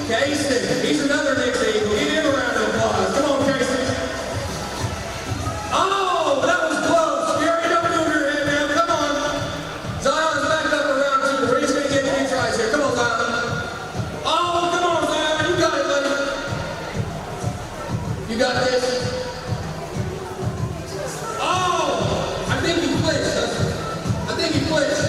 Casey, he's another nickname. Give him a round of applause. Come on, Casey. Oh, that was close. You already know what you're doing here, man. Come on. Zion's back up around two. We're just going to get 3 tries here. Come on, Zion. Oh, come on, Zion. You got it, buddy. You got this. Oh, I think he flinched. I think he flinched.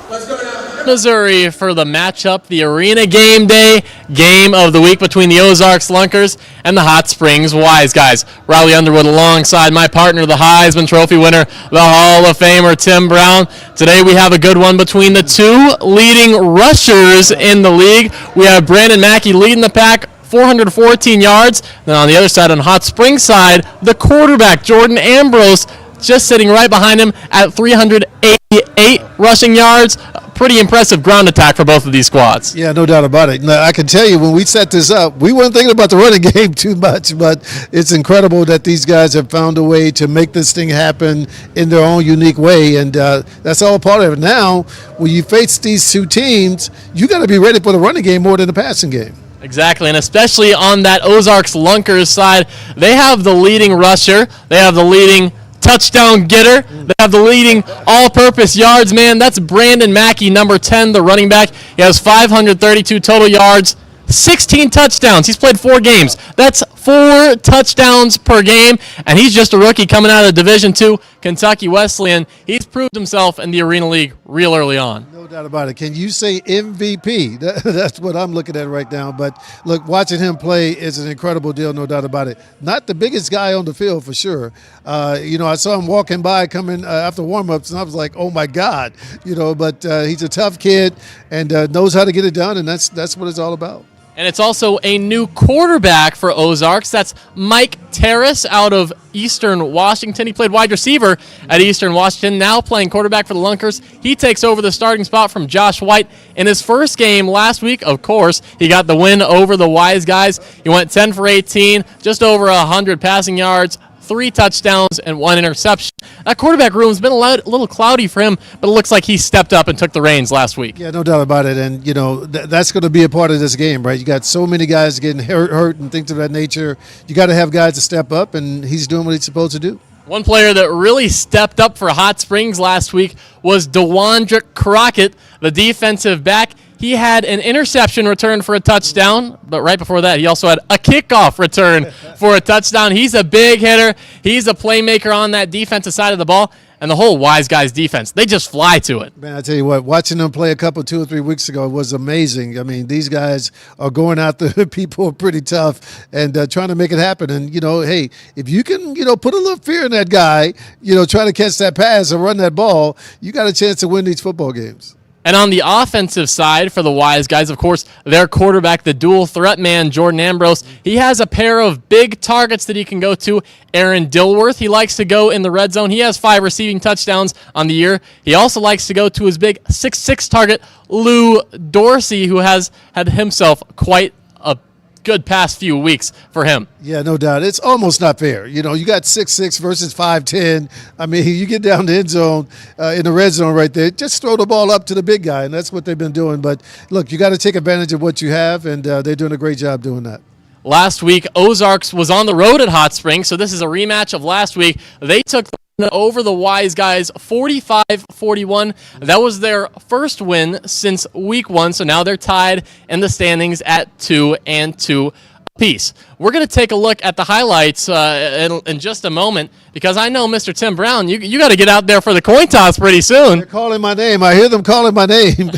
Let's go now. Missouri for the matchup, the Arena Game Day game of the week between the Ozarks Lunkers and the Hot Springs Wiseguys. Riley Underwood alongside my partner, the Heisman Trophy winner, the Hall of Famer, Tim Brown. Today we have a good one between the two leading rushers in the league. We have Brandon Mackey leading the pack, 414 yards. Then on the other side, on Hot Springs side, the quarterback, Jordan Ambrose, just sitting right behind him at 388 rushing yards. Pretty impressive ground attack for both of these squads. Yeah, no doubt about it. Now, I can tell you when we set this up, we weren't thinking about the running game too much, but it's incredible that these guys have found a way to make this thing happen in their own unique way, and that's all part of it. Now, when you face these two teams, you got to be ready for the running game more than the passing game. Exactly, and especially on that Ozarks Lunkers side, they have the leading rusher, they have the leading touchdown getter, they have the leading all-purpose yards man. That's Brandon Mackey, number 10, the running back. He has 532 total yards, 16 touchdowns. He's played 4 games. That's 4 touchdowns per game, and he's just a rookie coming out of Division II, Kentucky Wesleyan. He's proved himself in the Arena League real early on. No doubt about it. Can you say MVP? That's what I'm looking at right now. But look, watching him play is an incredible deal, no doubt about it. Not the biggest guy on the field for sure. I saw him walking by coming after warm-ups, and I was like, oh, my God. But he's a tough kid and knows how to get it done, and that's what it's all about. And it's also a new quarterback for Ozarks. That's Mike Terrace out of Eastern Washington. He played wide receiver at Eastern Washington, now playing quarterback for the Lunkers. He takes over the starting spot from Josh White. In his first game last week, of course, he got the win over the Wiseguys. He went 10 for 18, just over 100 passing yards, 3 touchdowns, and 1 interception. That quarterback room's been a little cloudy for him, but it looks like he stepped up and took the reins last week. Yeah, no doubt about it. And, that's going to be a part of this game, right? You got so many guys getting hurt and things of that nature. You got to have guys to step up, and he's doing what he's supposed to do. One player that really stepped up for Hot Springs last week was DeWandrick Crockett, the defensive back. He had an interception return for a touchdown, but right before that, he also had a kickoff return for a touchdown. He's a big hitter. He's a playmaker on that defensive side of the ball, and the whole Wiseguys defense, they just fly to it. Man, I tell you what, watching them play 2 or 3 weeks ago was amazing. I mean, these guys are going after people pretty tough and trying to make it happen. And, hey, if you can, put a little fear in that guy, trying to catch that pass or run that ball, you got a chance to win these football games. And on the offensive side for the Wiseguys, of course, their quarterback, the dual threat man, Jordan Ambrose, he has a pair of big targets that he can go to. Aaron Dilworth, he likes to go in the red zone. He has 5 receiving touchdowns on the year. He also likes to go to his big 6'6" target, Lou Dorsey, who has had himself quite a good past few weeks for him. Yeah, no doubt. It's almost not fair. You got 6'6" versus 5'10". I mean, you get down the end zone, in the red zone right there, just throw the ball up to the big guy, and that's what they've been doing. But, look, you got to take advantage of what you have, and they're doing a great job doing that. Last week, Ozarks was on the road at Hot Springs, so this is a rematch of last week. They took over the Wiseguys 45-41. That was their first win since week 1, so now they're tied in the standings at 2-2 apiece. We're going to take a look at the highlights in just a moment, because I know Mr. Tim Brown, you got to get out there for the coin toss pretty soon. They're calling my name. I hear them calling my name.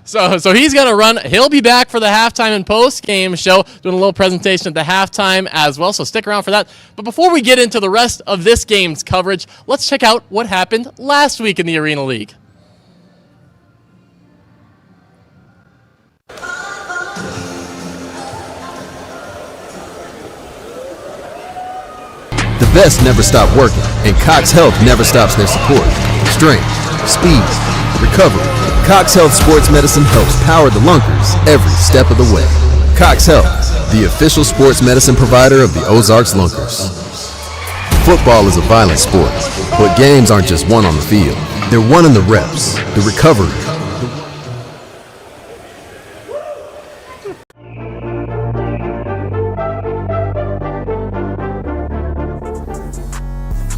So he's going to run. He'll be back for the halftime and post-game show, doing a little presentation at the halftime as well, so stick around for that. But before we get into the rest of this game's coverage, let's check out what happened last week in the Arena League. The best never stop working, and Cox Health never stops their support. Strength, speed, recovery. Cox Health Sports Medicine helps power the Lunkers every step of the way. Cox Health, the official sports medicine provider of the Ozarks Lunkers. Football is a violent sport, but games aren't just won on the field. They're won in the reps, the recovery.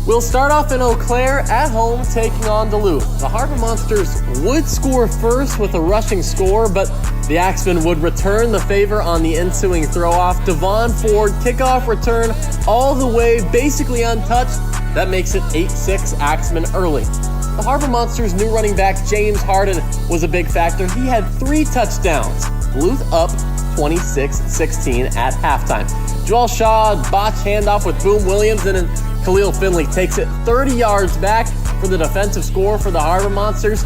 We'll start off in Eau Claire at home taking on Duluth. The Harbor Monsters would score first with a rushing score, but the Axemen would return the favor on the ensuing throw-off. Devon Ford kickoff return all the way, basically untouched. That makes it 8-6 Axemen early. The Harbor Monsters' new running back James Harden was a big factor. He had 3 touchdowns. Duluth up 26-16 at halftime. Joel Shaw botch handoff with Boom Williams, and then Khalil Finley takes it 30 yards back for the defensive score for the Harbor Monsters.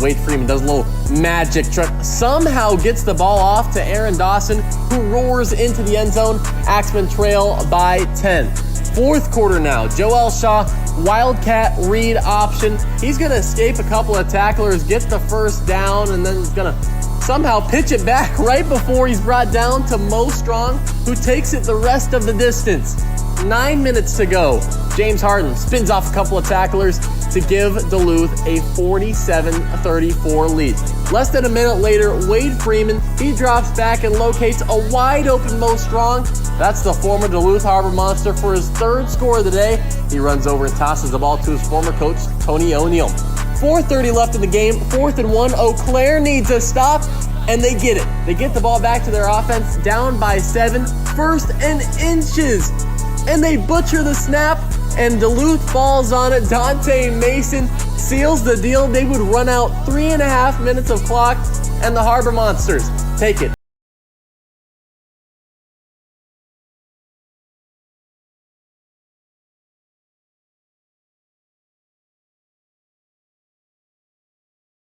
Wade Freeman does a little magic trick, somehow gets the ball off to Aaron Dawson, who roars into the end zone. Axemen trail by 10. Fourth quarter now. Joel Shaw, Wildcat read option. He's going to escape a couple of tacklers, get the first down, and then he's going to somehow pitch it back right before he's brought down to Mo Strong, who takes it the rest of the distance. 9 minutes to go. James Harden spins off a couple of tacklers to give Duluth a 47-34 lead. Less than a minute later, Wade Freeman, he drops back and locates a wide open Mo Strong. That's the former Duluth Harbor Monster for his 3rd score of the day. He runs over and tosses the ball to his former coach, Tony O'Neill. 4:30 left in the game, 4th and 1. Eau Claire needs a stop, and they get it. They get the ball back to their offense, down by 7, 1st and inches. And they butcher the snap, and Duluth falls on it. Dante Mason seals the deal. They would run out 3.5 minutes of clock, and the Harbor Monsters take it.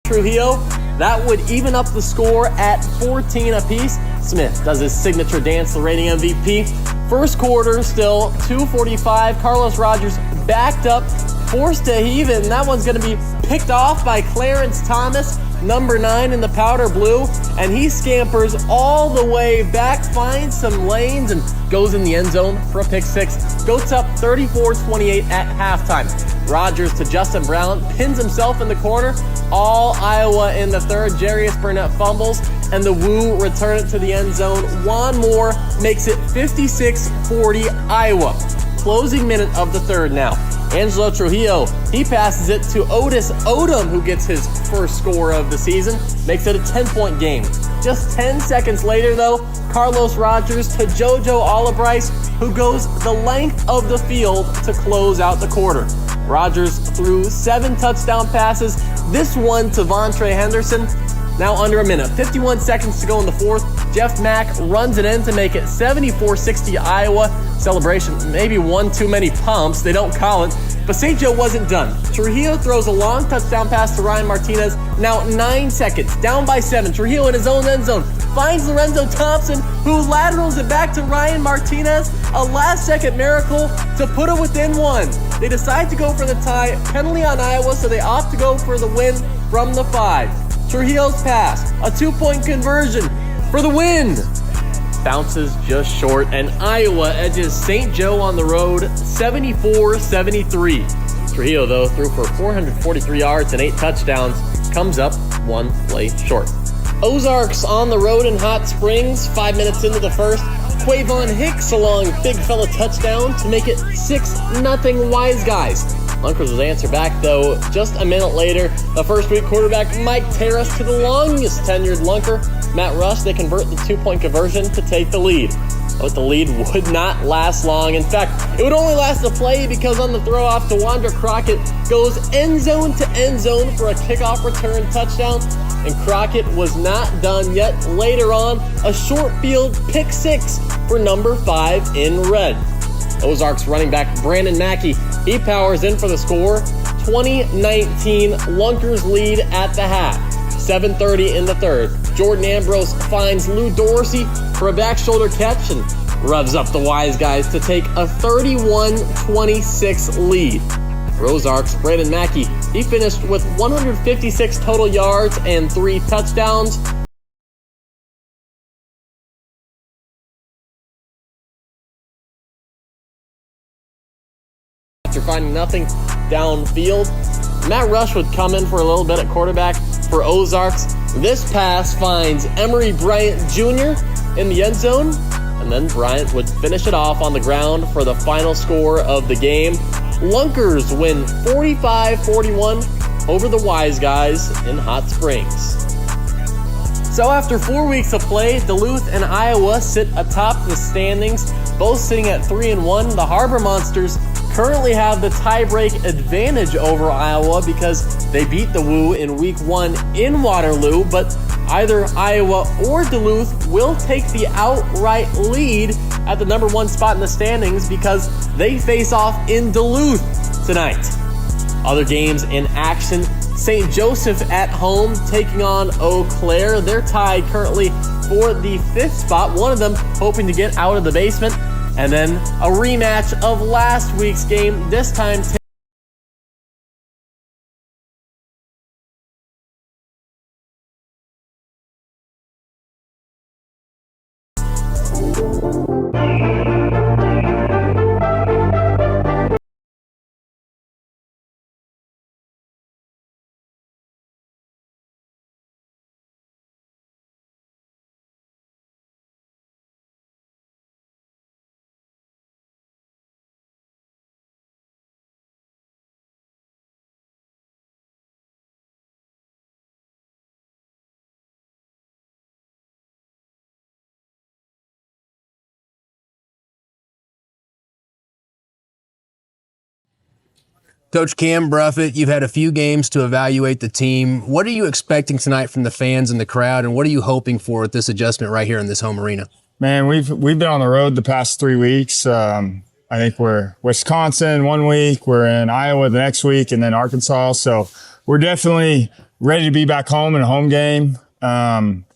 Trujillo, that would even up the score at 14 apiece. Smith does his signature dance, the reigning MVP. First quarter, still 2:45. Carlos Rogers backed up, forced to heave it, and that one's going to be picked off by Clarence Thomas, number 9 in the powder blue, and he scampers all the way back, finds some lanes, and goes in the end zone for a pick 6. Goats up 34-28 at halftime. Rogers to Justin Brown, pins himself in the corner. All Iowa in the 3rd. Jarius Burnett fumbles, and the Woo return it to the end zone. Juan Moore makes it 56-40 Iowa. Closing minute of the 3rd now. Angelo Trujillo, he passes it to Otis Odom, who gets his first score of the season. Makes it a 10-point game. Just 10 seconds later, though, Carlos Rogers to JoJo Olibrice, who goes the length of the field to close out the quarter. Rogers threw 7 touchdown passes, this one to Vontre Henderson. Now under a minute, 51 seconds to go in the 4th. Jeff Mack runs it in to make it 74-60 Iowa. Celebration, maybe one too many pumps, they don't call it. But St. Joe wasn't done. Trujillo throws a long touchdown pass to Ryan Martinez. Now 9 seconds, down by 7. Trujillo in his own end zone finds Lorenzo Thompson, who laterals it back to Ryan Martinez. A last-second miracle to put it within 1. They decide to go for the tie. Penalty on Iowa, so they opt to go for the win from the 5. Trujillo's pass, a 2-point conversion for the win. Bounces just short, and Iowa edges St. Joe on the road 74-73. Trujillo, though, threw for 443 yards and 8 touchdowns, comes up 1 play short. Ozarks on the road in Hot Springs, 5 minutes into the 1st. Quavon Hicks a long big fella touchdown to make it 6-0 Wiseguys. Lunkers would answer back, though, just a minute later. The first-week quarterback, Mike Terrace, to the longest tenured Lunker, Matt Rush. They convert the 2-point conversion to take the lead. But the lead would not last long. In fact, it would only last a play because on the throw-off, DeWandre Crockett goes end zone to end zone for a kickoff return touchdown. And Crockett was not done yet. Later on, a short field pick 6 for number 5 in red. Ozarks running back Brandon Mackey, he powers in for the score. 2019 Lunkers lead at the half. 7:30 in the 3rd. Jordan Ambrose finds Lou Dorsey for a back shoulder catch, and revs up the Wiseguys to take a 31-26 lead. For Ozarks, Brandon Mackey, he finished with 156 total yards and 3 touchdowns. After finding nothing downfield, Matt Rush would come in for a little bit at quarterback for Ozarks. This pass finds Emery Bryant Jr. in the end zone, and then Bryant would finish it off on the ground for the final score of the game. Lunkers win 45-41 over the Wiseguys in Hot Springs. So after 4 weeks of play, Duluth and Iowa sit atop the standings, both sitting at 3-1. The Harbor Monsters currently have the tiebreak advantage over Iowa because they beat the Woo in week 1 in Waterloo, but either Iowa or Duluth will take the outright lead at the number 1 spot in the standings because they face off in Duluth tonight. Other games in action: St. Joseph at home taking on Eau Claire. They're tied currently for the 5th spot, one of them hoping to get out of the basement. And then a rematch of last week's game, this time Coach Cam Bruffett, you've had a few games to evaluate the team. What are you expecting tonight from the fans and the crowd, and what are you hoping for with this adjustment right here in this home arena? Man, we've been on the road the past 3 weeks. I think we're Wisconsin 1 week, we're in Iowa the next week, and then Arkansas. So we're definitely ready to be back home in a home game.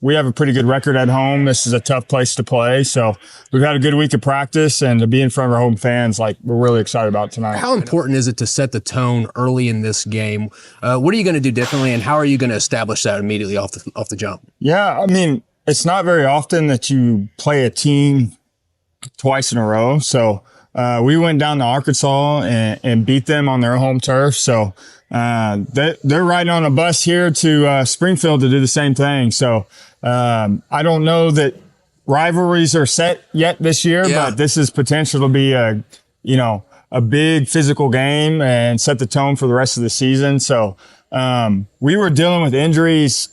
We have a pretty good record at home. This is a tough place to play. So we've had a good week of practice, and to be in front of our home fans, like, we're really excited about tonight. How important is it to set the tone early in this game? What are you going to do differently, and how are you going to establish that immediately off the jump? Yeah, I mean, it's not very often that you play a team twice in a row. So we went down to Arkansas and beat them on their home turf. So they're riding on a bus here to Springfield to do the same thing. So I don't know that rivalries are set yet this year, but this is potential to be a big physical game and set the tone for the rest of the season. So we were dealing with injuries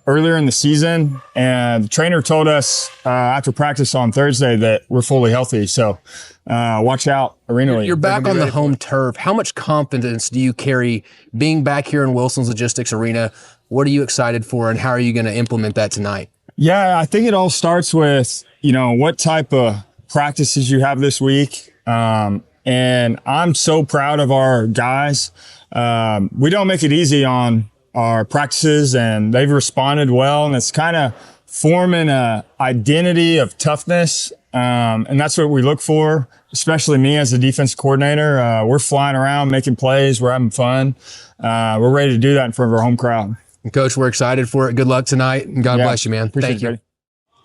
earlier in the season, and the trainer told us after practice on Thursday that we're fully healthy. So watch out, Arena League. You're back on the home turf. How much confidence do you carry being back here in Wilson's Logistics Arena? What are you excited for, and how are you going to implement that tonight? Yeah, I think it all starts with, what type of practices you have this week. And I'm so proud of our guys. We don't make it easy on our practices, and they've responded well, and it's kind of forming a identity of toughness. And that's what we look for, especially me as a defense coordinator. We're flying around, making plays. We're having fun. We're ready to do that in front of our home crowd. And Coach, we're excited for it. Good luck tonight, and God bless you, man. Thank you.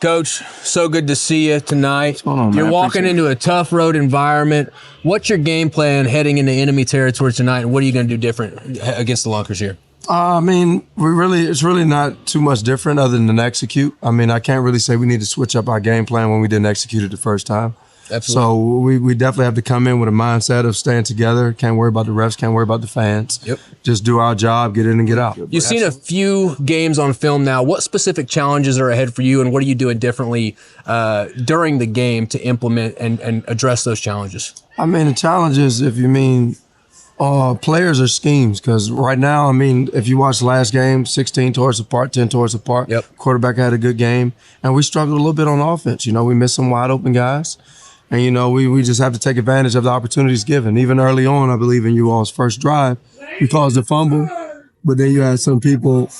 Coach, so good to see you tonight. What's going on, man? You're walking into a tough road environment. What's your game plan heading into enemy territory tonight, and what are you going to do different against the Lunkers here? I mean, it's really not too much different other than execute. I mean, I can't really say we need to switch up our game plan when we didn't execute it the first time. Absolutely. So we definitely have to come in with a mindset of staying together. Can't worry about the refs, can't worry about the fans. Yep. Just do our job, get in and get out. You've seen a few games on film now. What specific challenges are ahead for you, and what are you doing differently during the game to implement and address those challenges? I mean, the challenges, if you mean players or schemes, because right now, I mean, if you watch the last game, 16 towards apart, 10 towards apart. Yep. Quarterback had a good game, and we struggled a little bit on offense. We missed some wide open guys. And, we just have to take advantage of the opportunities given. Even early on, I believe in you all's first drive, you caused a fumble, but then you had some people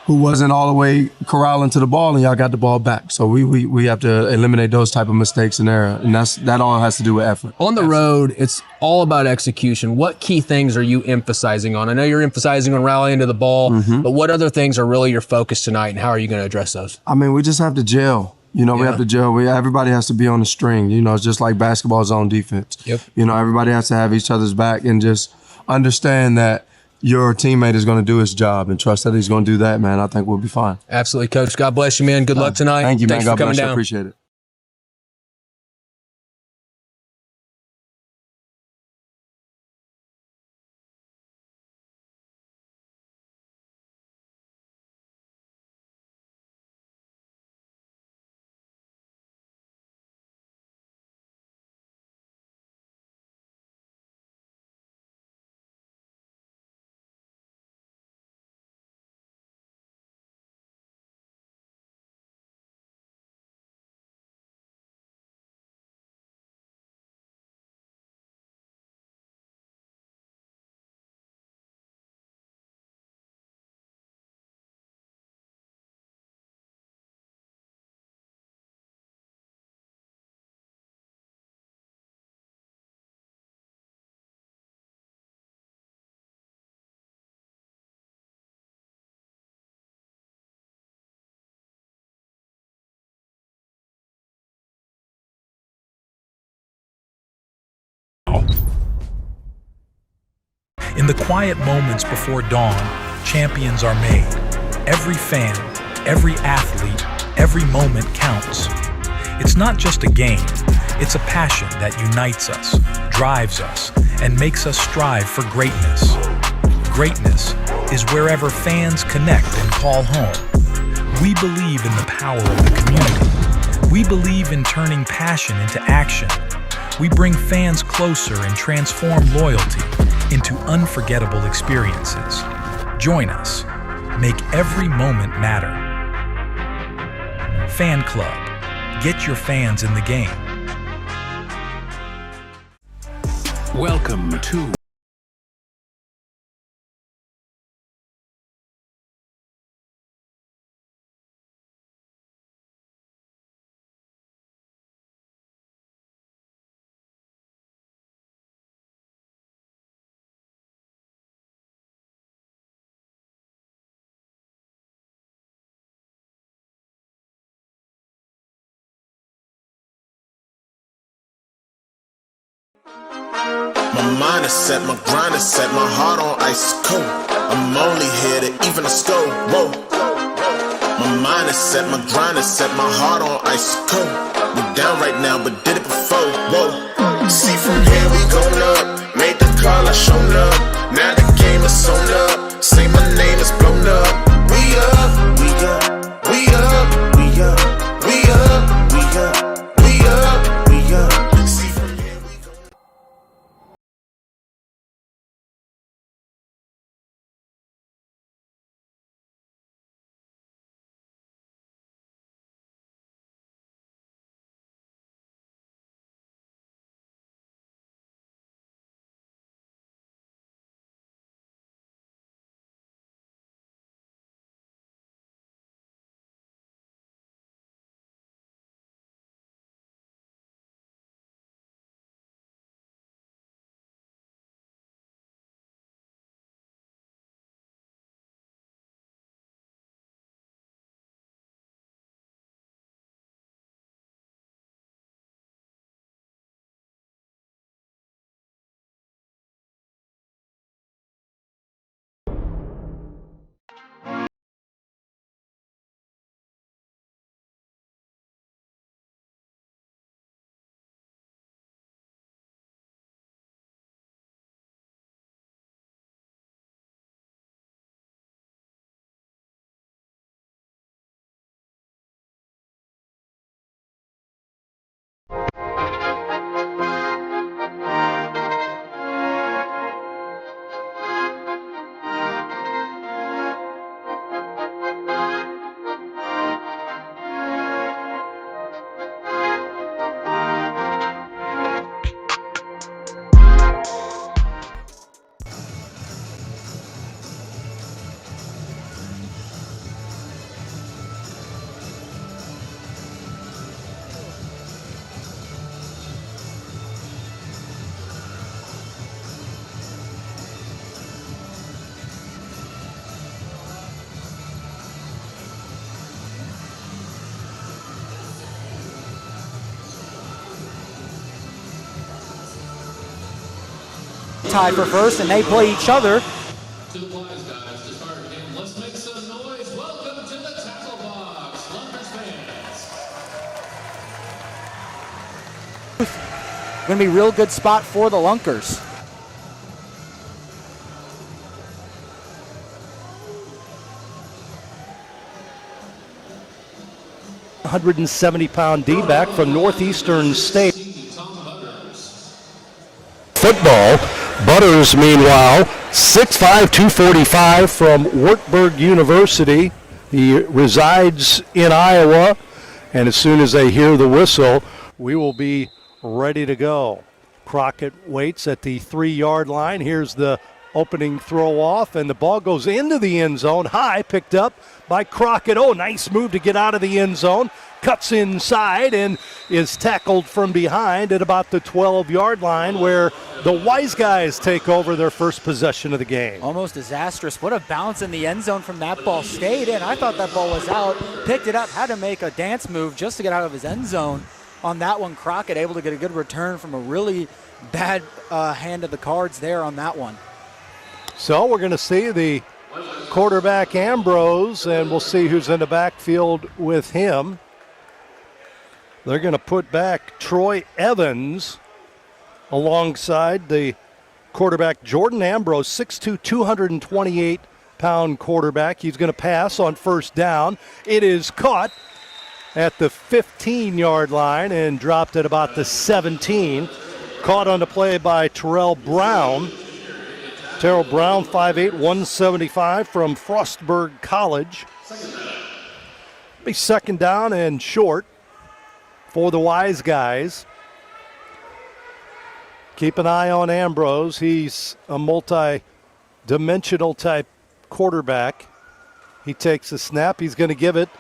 who wasn't all the way corralling to the ball, and y'all got the ball back. So we have to eliminate those type of mistakes and error, and that all has to do with effort. On the road, it's all about execution. What key things are you emphasizing on? I know you're emphasizing on rallying to the ball, but what other things are really your focus tonight, and how are you going to address those? I mean, we just have to gel. We have to gel. Everybody has to be on the string. It's just like basketball zone defense. Yep. Everybody has to have each other's back and just understand that your teammate is going to do his job and trust that he's going to do that, man. I think we'll be fine. Absolutely, Coach. God bless you, man. Good luck tonight. Thank you, man. Thanks God for coming bless you. down. I appreciate it. In the quiet moments before dawn, champions are made. Every fan, every athlete, every moment counts. It's not just a game, it's a passion that unites us, drives us, and makes us strive for greatness. Greatness is wherever fans connect and call home. We believe in the power of the community. We believe in turning passion into action. We bring fans closer and transform loyalty into unforgettable experiences. Join us. Make every moment matter. Fan Club. Get your fans in the game. Welcome to My mind is set, my grind is set, my heart on ice cold. I'm only here to even the score. Whoa. My mind is set, my grind is set, my heart on ice cold. We down right now, but did it before. Whoa. See from here we going up. Made the call, I shown up. Now the game is on up. Say my name is blown up. We up, we up, we up, we up, we up, we up, we up, we up. See from here we go. tied for first, and they play each other. To the Wise Guys to start the game. Let's make some noise. Welcome to the tackle box, Lunkers fans. Going to be a real good spot for the Lunkers. £170 D-back from Northeastern State. Football. Butters, meanwhile, 6'5", 245 from Wartburg University. He resides in Iowa, and as soon as they hear the whistle, we will be ready to go. Crockett waits at the 3-yard line. Here's the opening throw off, and the ball goes into the end zone. High, picked up by Crockett. Oh, nice move to get out of the end zone. Cuts inside and is tackled from behind at about the 12-yard line, where the Wise Guys take over their first possession of the game. Almost disastrous. What a bounce in the end zone from that ball. Stayed in. I thought that ball was out. Picked it up. Had to make a dance move just to get out of his end zone. On that one, Crockett able to get a good return from a really bad hand of the cards there on that one. So we're going to see the quarterback Ambrose, and we'll see who's in the backfield with him. They're going to put back Troy Evans alongside the quarterback Jordan Ambrose, 6'2", 228-pound quarterback. He's going to pass on first down. It is caught at the 15-yard line and dropped at about the 17. Caught on the play by Terrell Brown. Terrell Brown, 5'8", 175 from Frostburg College. Be second down and short for the Wise Guys. Keep an eye on Ambrose. He's a multi-dimensional type quarterback. He takes the snap. He's going to give it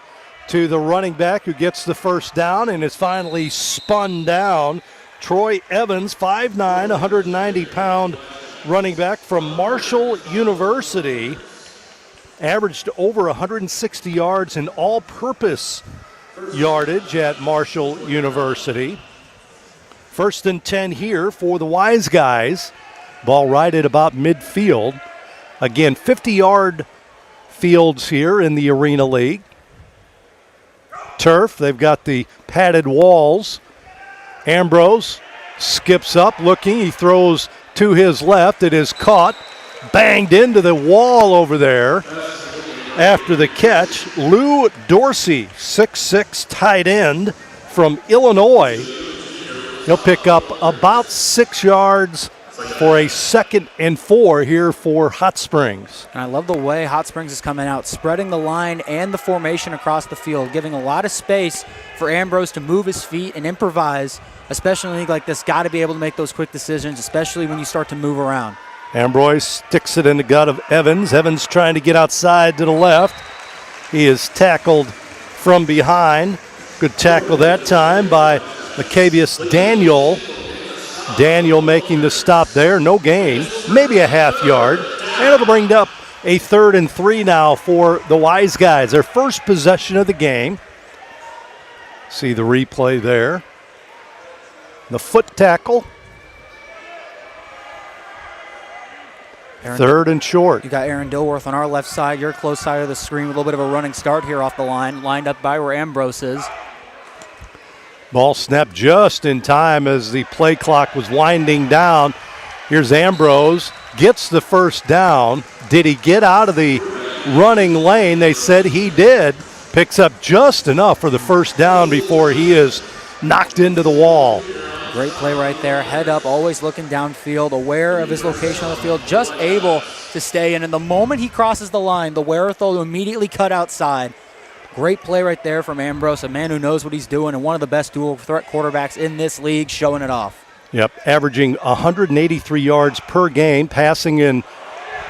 to the running back who gets the first down and is finally spun down. Troy Evans, 5'9", 190-pound running back from Marshall University. Averaged over 160 yards in all-purpose yardage at Marshall University. First and 10 here for the Wise Guys. Ball right at about midfield. Again, 50-yard fields here in the Arena League. Turf, they've got the padded walls. Ambrose skips up looking. He throws to his left. It is caught, banged into the wall over there. After the catch, Lou Dorsey, 6'6", tight end from Illinois. He'll pick up about 6 yards for a 2nd and 4 here for Hot Springs. And I love the way Hot Springs is coming out, spreading the line and the formation across the field, giving a lot of space for Ambrose to move his feet and improvise, especially in a league like this. Got to be able to make those quick decisions, especially when you start to move around. Ambrose sticks it in the gut of Evans. Evans trying to get outside to the left. He is tackled from behind. Good tackle that time by Lacavius Daniel. Daniel making the stop there. No gain. Maybe a half yard. And it'll bring up a 3rd and 3 now for the Wise Guys. Their first possession of the game. See the replay there. The foot tackle. 3rd and short. You got Aaron Dilworth on our left side, your close side of the screen, with a little bit of a running start here off the line, lined up by where Ambrose is. Ball snapped just in time as the play clock was winding down. Here's Ambrose, gets the first down. Did he get out of the running lane? They said he did. Picks up just enough for the first down before he is knocked into the wall. Great play right there. Head up, always looking downfield, aware of his location on the field, just able to stay in. And the moment he crosses the line, the wherewithal to immediately cut outside. Great play right there from Ambrose, a man who knows what he's doing and one of the best dual threat quarterbacks in this league, showing it off. Yep, averaging 183 yards per game, passing and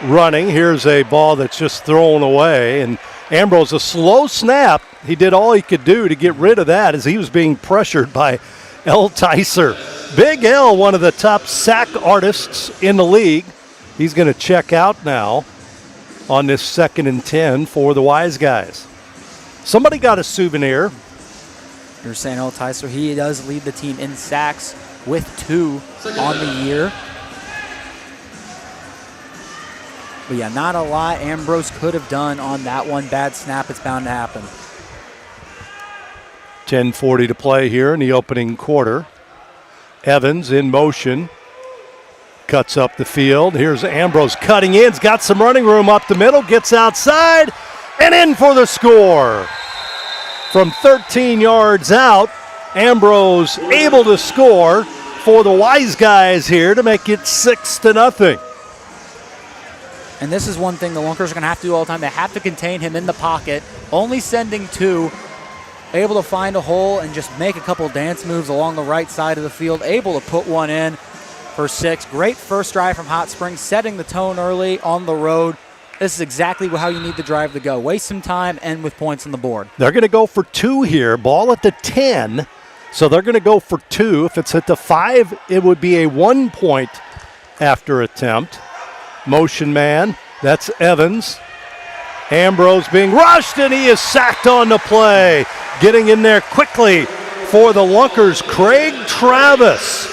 running. Here's a ball that's just thrown away. And Ambrose, a slow snap. He did all he could do to get rid of that as he was being pressured by L. Tyser. Big L, one of the top sack artists in the league. He's going to check out now on this 2nd and 10 for the Wise Guys. Somebody got a souvenir. You're saying L. Tyser, he does lead the team in sacks with 2 on the year. But yeah, not a lot Ambrose could have done on that one. Bad snap, it's bound to happen. 10:40 to play here in the opening quarter. Evans in motion. Cuts up the field. Here's Ambrose cutting in. He's got some running room up the middle. Gets outside and in for the score. From 13 yards out, Ambrose able to score for the Wiseguys here to make it 6-0. And this is one thing the Lunkers are going to have to do all the time. They have to contain him in the pocket, only sending 2, able to find a hole and just make a couple dance moves along the right side of the field, able to put one in for 6. Great first drive from Hot Springs, setting the tone early on the road. This is exactly how you need the drive to go. Waste some time, end with points on the board. They're going to go for 2 here. Ball at the 10. So they're going to go for 2. If it's at the 5, it would be a 1-point after attempt. Motion man. That's Evans. Ambrose being rushed, and he is sacked on the play. Getting in there quickly for the Lunkers, Craig Travis,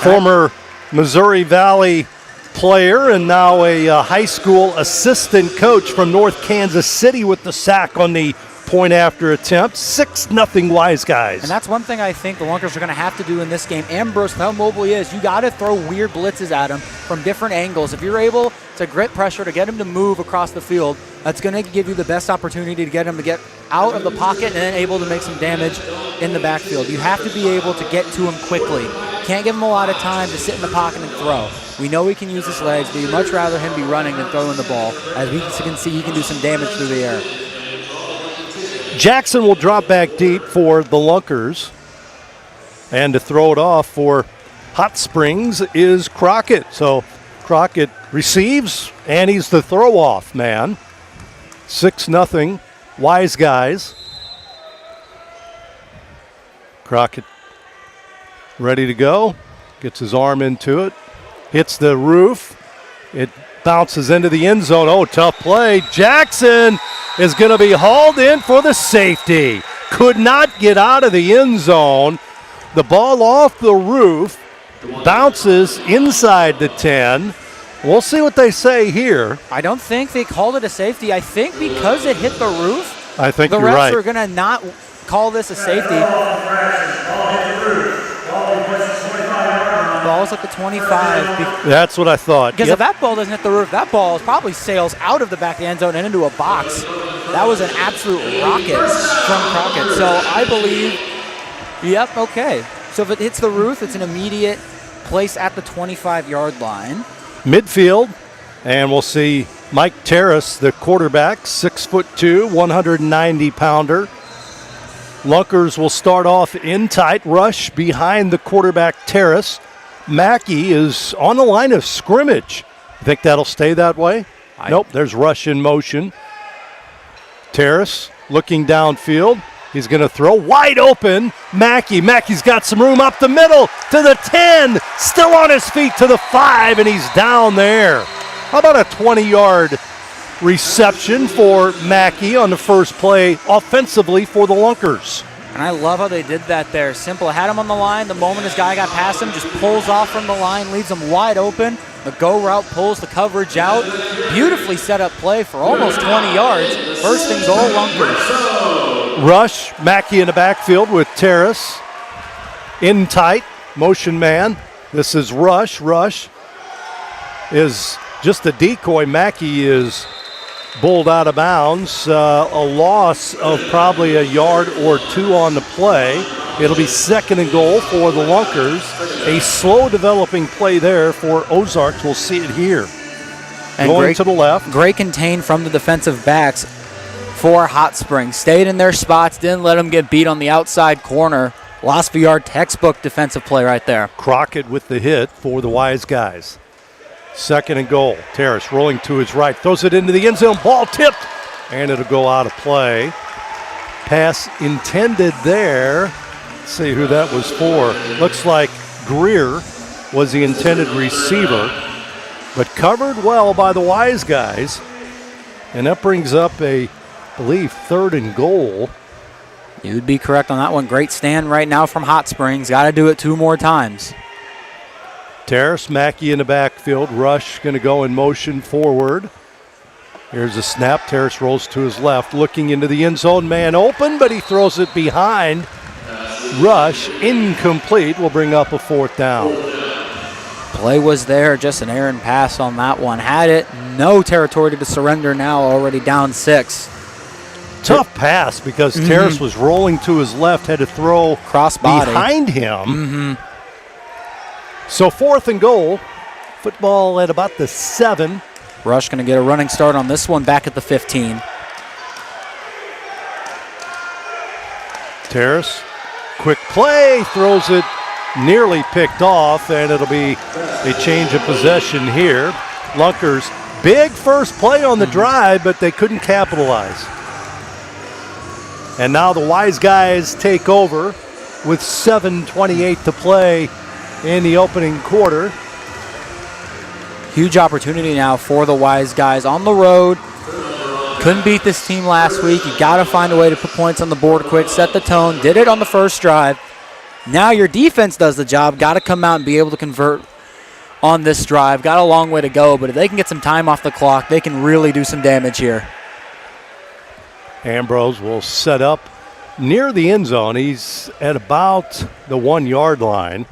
former Missouri Valley player and now a high school assistant coach from North Kansas City with the sack on the point after attempt. 6-0 Wiseguys. And that's one thing I think the Lunkers are going to have to do in this game. Ambrose, how mobile he is, you got to throw weird blitzes at him from different angles. If you're able to grit pressure to get him to move across the field, that's going to give you the best opportunity to get him to get out of the pocket and then able to make some damage in the backfield. You have to be able to get to him quickly. Can't give him a lot of time to sit in the pocket and throw. We know he can use his legs, but you'd much rather him be running than throwing the ball. As we can see, he can do some damage through the air. Jackson will drop back deep for the Lunkers. And to throw it off for Hot Springs is Crockett. So Crockett receives, and he's the throw-off man. 6-0 Wiseguys. Crockett ready to go. Gets his arm into it. Hits the roof. It bounces into the end zone. Oh, tough play. Jackson is going to be hauled in for the safety. Could not get out of the end zone. The ball off the roof. Bounces inside the 10. We'll see what they say here. I don't think they called it a safety. I think because it hit the roof, I think the you're right. refs are going to not call this a safety. Ball's at the 25. That's what I thought. Because if that ball doesn't hit the roof, that ball probably sails out of the back of the end zone and into a box. That was an absolute rocket from Crockett. So I believe, yep, okay. So if it hits the roof, it's an immediate place at the 25-yard line. Midfield, and we'll see Mike Terrace, the quarterback, 6'2", 190-pounder. Lunkers will start off in tight rush behind the quarterback Terrace. Mackey is on the line of scrimmage. You think that'll stay that way? Nope, there's rush in motion. Terrace looking downfield. He's going to throw wide open. Mackey's got some room up the middle to the 10. Still on his feet to the 5, and he's down there. How about a 20-yard reception for Mackey on the first play offensively for the Lunkers? And I love how they did that there. Simple. Had him on the line. The moment his guy got past him, just pulls off from the line, leaves him wide open. The go route pulls the coverage out. Beautifully set up play for almost 20 yards. First and goal, Lunkers. Rush, Mackey in the backfield with Terrace. In tight, motion man. This is Rush. Rush is just a decoy. Mackey is bowled out of bounds. A loss of probably a yard or 2 on the play. It'll be second and goal for the Lunkers. A slow developing play there for Ozarks. We'll see it here. And going to the left. Great contain from the defensive backs for Hot Springs. Stayed in their spots, didn't let them get beat on the outside corner. Lost for yard, textbook defensive play right there. Crockett with the hit for the Wiseguys. Second and goal. Terrace rolling to his right. Throws it into the end zone. Ball tipped. And it'll go out of play. Pass intended there. Let's see who that was for. Looks like Greer was the intended receiver. But covered well by the Wiseguys. And that brings up I believe, third and goal. You'd be correct on that one. Great stand right now from Hot Springs. Got to do it 2 more times. Terrace, Mackey in the backfield. Rush going to go in motion forward. Here's a snap. Terrace rolls to his left, looking into the end zone. Man open, but he throws it behind. Rush, incomplete, will bring up a 4th down. Play was there, just an errant pass on that one. Had it, no territory to surrender now, already down 6. Tough pass because Terrace was rolling to his left, had to throw crossbody behind him. So 4th and goal. Football at about the 7. Rush going to get a running start on this one back at the 15. Terrace, quick play, throws it nearly picked off, and it'll be a change of possession here. Lunkers, big first play on the drive, but they couldn't capitalize. And now the Wise Guys take over with 7:28 to play in the opening quarter. Huge opportunity now for the Wise Guys on the road. Couldn't beat this team last week. You got to find a way to put points on the board quick, set the tone. Did it on the first drive. Now your defense does the job. Got to come out and be able to convert on this drive. Got a long way to go, but if they can get some time off the clock, they can really do some damage here. Ambrose will set up near the end zone. He's at about the 1 yard line.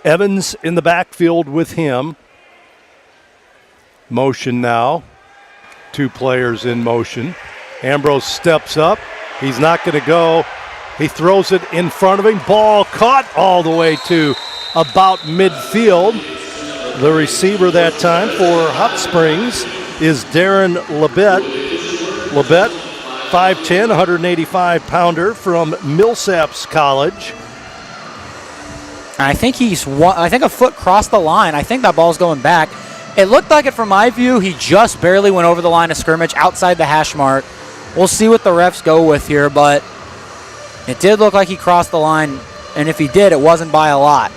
Evans in the backfield with him. Motion now. 2 players in motion. Ambrose steps up. He's not going to go. He throws it in front of him. Ball caught all the way to about midfield. The receiver that time for Hot Springs is Darren Labette. Labette, 5'10", 185-pounder from Millsaps College. I think a foot crossed the line. I think that ball's going back. It looked like it from my view. He just barely went over the line of scrimmage outside the hash mark. We'll see what the refs go with here, but it did look like he crossed the line, and if he did, it wasn't by a lot.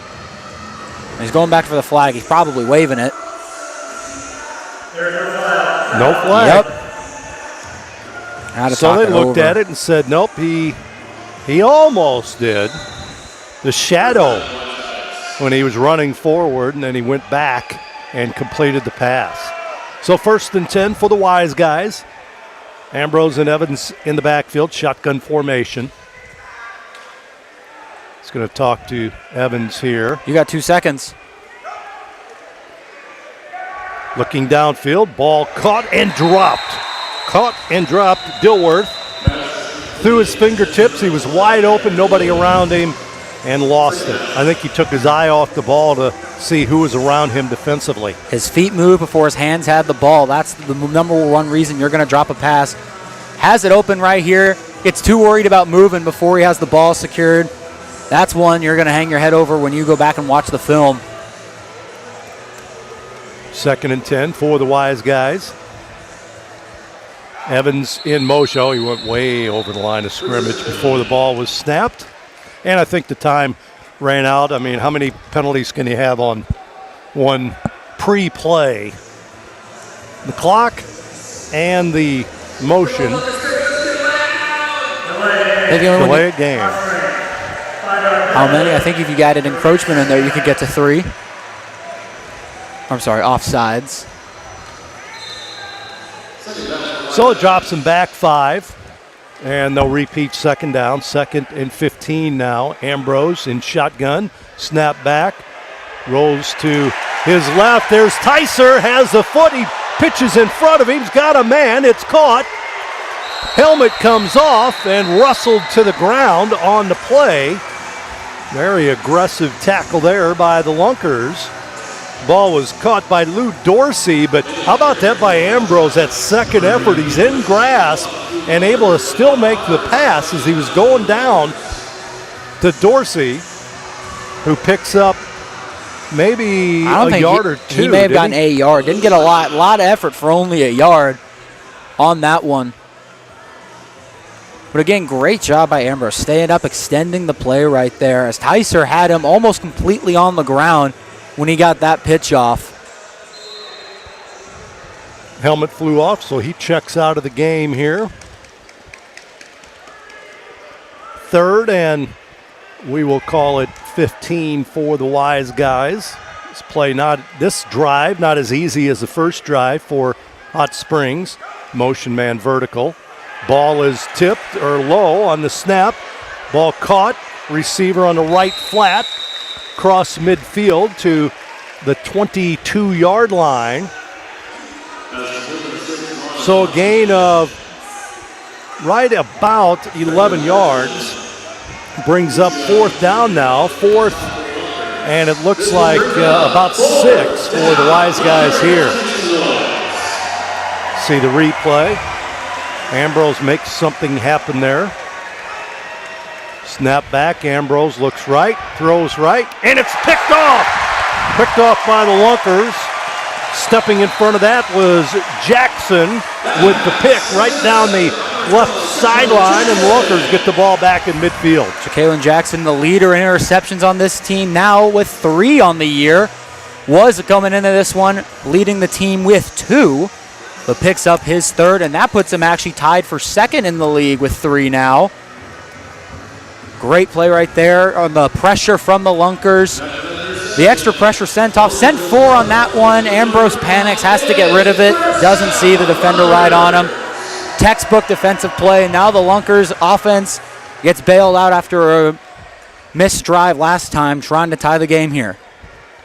He's going back for the flag. He's probably waving it. No flag. Yep. So they looked at it and said, nope, he almost did. The shadow when he was running forward, and then he went back and completed the pass. So 1st and 10 for the Wise Guys. Ambrose and Evans in the backfield, shotgun formation. He's going to talk to Evans here. You got 2 seconds. Looking downfield, ball caught and dropped. Caught and dropped. Dilworth through his fingertips. He was wide open, nobody around him, and lost it. I think he took his eye off the ball to see who was around him defensively. His feet moved before his hands had the ball. That's the number one reason you're going to drop a pass. Has it open right here. Gets too worried about moving before he has the ball secured. That's one you're going to hang your head over when you go back and watch the film. 2nd and 10 for the Wise Guys. Evans in motion. Oh, he went way over the line of scrimmage before the ball was snapped. And I think the time ran out. I mean, how many penalties can you have on one pre-play? The clock and the motion. Delay a game. How many? I think if you got an encroachment in there, you could get to 3. I'm sorry, offsides. So it drops him back 5. And they'll repeat 2nd down. 2nd and 15 now. Ambrose in shotgun. Snap back. Rolls to his left. There's Tyser. Has the foot. He pitches in front of him. He's got a man. It's caught. Helmet comes off and rustled to the ground on the play. Very aggressive tackle there by the Lunkers. Ball was caught by Lou Dorsey, but how about that by Ambrose? That second effort. He's in grasp and able to still make the pass as he was going down to Dorsey, who picks up maybe a yard or 2. He may have gotten a yard. Didn't get a lot of effort for only a yard on that one. But again, great job by Ambrose, staying up, extending the play right there, as Tyser had him almost completely on the ground when he got that pitch off. Helmet flew off, so he checks out of the game here. 3rd, and we will call it 15 for the Wise Guys. This play this drive not as easy as the first drive for Hot Springs. Motion man vertical. Ball is tipped or low on the snap. Ball caught. Receiver on the right flat. Cross midfield to the 22-yard line. So a gain of right about 11 yards. Brings up 4th down now. 4th, and it looks like about 6 for the Wise Guys here. See the replay. Ambrose makes something happen there. Snap back. Ambrose looks right, throws right, and it's picked off. Picked off by the Lunkers. Stepping in front of that was Jackson with the pick right down the left sideline, and the Lunkers get the ball back in midfield. Ja'Kalen Jackson, the leader in interceptions on this team, now with 3 on the year. Was coming into this one leading the team with 2, but picks up his 3rd, and that puts him actually tied for 2nd in the league with 3 now. Great play right there on the pressure from the Lunkers. The extra pressure sent off. Sent 4 on that one. Ambrose panics, has to get rid of it. Doesn't see the defender right on him. Textbook defensive play. Now the Lunkers offense gets bailed out after a missed drive last time, trying to tie the game here.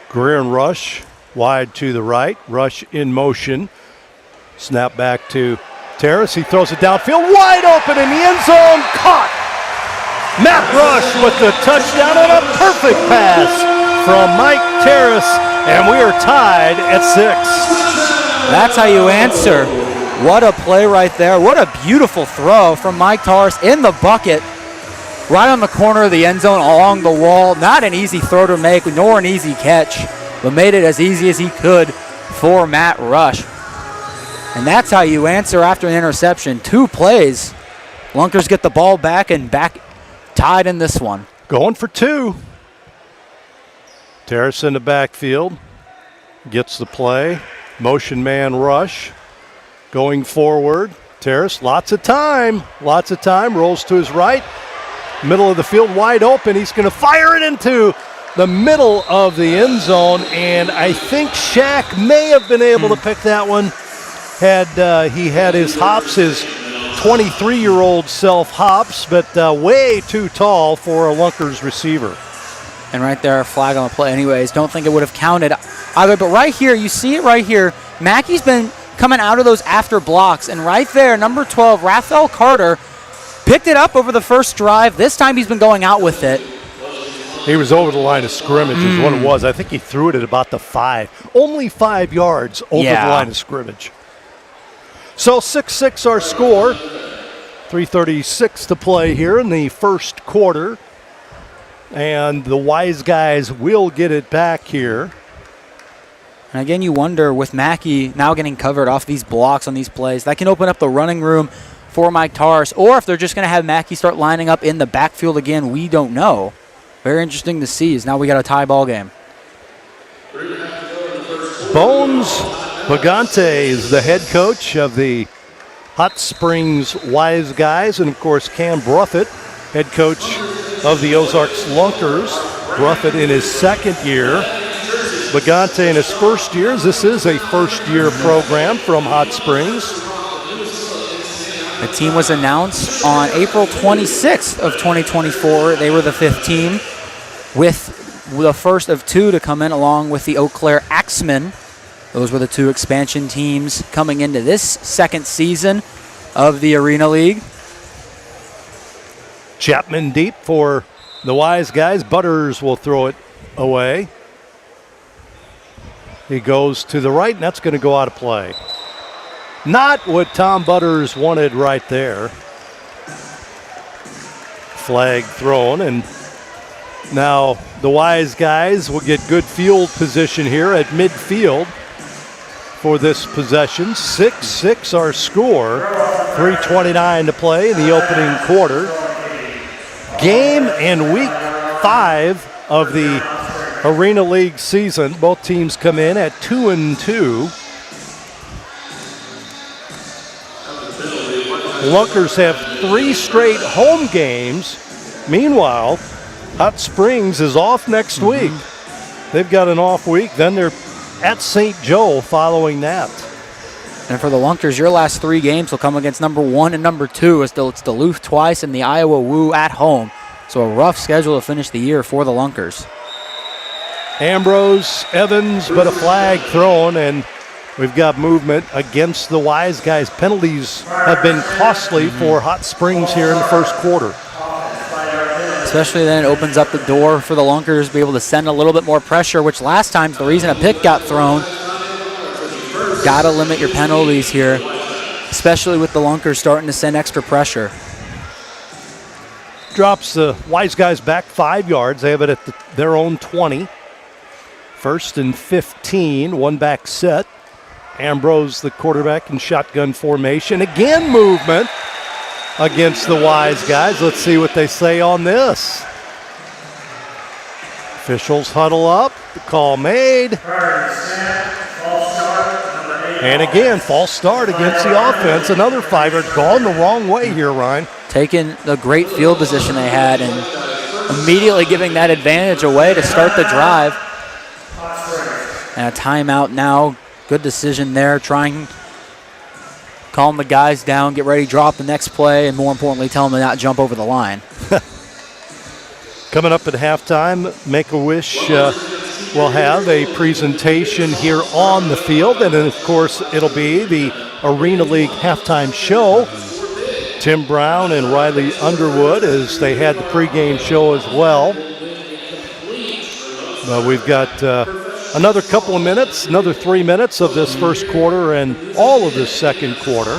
Greer and Rush wide to the right. Rush in motion. Snap back to Terrace. He throws it downfield. Wide open in the end zone. Caught. Matt Rush with the touchdown and a perfect pass from Mike Terrace, and we are tied at 6. That's how you answer. What a play right there. What a beautiful throw from Mike Terrace in the bucket, right on the corner of the end zone along the wall. Not an easy throw to make, nor an easy catch, but made it as easy as he could for Matt Rush. And that's how you answer after an interception. 2 plays. Lunkers get the ball back and back tied in this one. Going for 2. Terrace in the backfield. Gets the play. Motion man rush. Going forward. Terrace, lots of time. Rolls to his right. Middle of the field wide open. He's going to fire it into the middle of the end zone. And I think Shaq may have been able to pick that one had he had his hops, his 23-year-old self hops, but way too tall for a Lunkers receiver. And right there, a flag on the play anyways. Don't think it would have counted either. But right here, you see it right here. Mackey's been coming out of those after blocks. And right there, number 12, Raphael Carter, picked it up over the first drive. This time he's been going out with it. He was over the line of scrimmage is what it was. I think he threw it at about the 5. Only 5 yards over the line of scrimmage. So 6-6 our score. 3:36 to play here in the first quarter. And the Wise Guys will get it back here. And again, you wonder with Mackey now getting covered off these blocks on these plays, that can open up the running room for Mike Tars. Or if they're just going to have Mackey start lining up in the backfield again, we don't know. Very interesting to see as now we got a tie ball game. Bones Bagante is the head coach of the Hot Springs Wiseguys. And, of course, Cam Bruffett, head coach of the Ozarks Lunkers. Bruffett in his second year. Bagante in his first year. This is a first-year program from Hot Springs. The team was announced on April 26th of 2024. They were the 5th team, with the first of 2 to come in along with the Eau Claire Axemen. Those were the 2 expansion teams coming into this second season of the Arena League. Chapman deep for the Wise Guys. Butters will throw it away. He goes to the right, and that's going to go out of play. Not what Tom Butters wanted right there. Flag thrown, and now the Wise Guys will get good field position here at midfield for this possession. 6-6 our score. 3:29 to play in the opening quarter. Game in week 5 of the Arena League season. Both teams come in at 2-2. Lunkers have 3 straight home games. Meanwhile, Hot Springs is off next week. they've got an off week. Then they're at St. Joe following that. And for the Lunkers, your last 3 games will come against number 1 and number 2. It's Duluth twice and the Iowa Woo at home. So a rough schedule to finish the year for the Lunkers. Ambrose, Evans, but a flag thrown, and we've got movement against the Wiseguys. Penalties have been costly for Hot Springs here in the first quarter. Especially then it opens up the door for the Lunkers to be able to send a little bit more pressure, which last time the reason a pick got thrown. Got to limit your penalties here, especially with the Lunkers starting to send extra pressure. Drops the Wiseguys back 5 yards. They have it at their own 20. 1st and 15, 1 back set. Ambrose, the quarterback, in shotgun formation. Again, movement against the Wiseguys. Let's see what they say on this. Officials huddle up. The call made. And again, false start against the offense. Another 5 yards gone the wrong way here, Ryan. Taking the great field position they had and immediately giving that advantage away to start the drive. And a timeout now. Good decision there. Calm the guys down, get ready to drop the next play, and more importantly, tell them to not jump over the line. Coming up at halftime, Make-A-Wish will have a presentation here on the field. And then, of course, it'll be the Arena League halftime show. Tim Brown and Riley Underwood, as they had the pregame show as well. But we've got another couple of minutes, another 3 minutes of this first quarter and all of this second quarter.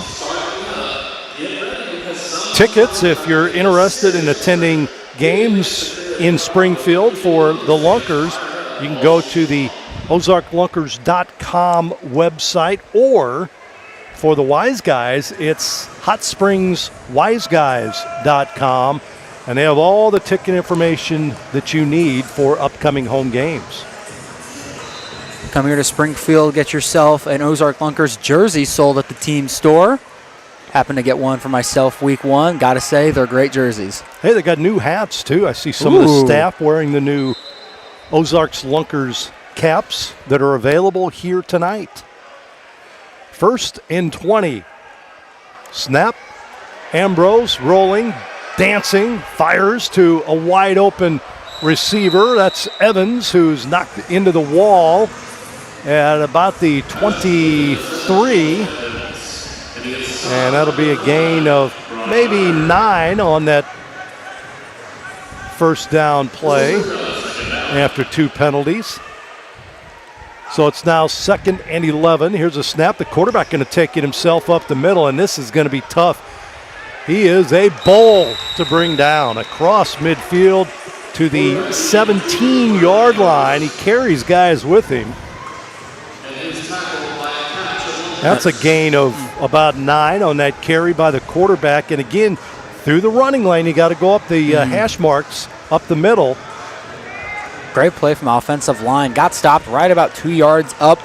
Tickets, if you're interested in attending games in Springfield for the Lunkers, you can go to the OzarkLunkers.com website, or for the Wiseguys, it's Hot Springs Wiseguys.com, and they have all the ticket information that you need for upcoming home games. Come here to Springfield, get yourself an Ozark Lunkers jersey sold at the team store. Happened to get one for myself week 1. Got to say, they're great jerseys. Hey, they got new hats, too. I see some of the staff wearing the new Ozarks Lunkers caps that are available here tonight. 1st and 20. Snap. Ambrose rolling, dancing, fires to a wide open receiver. That's Evans, who's knocked into the wall at about the 23. And that'll be a gain of maybe 9 on that first down play after 2 penalties. So it's now 2nd and 11. Here's a snap. The quarterback going to take it himself up the middle, and this is going to be tough. He is a bull to bring down across midfield to the 17-yard line. He carries guys with him. That's a gain of about 9 on that carry by the quarterback. And again, through the running lane, you got to go up the hash marks up the middle. Great play from the offensive line. Got stopped right about 2 yards up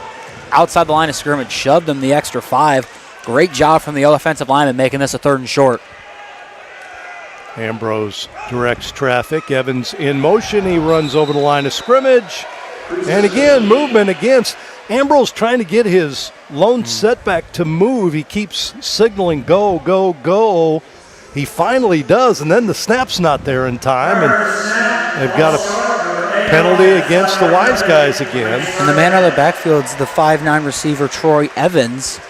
outside the line of scrimmage. Shoved him the extra 5. Great job from the offensive lineman making this a 3rd and short. Ambrose directs traffic. Evans in motion. He runs over the line of scrimmage. And again, movement against Ambrose, trying to get his lone setback to move. He keeps signaling go, go, go. He finally does, and then the snap's not there in time, and they've got a penalty against the Wiseguys again. And the man out of the backfield's the 5'9" receiver, Troy Evans.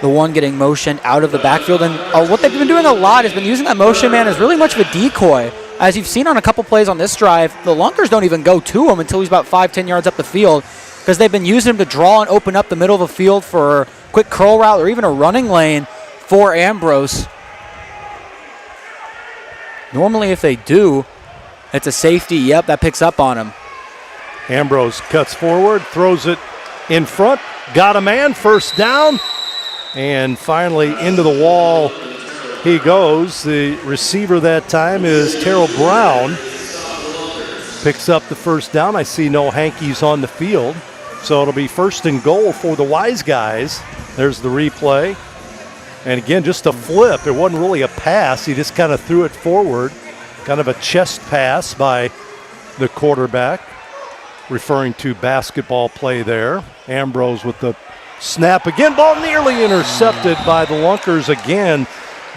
The one getting motion out of the backfield. And what they've been doing a lot has been using that motion man as really much of a decoy. As you've seen on a couple plays on this drive, the Lunkers don't even go to him until he's about 5-10 yards up the field, because they've been using him to draw and open up the middle of the field for a quick curl route or even a running lane for Ambrose. Normally if they do, it's a safety. Yep, that picks up on him. Ambrose cuts forward, throws it in front, got a man, first down, and finally into the wall he goes. The receiver that time is Terrell Brown. Picks up the first down. I see no hankies on the field. So it'll be 1st and goal for the Wiseguys. There's the replay. And again, just a flip. It wasn't really a pass. He just kind of threw it forward. Kind of a chest pass by the quarterback. referring to basketball play there. Ambrose with the snap again. Ball nearly intercepted by the Lunkers again.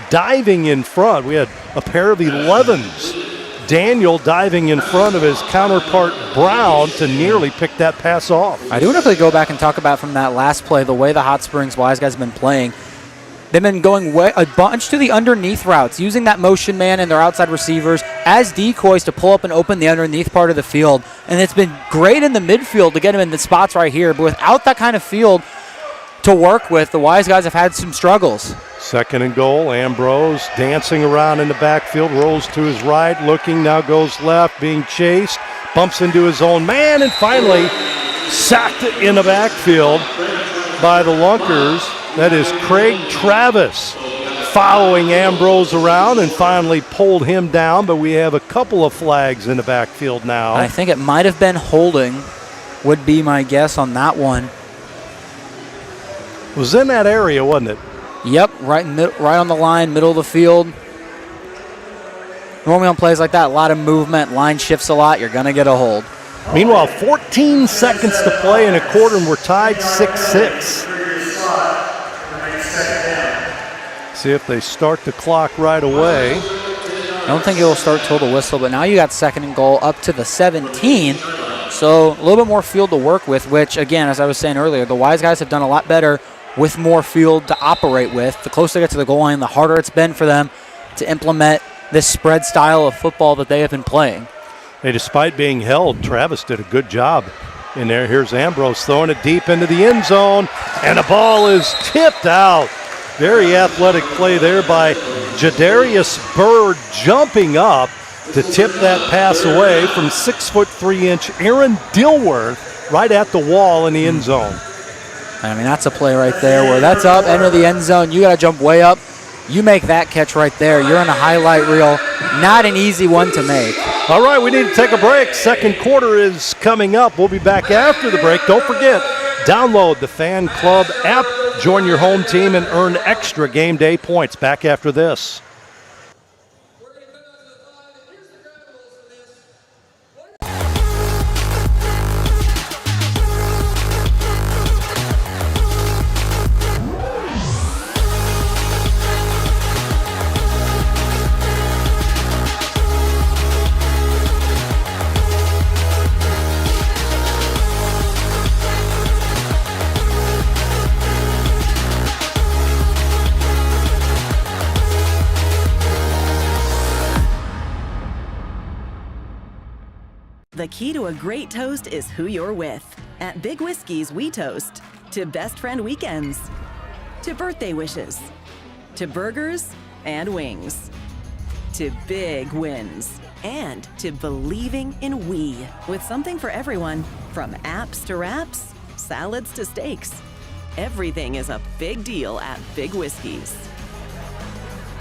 Diving in front. We had a pair of 11s. Daniel diving in front of his counterpart Brown to nearly pick that pass off. I do want to go back and talk about from that last play, the way the Hot Springs Wiseguys have been playing. They've been going a bunch to the underneath routes, using that motion man and their outside receivers as decoys to pull up and open the underneath part of the field. And it's been great in the midfield to get them in the spots right here. But without that kind of field to work with, the Wiseguys have had some struggles. 2nd and goal. Ambrose dancing around in the backfield, rolls to his right, looking, now goes left, being chased, bumps into his own man, and finally sacked in the backfield by the Lunkers. That is Craig Travis following Ambrose around and finally pulled him down, but we have a couple of flags in the backfield now. I think it might have been holding, would be my guess on that one. It was in that area, wasn't it? Yep, right on the line, middle of the field. Normally on plays like that, a lot of movement, line shifts a lot, you're going to get a hold. Meanwhile, 14 seconds to play in a quarter, and we're tied 6-6. See if they start the clock right away. I don't think it will start till the whistle, but now you got 2nd and goal up to the 17. So a little bit more field to work with, which, again, as I was saying earlier, the Wiseguys have done a lot better with more field to operate with. The closer they get to the goal line, the harder it's been for them to implement this spread style of football that they have been playing. Hey, despite being held, Travis did a good job in there. Here's Ambrose throwing it deep into the end zone, and the ball is tipped out. Very athletic play there by Jadarius Bird, jumping up to tip that pass away from 6'3" Aaron Dilworth right at the wall in the end zone. I mean, that's a play right there where that's up, enter the end zone. You got to jump way up. You make that catch right there. You're on a highlight reel. Not an easy one to make. All right, we need to take a break. 2nd quarter is coming up. We'll be back after the break. Don't forget, download the Fan Club app, join your home team, and earn extra game day points. Back after this. The key to a great toast is who you're with. At Big Whiskey's, we toast to best friend weekends, to birthday wishes, to burgers and wings, to big wins, and to believing in we, with something for everyone, from apps to wraps, salads to steaks. Everything is a big deal at Big Whiskey's.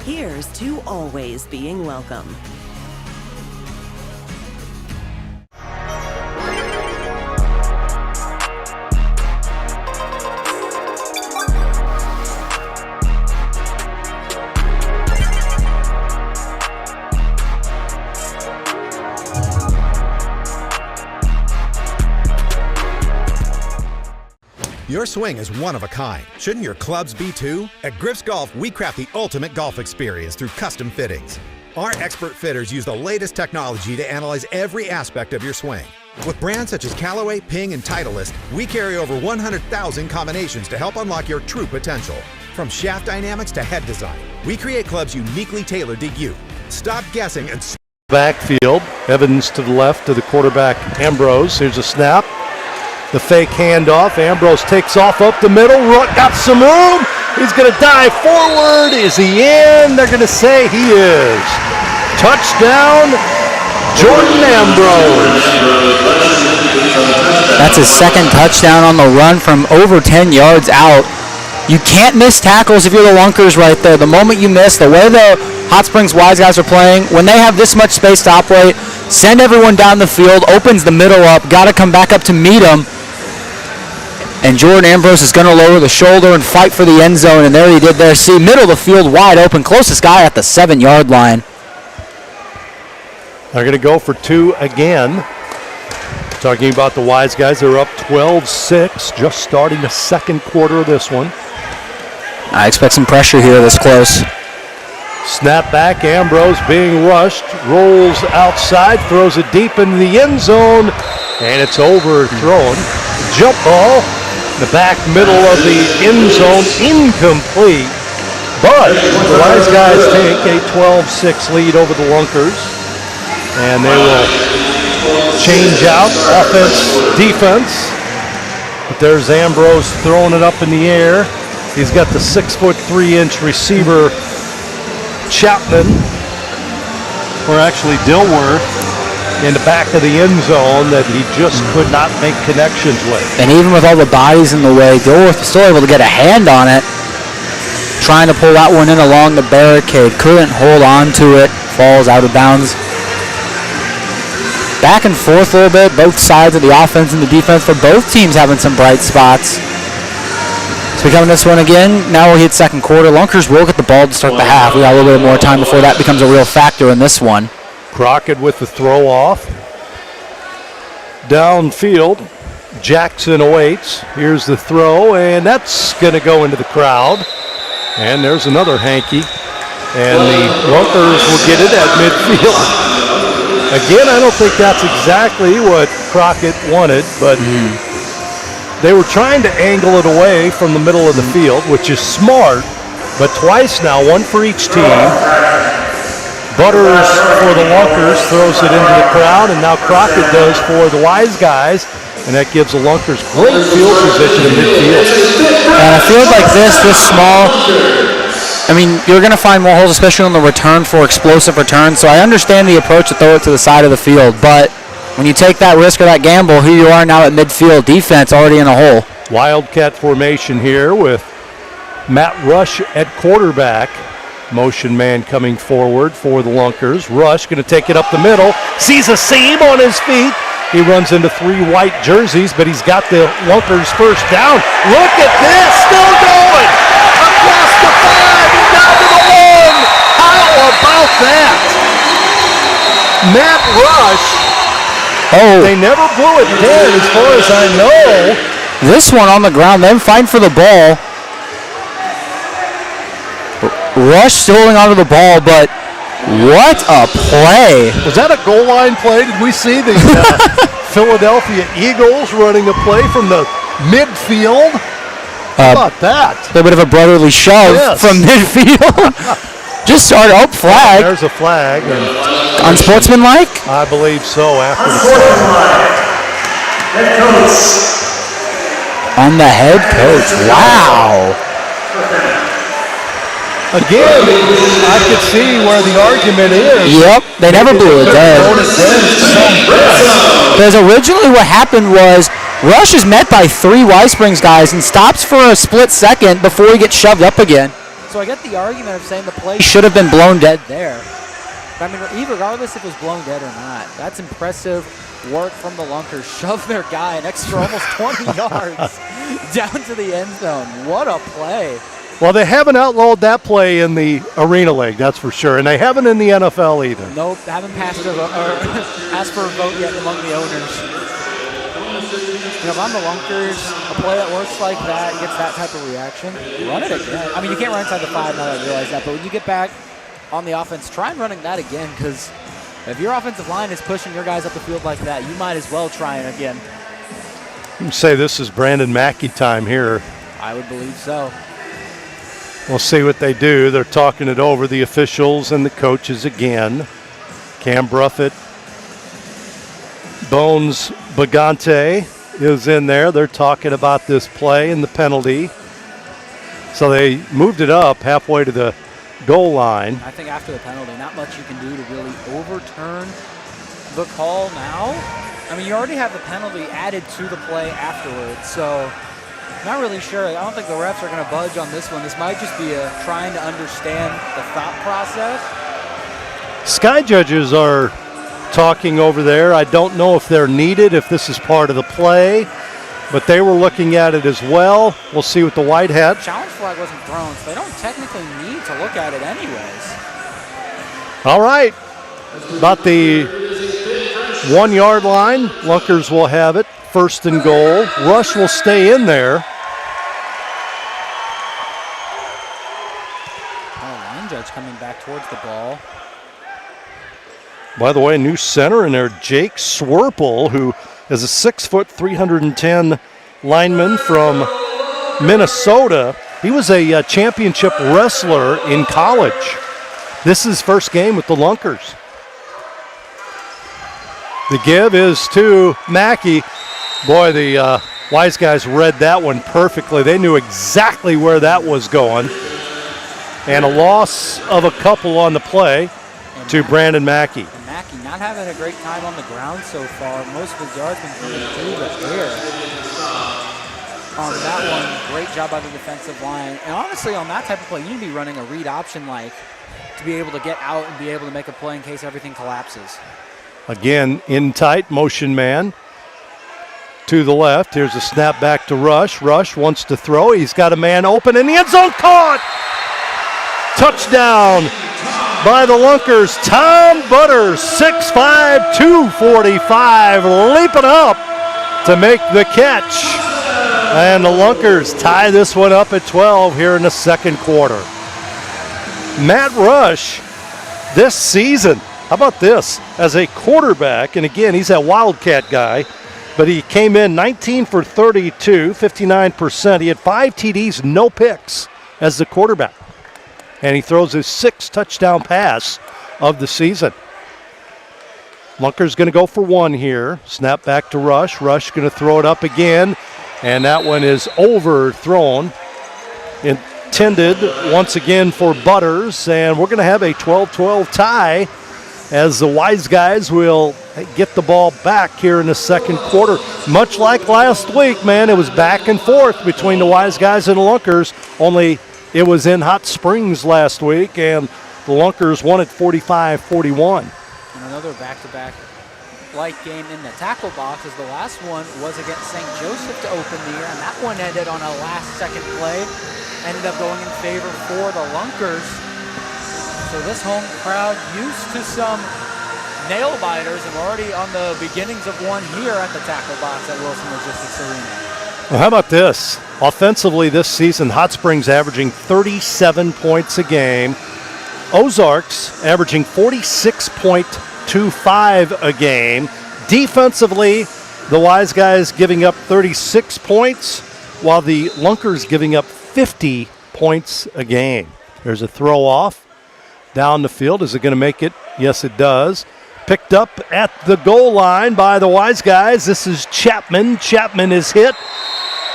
Here's to always being welcome. Your swing is one of a kind. Shouldn't your clubs be too? At Griff's Golf, we craft the ultimate golf experience through custom fittings. Our expert fitters use the latest technology to analyze every aspect of your swing. With brands such as Callaway, Ping, and Titleist, we carry over 100,000 combinations to help unlock your true potential. From shaft dynamics to head design, we create clubs uniquely tailored to you. Stop guessing and Backfield, Evans to the left to the quarterback Ambrose. Here's a snap. The fake handoff. Ambrose takes off up the middle. Got some room. He's going to dive forward. Is he in? They're going to say he is. Touchdown, Jordan Ambrose. That's his 2nd touchdown on the run from over 10 yards out. You can't miss tackles if you're the Lunkers right there. The moment you miss, the way the Hot Springs Wiseguys are playing, when they have this much space to operate, send everyone down the field, opens the middle up, got to come back up to meet them. And Jordan Ambrose is going to lower the shoulder and fight for the end zone, and there he did there. See, middle of the field, wide open, closest guy at the 7-yard line. They're going to go for 2 again. Talking about the Wise Guys, they're up 12-6, just starting the second quarter of this one. I expect some pressure here this close. Snap back, Ambrose being rushed, rolls outside, throws it deep into the end zone, and it's overthrown. Jump ball, the back middle of the end zone, incomplete. But the Wise Guys take a 12-6 lead over the Lunkers, and they will change out offense, defense. But there's Ambrose throwing it up in the air. He's got the 6'3" receiver Chapman, or actually Dilworth, in the back of the end zone that he just could not make connections with. And even with all the bodies in the way, Dilworth was still able to get a hand on it. Trying to pull that one in along the barricade. Couldn't hold on to it. Falls out of bounds. Back and forth a little bit. Both sides of the offense and the defense for both teams having some bright spots. So we come in this one again. Now we'll hit second quarter. Lunkers will get the ball to start the half. We got a little bit more time before that becomes a real factor in this one. Crockett with the throw off. Downfield. Jackson awaits. Here's the throw, and that's going to go into the crowd. And there's another hanky. And the Lunkers will get it at midfield. Again, I don't think that's exactly what Crockett wanted, but they were trying to angle it away from the middle of the field, which is smart, but twice now, one for each team. Butters for the Lunkers throws it into the crowd, and now Crockett does for the Wise Guys, and that gives the Lunkers great field position in midfield. And a field like this small, I mean, you're going to find more holes, especially on the return for explosive returns, so I understand the approach to throw it to the side of the field, but when you take that risk or that gamble, here you are now at midfield, defense already in a hole. Wildcat formation here with Matt Rush at quarterback. Motion man coming forward for the Lunkers. Rush going to take it up the middle. Sees a seam on his feet. He runs into three white jerseys, but he's got the Lunkers first down. Look at this, still going. Across the 5 and down to the 1. How about that? Matt Rush. Oh. They never blew it dead as far as I know. This one on the ground, them fighting for the ball. Rush still holding onto the ball, but what a play. Was that a goal line play? Did we see the Philadelphia Eagles running a play from the midfield? How about that? A little bit of a brotherly shove from midfield. Just started, flag. There's a flag. Unsportsmanlike? I believe so after the flag. On the head coach. Wow. Again, I could see where the argument is. Yep, they never blew it dead. Because originally what happened was Rush is met by 3 Wise Springs guys and stops for a split second before he gets shoved up again. So I get the argument of saying the play should have been blown dead there. But I mean, regardless if it was blown dead or not, that's impressive work from the Lunkers. Shove their guy an extra almost 20 yards down to the end zone. What a play. Well, they haven't outlawed that play in the Arena League, that's for sure. And they haven't in the NFL either. Nope, haven't passed for a vote yet among the owners. You know, if I'm the Lunkers, a play that works like that, gets that type of reaction, run it again. I mean, you can't run inside the 5 now that I realize that, but when you get back on the offense, try and running that again, because if your offensive line is pushing your guys up the field like that, you might as well try it again. You say this is Brandon Mackey time here. I would believe so. We'll see what they do. They're talking it over, the officials and the coaches again. Cam Bruffett, Bones Bagante is in there. They're talking about this play and the penalty. So they moved it up halfway to the goal line. I think after the penalty, not much you can do to really overturn the call now. I mean, you already have the penalty added to the play afterwards, so not really sure. I don't think the refs are going to budge on this one. This might just be a trying to understand the thought process. Sky judges are talking over there. I don't know if they're needed, if this is part of the play, but they were looking at it as well. We'll see what the white hat. Challenge flag wasn't thrown, so they don't technically need to look at it anyways. All right. About the 1 yard line. Lunkers will have it. 1st and goal. Rush will stay in there. Line judge coming back towards the ball. By the way, new center in there, Jake Swerple, who is a 6 foot, 310 lineman from Minnesota. He was a championship wrestler in college. This is his first game with the Lunkers. The give is to Mackey. Boy, the Wise guys read that one perfectly. They knew exactly where that was going. And a loss of a couple on the play to Brandon Mackey. And Mackey not having a great time on the ground so far. Most of his yards been coming through the air. On that one, great job by the defensive line. And honestly, on that type of play, you need to be running a read option like to be able to get out and be able to make a play in case everything collapses. Again, in tight, motion man to the left. Here's a snap back to Rush. Rush wants to throw. He's got a man open in the end zone. Caught! Touchdown by the Lunkers. Tom Butters, 6'5", 245, leaping up to make the catch. And the Lunkers tie this one up at 12 here in the second quarter. Matt Rush, this season, how about this? As a quarterback, and again, he's that Wildcat guy, but he came in 19 for 32, 59%. He had 5 TDs, no picks as the quarterback. And he throws his 6th touchdown pass of the season. Lunker's going to go for 1 here. Snap back to Rush. Rush going to throw it up again. And that one is overthrown. Intended once again for Butters. And we're going to have a 12-12 tie as the Wise guys will get the ball back here in the second quarter. Much like last week, man, it was back and forth between the Wise guys and the Lunkers. Only it was in Hot Springs last week, and the Lunkers won it 45-41. And another back-to-back like game in the tackle box as the last one was against St. Joseph to open the year, and that one ended on a last-second play. Ended up going in favor for the Lunkers. So this home crowd used to some nail-biters and already on the beginnings of one here at the tackle box at Wilson Logistics Arena. Well, how about this? Offensively this season, Hot Springs averaging 37 points a game. Ozarks averaging 46.25 a game. Defensively, the Wise guys giving up 36 points, while the Lunkers giving up 50 points a game. There's a throw off down the field. Is it going to make it? Yes, it does. Picked up at the goal line by the Wise guys. This is Chapman. Chapman is hit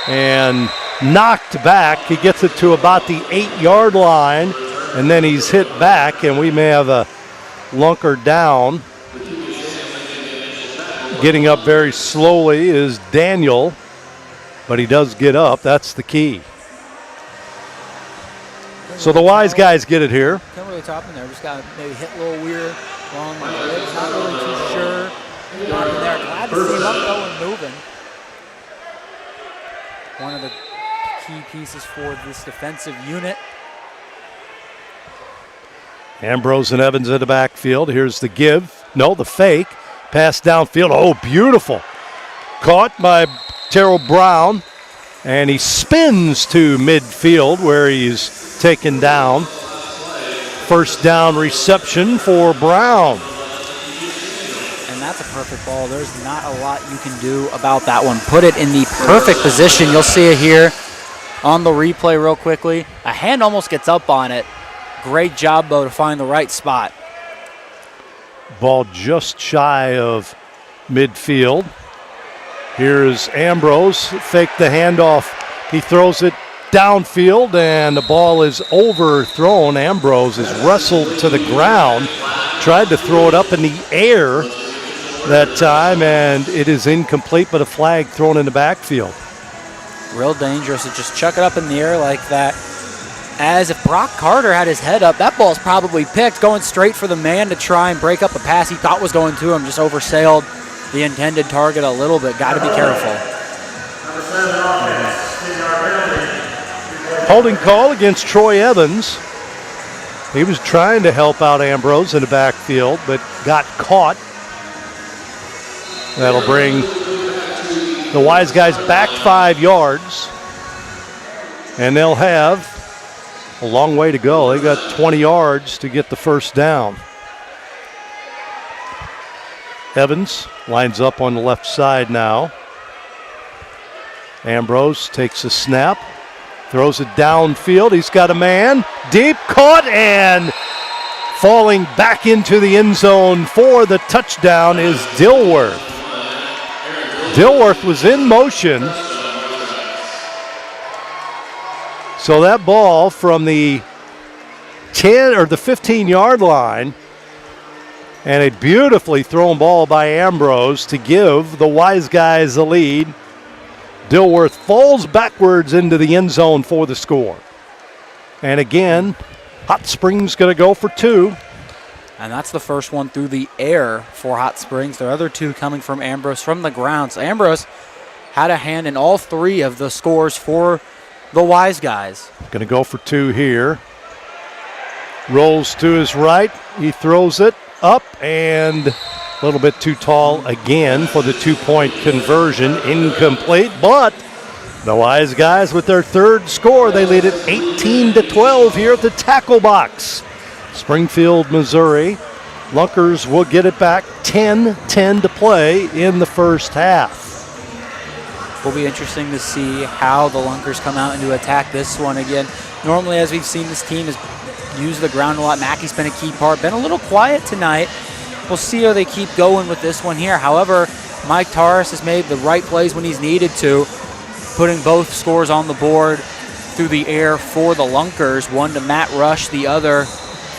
and knocked back. He gets it to about the 8-yard line, and then he's hit back, and we may have a Lunker down. Getting up very slowly is Daniel, but he does get up. That's the key. So the Wise guys get it here. Can't really top in there. Just got to maybe hit a little weird. Wrong ribs. Not really too sure. Not in there. Glad to see him up though and moving. One of the key pieces for this defensive unit. Ambrose and Evans in the backfield. Here's the give. No, the fake. Pass downfield. Oh, beautiful. Caught by Terrell Brown. And he spins to midfield where he's taken down. First down reception for Brown. And that's a perfect ball. There's not a lot you can do about that one. Put it in the perfect position. You'll see it here on the replay real quickly. A hand almost gets up on it. Great job, Bo, to find the right spot. Ball just shy of midfield. Here's Ambrose. Fake the handoff. He throws it downfield, and the ball is overthrown. Ambrose is wrestled to the ground. Tried to throw it up in the air that time, and it is incomplete, but a flag thrown in the backfield. Real dangerous to just chuck it up in the air like that. As if Brock Carter had his head up, that ball's probably picked, going straight for the man to try and break up a pass he thought was going to him, just oversailed the intended target a little bit. Got to be careful. Holding call against Troy Evans. He was trying to help out Ambrose in the backfield, but got caught. That'll bring the Wiseguys back 5 yards. And they'll have a long way to go. They got 20 yards to get the first down. Evans lines up on the left side now. Ambrose takes a snap, throws it downfield. He's got a man, deep, caught, and falling back into the end zone for the touchdown is Dilworth. Dilworth was in motion. So that ball from the 10 or the 15-yard line, and a beautifully thrown ball by Ambrose to give the Wiseguys the lead. Dilworth falls backwards into the end zone for the score. And again, Hot Springs going to go for 2. And that's the first one through the air for Hot Springs. Their other 2 coming from Ambrose from the ground. So Ambrose had a hand in all 3 of the scores for the Wiseguys. Going to go for 2 here. Rolls to his right. He throws it up and a little bit too tall again for the 2-point conversion. Incomplete, but the Wiseguys with their 3rd score. They lead it 18-12 here at the tackle box. Springfield, Missouri. Lunkers will get it back. 10-10 to play in the first half. Will be interesting to see how the Lunkers come out and to attack this one again. Normally, as we've seen, this team has used the ground a lot. Mackey's been a key part. Been a little quiet tonight. We'll see how they keep going with this one here. However, Mike Taurus has made the right plays when he's needed to, putting both scores on the board through the air for the Lunkers. One to Matt Rush, the other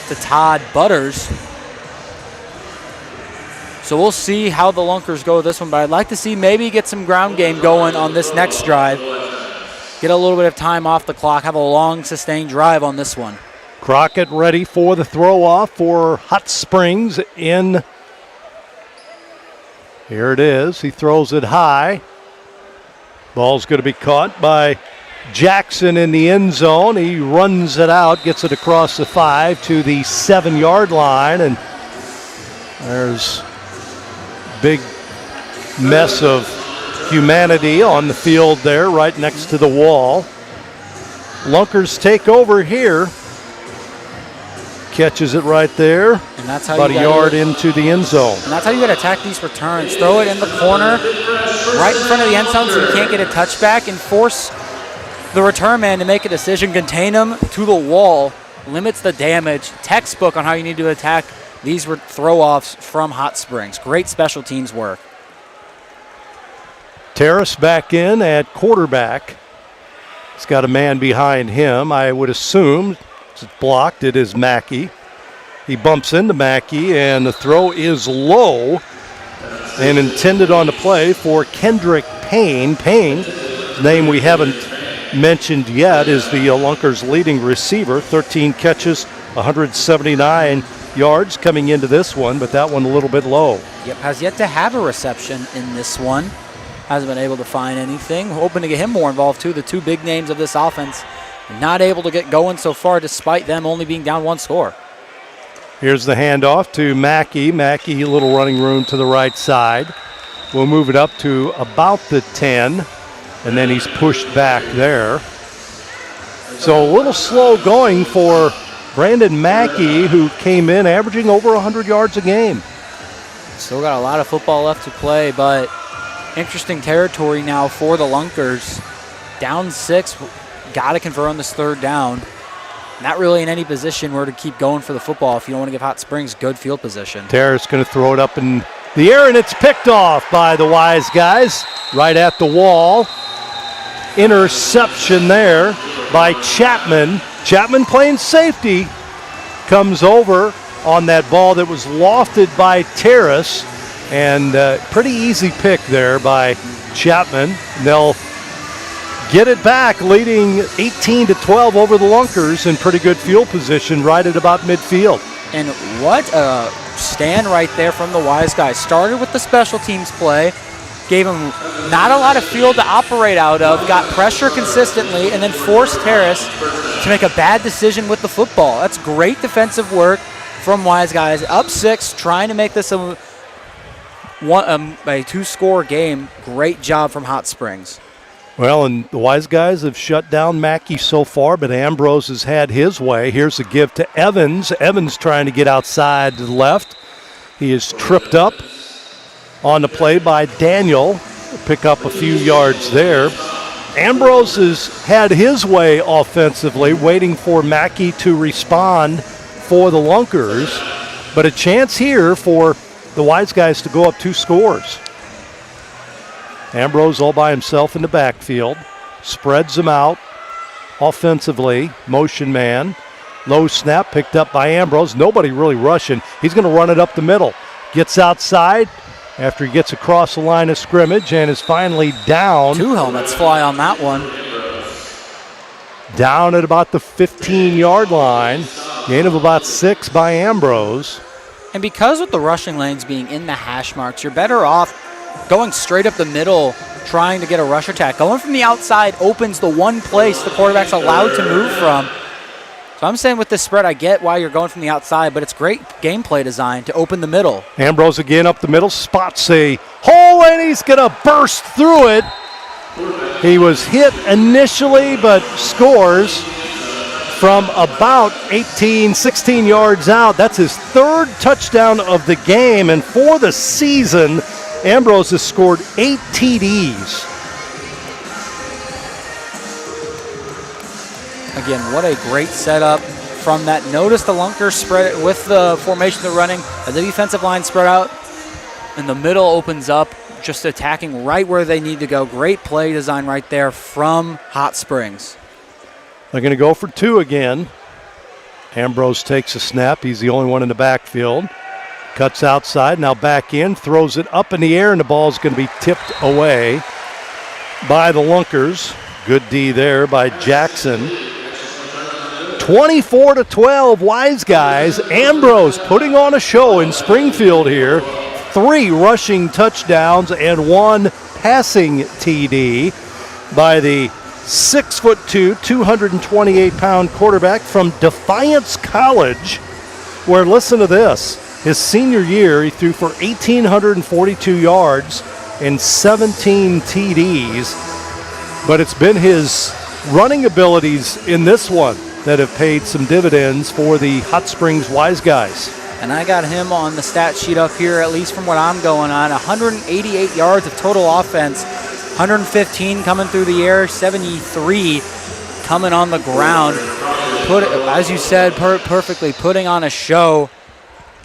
to Todd Butters. So we'll see how the Lunkers go with this one, but I'd like to see maybe get some ground game going on this next drive. Get a little bit of time off the clock, have a long, sustained drive on this one. Crockett ready for the throw-off for Hot Springs in. Here it is. He throws it high. Ball's going to be caught by Jackson in the end zone. He runs it out, gets it across the 5 to the 7-yard line, and there's big mess of humanity on the field there right next to the wall. Lunkers take over here. Catches it right there. And that's how about a yard into the end zone. And that's how you got to attack these returns. Throw it in the corner, right in front of the end zone so you can't get a touchback, and force the return man to make a decision. Contain him to the wall. Limits the damage. Textbook on how you need to attack these throw-offs from Hot Springs. Great special teams work. Terrace back in at quarterback. He's got a man behind him. I would assume it's blocked. It is Mackey. He bumps into Mackey, and the throw is low and intended on the play for Kendrick Payne. Payne, his name we haven't mentioned yet, is the Lunkers' leading receiver. 13 catches, 179 yards coming into this one, but that one a little bit low. Yep, has yet to have a reception in this one. Hasn't been able to find anything. Hoping to get him more involved too. The 2 big names of this offense not able to get going so far despite them only being down 1 score. Here's the handoff to Mackey. Mackey, a little running room to the right side. We'll move it up to about the 10, and then he's pushed back there. So a little slow going for Brandon Mackey, who came in averaging over 100 yards a game. Still got a lot of football left to play, but interesting territory now for the Lunkers. Down 6, got to convert on this 3rd down. Not really in any position where to keep going for the football if you don't want to give Hot Springs good field position. Terrace going to throw it up in the air, and it's picked off by the Wiseguys right at the wall. Interception there by Chapman. Chapman playing safety comes over on that ball that was lofted by Terrace, and pretty easy pick there by Chapman. And they'll get it back, leading 18-12 over the Lunkers in pretty good field position right at about midfield. And what a stand right there from the Wiseguys. Started with the special teams play, gave him not a lot of field to operate out of, got pressure consistently, and then forced Terrace to make a bad decision with the football. That's great defensive work from Wiseguys. Up 6, trying to make this a a two-score game. Great job from Hot Springs. Well, and the Wiseguys have shut down Mackey so far, but Ambrose has had his way. Here's a give to Evans. Evans trying to get outside to the left. He is tripped up on the play by Daniel. Pick up a few yards there. Ambrose has had his way offensively, waiting for Mackey to respond for the Lunkers. But a chance here for the Wiseguys to go up 2 scores. Ambrose all by himself in the backfield. Spreads them out offensively. Motion man. Low snap picked up by Ambrose. Nobody really rushing. He's going to run it up the middle. Gets outside after he gets across the line of scrimmage and is finally down. 2 helmets fly on that one. Down at about the 15-yard line. Gain of about 6 by Ambrose. And because with the rushing lanes being in the hash marks, you're better off going straight up the middle, trying to get a rush attack. Going from the outside opens the one place the quarterback's allowed to move from. So I'm saying with this spread, I get why you're going from the outside, but it's great gameplay design to open the middle. Ambrose again up the middle, spots a hole, and he's going to burst through it. He was hit initially, but scores from about 16 yards out. That's his 3rd touchdown of the game, and for the season, Ambrose has scored 8 TDs. Again, what a great setup from that. Notice the Lunkers spread with the formation they're running. The defensive line spread out, and the middle opens up, just attacking right where they need to go. Great play design right there from Hot Springs. They're going to go for 2 again. Ambrose takes a snap. He's the only one in the backfield. Cuts outside, now back in, throws it up in the air, and the ball's going to be tipped away by the Lunkers. Good D there by Jackson. 24-12, Wiseguys. Ambrose putting on a show in Springfield here. 3 rushing touchdowns and 1 passing TD by the 6'2", 228-pound quarterback from Defiance College, where, listen to this, his senior year, he threw for 1,842 yards and 17 TDs. But it's been his running abilities in this one that have paid some dividends for the Hot Springs Wiseguys. And I got him on the stat sheet up here, at least from what I'm going on. 188 yards of total offense, 115 coming through the air, 73 coming on the ground. As you said perfectly, putting on a show.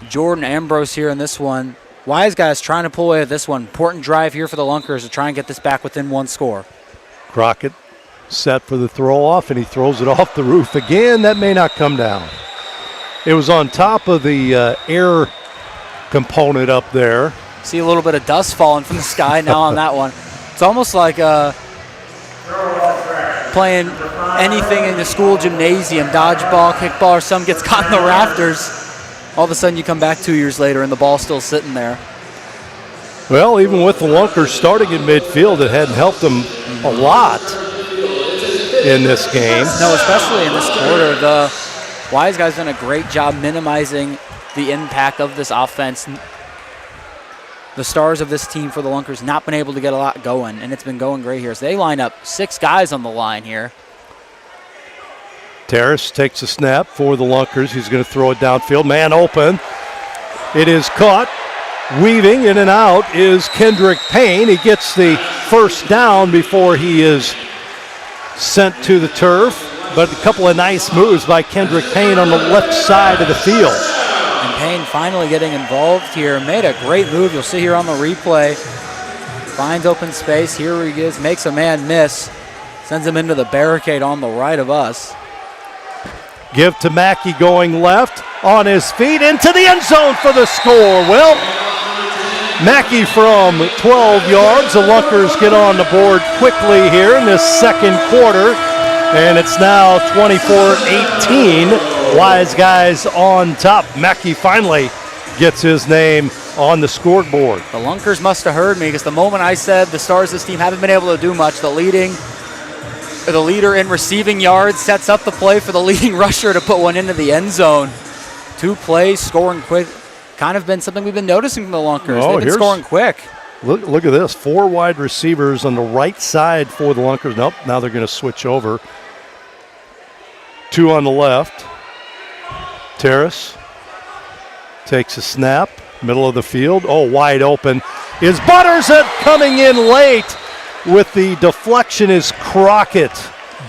Jordan Ambrose here in this one. Wiseguys trying to pull away at this one. Important drive here for the Lunkers to try and get this back within 1 score. Crockett set for the throw off, and he throws it off the roof again. That may not come down. It was on top of the air component up there. See a little bit of dust falling from the sky now on that one. It's almost like playing anything in the school gymnasium, dodgeball, kickball, or something gets caught in the rafters. All of a sudden you come back 2 years later and the ball's still sitting there. Well, even with the Lunkers starting in midfield, it hadn't helped them a lot in this game. No, especially in this quarter. The Wiseguys done a great job minimizing the impact of this offense. The stars of this team for the Lunkers not been able to get a lot going, and it's been going great here. So they line up 6 guys on the line here. Terrace takes a snap for the Lunkers. He's going to throw it downfield. Man open. It is caught. Weaving in and out is Kendrick Payne. He gets the first down before he is sent to the turf. But a couple of nice moves by Kendrick Payne on the left side of the field. And Payne finally getting involved here. Made a great move. You'll see here on the replay. Finds open space. Here he is. Makes a man miss. Sends him into the barricade on the right of us. Give to Mackey going left. On his feet into the end zone for the score. Well, Mackey from 12 yards. The Lunkers get on the board quickly here in this second quarter. And it's now 24-18. Wiseguys on top. Mackey finally gets his name on the scoreboard. The Lunkers must have heard me, because the moment I said the stars of this team haven't been able to do much, the leader in receiving yards sets up the play for the leading rusher to put one into the end zone. 2 plays, scoring quick, kind of been something we've been noticing from the Lunkers. Oh, They've been scoring quick. Look at this. 4 wide receivers on the right side for the Lunkers. Nope, now they're going to switch over. 2 on the left. Terrace takes a snap. Middle of the field. Oh, wide open. Is Butters coming in late with the deflection is Crockett.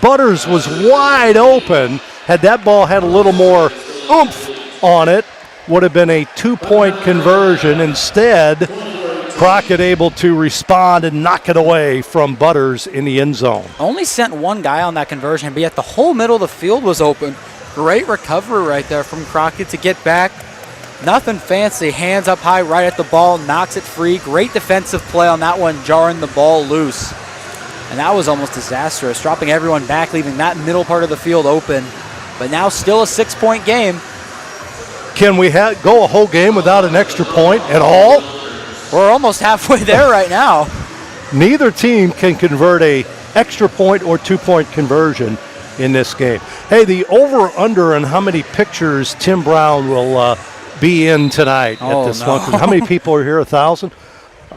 Butters was wide open. Had that ball had a little more oomph on it, would have been a 2-point conversion. Instead, Crockett able to respond and knock it away from Butters in the end zone. Only sent one guy on that conversion, but yet the whole middle of the field was open. Great recovery right there from Crockett to get back. Nothing fancy. Hands up high right at the ball, knocks it free. Great defensive play on that one, jarring the ball loose. And that was almost disastrous, dropping everyone back, leaving that middle part of the field open. But now still a 6-point game. Can we go a whole game without an extra point at all? We're almost halfway there right now. Neither team can convert a extra point or 2-point conversion in this game. Hey, the over-under on how many pictures Tim Brown will be in tonight at this Lunkers. How many people are here? 1,000?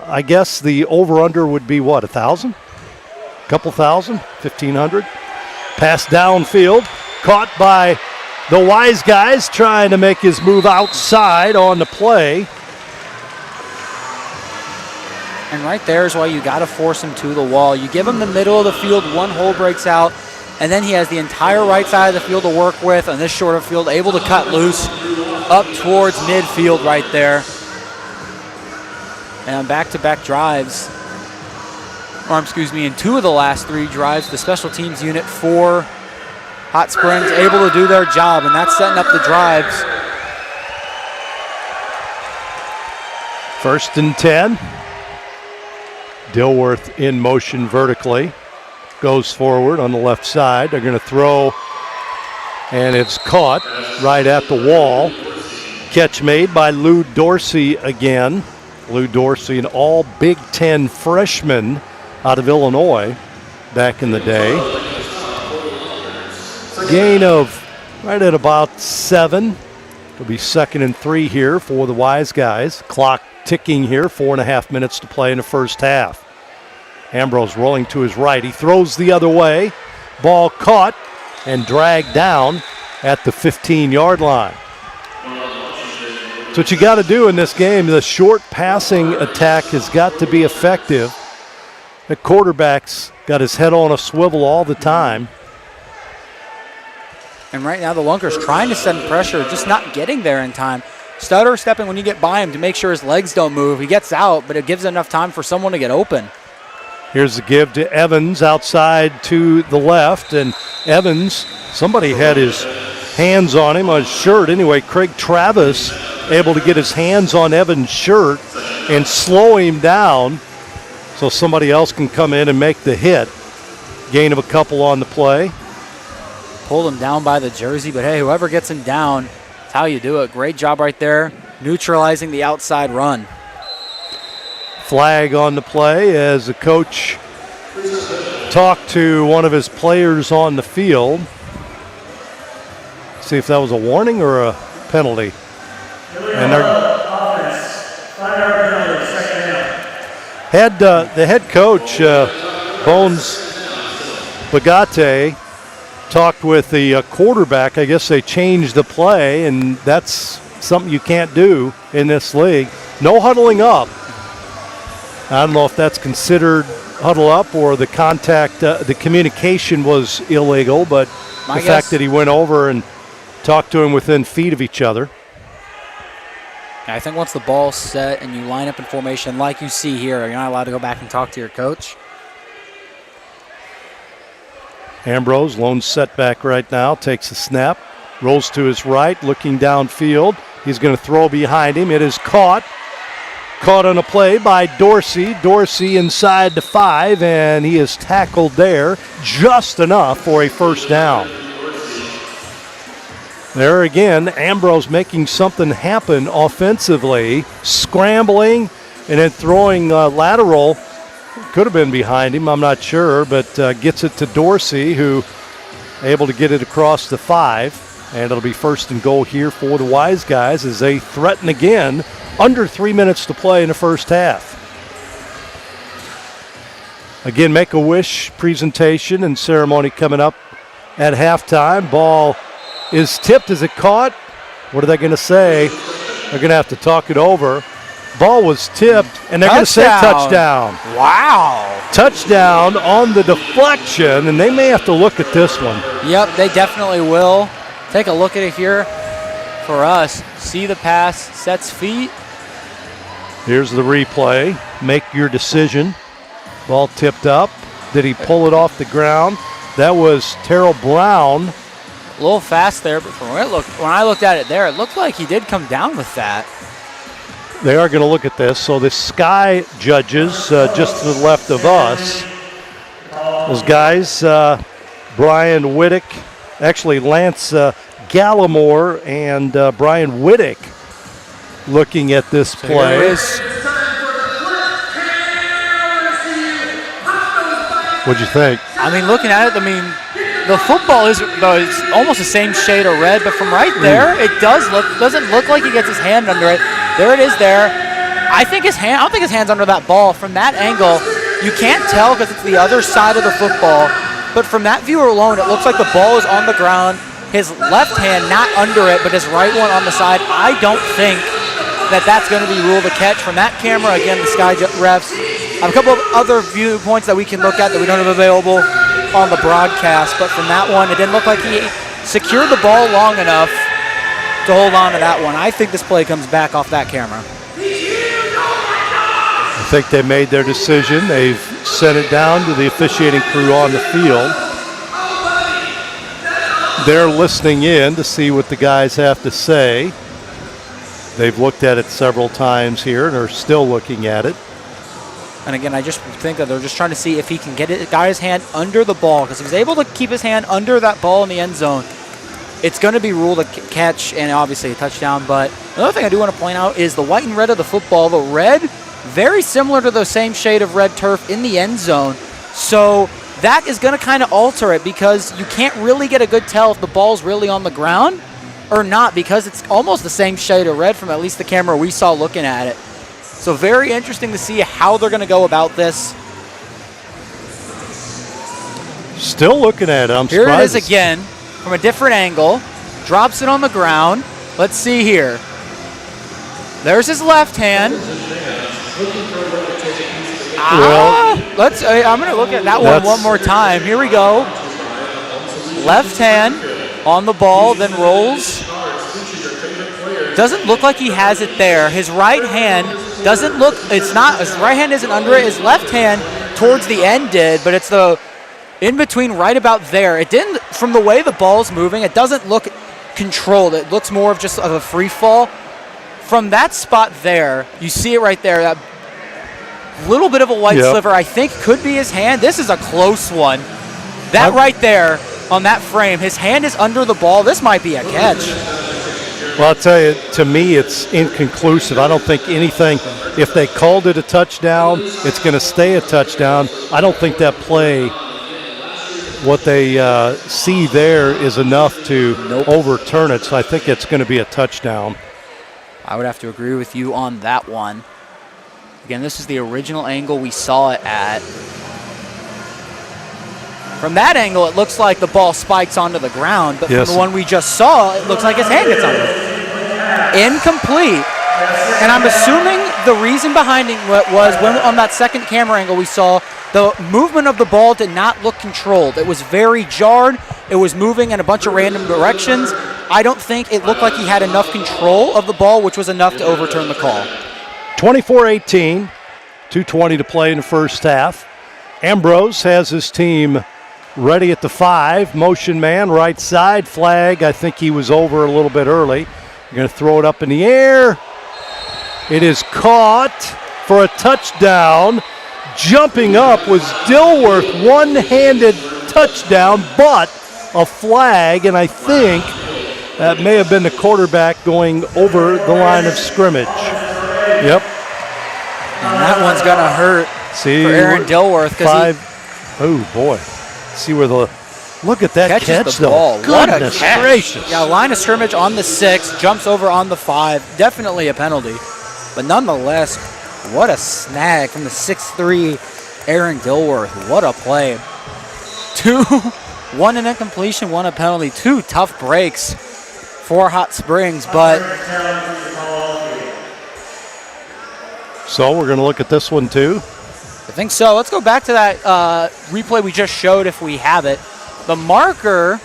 I guess the over-under would be what, 1,000? A couple thousand? 1,500? Pass downfield, caught by the Wiseguys, trying to make his move outside on the play. And right there is why you got to force him to the wall. You give him the middle of the field, one hole breaks out, and then he has the entire right side of the field to work with, and this shorter field able to cut loose up towards midfield right there. And back-to-back drives, in 2 of the last 3 drives, the special teams unit for Hot Springs able to do their job, and that's setting up the drives. 1st and 10. Dilworth in motion vertically. Goes forward on the left side. They're going to throw, and it's caught right at the wall. Catch made by Lou Dorsey again. Lou Dorsey, an all Big Ten freshman out of Illinois back in the day. Gain of right at about 7. It'll be 2nd and 3 here for the Wiseguys. Clock ticking here, 4.5 minutes to play in the first half. Ambrose rolling to his right. He throws the other way. Ball caught and dragged down at the 15-yard line. So what you got to do in this game, the short passing attack has got to be effective. The quarterback's got his head on a swivel all the time. And right now the Lunkers trying to send pressure, just not getting there in time. Stutter stepping when you get by him to make sure his legs don't move. He gets out, but it gives enough time for someone to get open. Here's the give to Evans outside to the left, and Evans, somebody had his hands on him, on his shirt. Anyway, Craig Travis able to get his hands on Evans' shirt and slow him down so somebody else can come in and make the hit. Gain of a couple on the play. Pulled him down by the jersey, but hey, whoever gets him down, that's how you do it. Great job right there, neutralizing the outside run. Flag on the play as the coach talked to one of his players on the field. See if that was a warning or a penalty. And the head coach, Bones Bagate, talked with the quarterback. I guess they changed the play, and that's something you can't do in this league. No huddling up. I don't know if that's considered huddle up or the contact, the communication was illegal, but the fact that he went over and talked to him within feet of each other. I think once the ball's set and you line up in formation like you see here, you're not allowed to go back and talk to your coach. Ambrose, lone setback right now, takes a snap, rolls to his right, looking downfield. He's going to throw behind him. It is caught. Caught on a play by Dorsey. Dorsey inside the 5, and he is tackled there just enough for a first down. There again, Ambrose making something happen offensively, scrambling and then throwing lateral. Could have been behind him, I'm not sure, but gets it to Dorsey, who able to get it across the 5. And it'll be first and goal here for the Wiseguys as they threaten again. Under 3 minutes to play in the first half. Again, Make-A-Wish presentation and ceremony coming up at halftime. Ball is tipped. Is it caught? What are they going to say? They're going to have to talk it over. Ball was tipped, and they're going to say touchdown. Wow. Touchdown on the deflection, and they may have to look at this one. Yep, they definitely will. Take a look at it here for us. See the pass, sets feet. Here's the replay. Make your decision. Ball tipped up. Did he pull it off the ground? That was Terrell Brown. A little fast there, but from where it looked, when I looked at it there, it looked like he did come down with that. They are going to look at this. So the Sky judges just to the left of us. Those guys, Brian Whittick, actually Lance Gallimore and Brian Whittick looking at this play. What'd you think? I mean, looking at it, the football is almost the same shade of red, but from right there, it doesn't look like he gets his hand under it. There it is there. I don't think his hand's under that ball. From that angle, you can't tell because it's the other side of the football, but from that view alone, it looks like the ball is on the ground, his left hand not under it, but his right one on the side. I don't think that's going to be ruled a catch. From that camera, again, the Sky refs have a couple of other viewpoints that we can look at that we don't have available on the broadcast, but from that one, it didn't look like he secured the ball long enough to hold on to that one. I think this play comes back off that camera. I think they made their decision. They've sent it down to the officiating crew on the field. They're listening in to see what the guys have to say. They've looked at it several times here and are still looking at it. And again, I just think that they're just trying to see if he can get it, got his hand under the ball, because if he's able to keep his hand under that ball in the end zone, it's going to be ruled a catch and obviously a touchdown. But another thing I do want to point out is the white and red of the football. The red, very similar to the same shade of red turf in the end zone. So that is going to kind of alter it, because you can't really get a good tell if the ball's really on the ground or not, because it's almost the same shade of red from at least the camera we saw looking at it. So very interesting to see how they're going to go about this. Still looking at it. I'm Here surprised. it is again from a different angle. Drops it on the ground. Let's see here. There's his left hand. I'm going to look at that one more time. Here we go. Left hand on the ball, then rolls. Doesn't look like he has it there. His right hand doesn't look, his right hand isn't under it. His left hand towards the end did, but it's the in between right about there. It didn't, from the way the ball's moving, it doesn't look controlled. It looks more of just of a free fall. From that spot there, you see it right there, that little bit of a white sliver, I think could be his hand. This is a close one. That right there on that frame, his hand is under the ball. This might be a catch. Well, I'll tell you, to me, it's inconclusive. I don't think anything, if they called it a touchdown, it's going to stay a touchdown. I don't think that play, what they see there, is enough to overturn it. So I think it's going to be a touchdown. I would have to agree with you on that one. Again, this is the original angle we saw it at. From that angle, it looks like the ball spikes onto the ground, but from the one we just saw, it looks like his hand gets under it. Incomplete. And I'm assuming the reason behind it was when on that second camera angle we saw, the movement of the ball did not look controlled. It was very jarred. It was moving in a bunch of random directions. I don't think it looked like he had enough control of the ball, which was enough to overturn the call. 24-18, 2:20 to play in the first half. Ambrose has his team ready at the 5. Motion man, right side, flag. I think he was over a little bit early. You're going to throw it up in the air. It is caught for a touchdown. Jumping up was Dilworth, one-handed touchdown, but a flag, and I think that may have been the quarterback going over the line of scrimmage. Yep. And that one's going to hurt for Aaron Dilworth. Oh, boy. See where the Look at that Catches catch, the ball. though. What a Goodness catch. gracious. Yeah, line of scrimmage on the 6, jumps over on the 5. Definitely a penalty. But nonetheless, what a snag from the 6'3" Aaron Dilworth. What a play. 1 an incompletion, 1 a penalty. 2 tough breaks for Hot Springs, but So we're going to look at this one too. I think so. Let's go back to that replay we just showed if we have it. The marker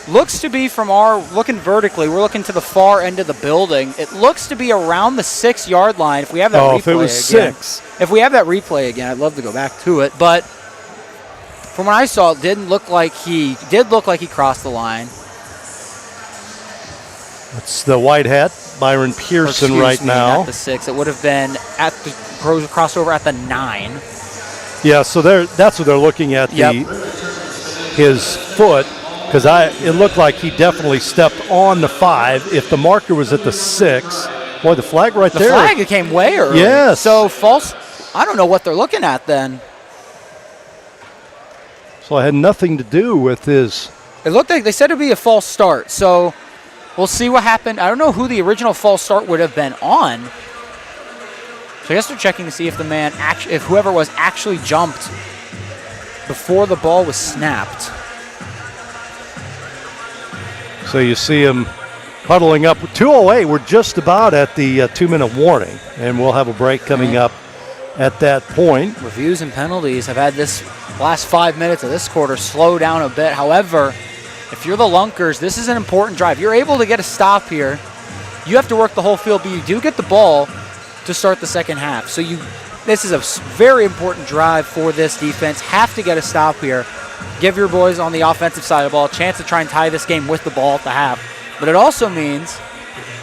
looks to be from looking vertically. We're looking to the far end of the building. It looks to be around the 6-yard line. If we have that replay if it was again. 6. If we have that replay again, I'd love to go back to it. But from what I saw, it did look like he crossed the line. It's the white hat, Byron Pearson right now. At the 6. It would have been at the crossover at the 9. Yeah, so that's what they're looking at, his foot, because it looked like he definitely stepped on the 5. If the marker was at the 6, boy, the flag right there. The flag came way early. Yes. So false. I don't know what they're looking at then. So it had nothing to do with his. It looked like they said it'd be a false start. So we'll see what happened. I don't know who the original false start would have been on. So I guess they're checking to see if if whoever was actually jumped before the ball was snapped. So you see him huddling up. 2:08, we're just about at the 2-minute warning, and we'll have a break coming up at that point. Reviews and penalties have had this last 5 minutes of this quarter slow down a bit. However, if you're the Lunkers, this is an important drive. You're able to get a stop here. You have to work the whole field, but you do get the ball to start the second half. So this is a very important drive for this defense. Have to get a stop here. Give your boys on the offensive side of the ball a chance to try and tie this game with the ball at the half. But it also means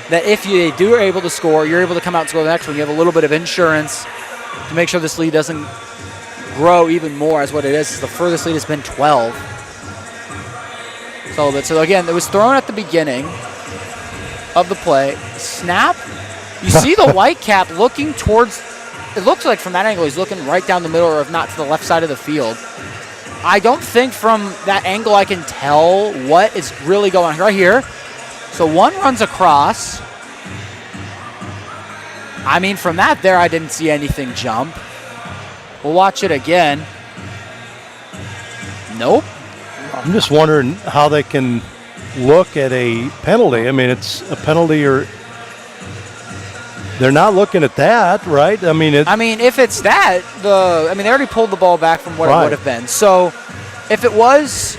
that if you are able to score, you're able to come out and score the next one. You have a little bit of insurance to make sure this lead doesn't grow even more as what it is. The furthest lead has been 12. So again, it was thrown at the beginning of the play. Snap. You see the white cap looking towards, it looks like from that angle he's looking right down the middle, or if not to the left side of the field. I don't think from that angle I can tell what is really going on right here. So one runs across. I mean, from that there, I didn't see anything jump. We'll watch it again. Nope. I'm just wondering how they can look at a penalty. I mean, it's a penalty, or they're not looking at that, right? I mean, if it's that, they already pulled the ball back from what it would have been. So if it was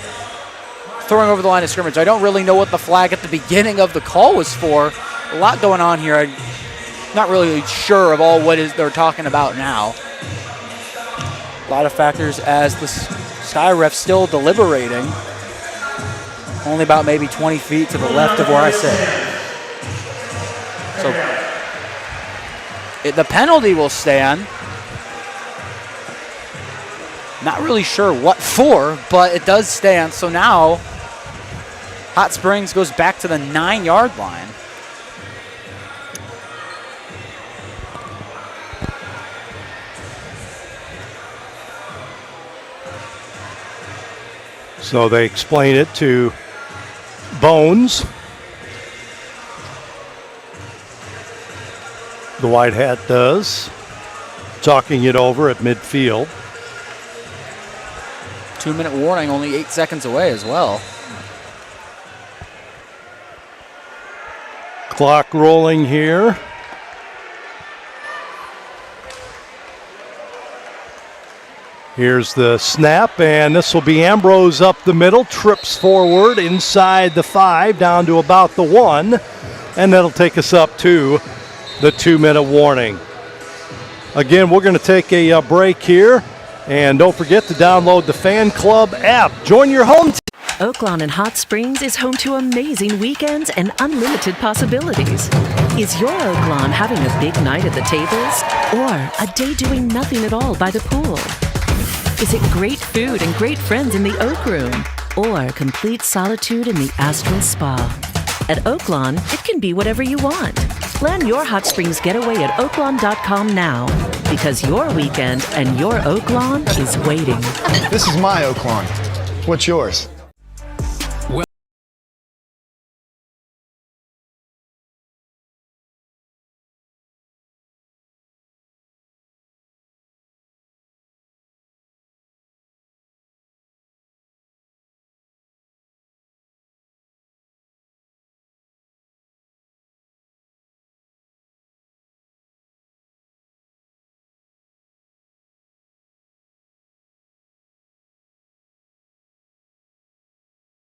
throwing over the line of scrimmage, I don't really know what the flag at the beginning of the call was for. A lot going on here. I'm not really sure of all what they're talking about now. A lot of factors as the Sky ref still deliberating. Only about maybe 20 feet to the left of where I sit. So the penalty will stand. Not really sure what for, but it does stand. So now Hot Springs goes back to the 9-yard line. So they explain it to Bones. The white hat does. Talking it over at midfield. 2-minute warning, only 8 seconds away as well. Clock rolling here. Here's the snap, and this will be Ambrose up the middle, trips forward inside the 5, down to about the 1, and that'll take us up to the 2-minute warning. Again, we're going to take a break here, and don't forget to download the Fan Club app. Join your home team. Oaklawn and Hot Springs is home to amazing weekends and unlimited possibilities. Is your Oaklawn having a big night at the tables, or a day doing nothing at all by the pool? Is it great food and great friends in the Oak Room, or complete solitude in the Astral Spa? At Oaklawn, it can be whatever you want. Plan your Hot Springs getaway at oaklawn.com now, because your weekend and your Oaklawn is waiting. This is my Oaklawn. What's yours?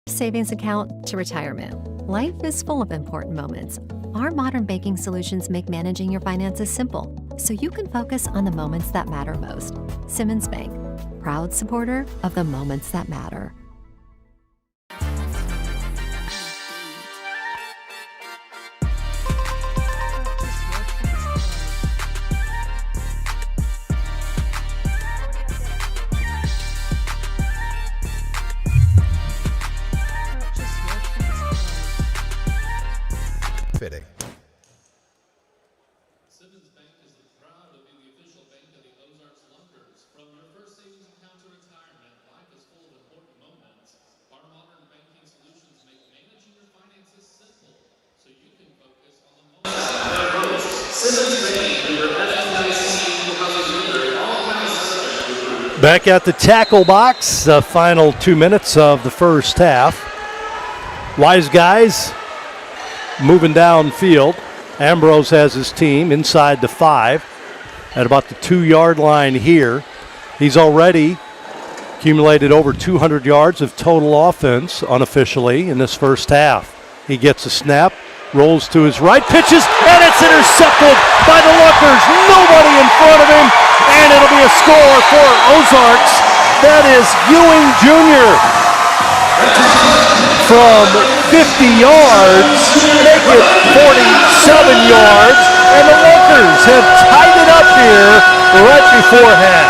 Savings account to retirement. Life is full of important moments. Our modern banking solutions make managing your finances simple, so you can focus on the moments that matter most. Simmons Bank, proud supporter of the moments that matter. Fitting. Simmons Bank is proud to be the official bank of the Ozarks Lunkers. From your first savings account to retirement, life is full of important moments. Our modern banking solutions make managing your finances simple, so you can focus on the moments. Simmons Bank, your Back at the tackle box, the final 2 minutes of the first half. Wiseguys moving downfield. Ambrose has his team inside the 5 at about the 2-yard line here. He's already accumulated over 200 yards of total offense unofficially in this first half. He gets a snap, rolls to his right, pitches, and it's intercepted by the Lunkers. Nobody in front of him, and it'll be a score for Ozarks. That is Ewing Jr. from 50 yards, make it 47 yards, and the Lunkers have tied it up here right before half.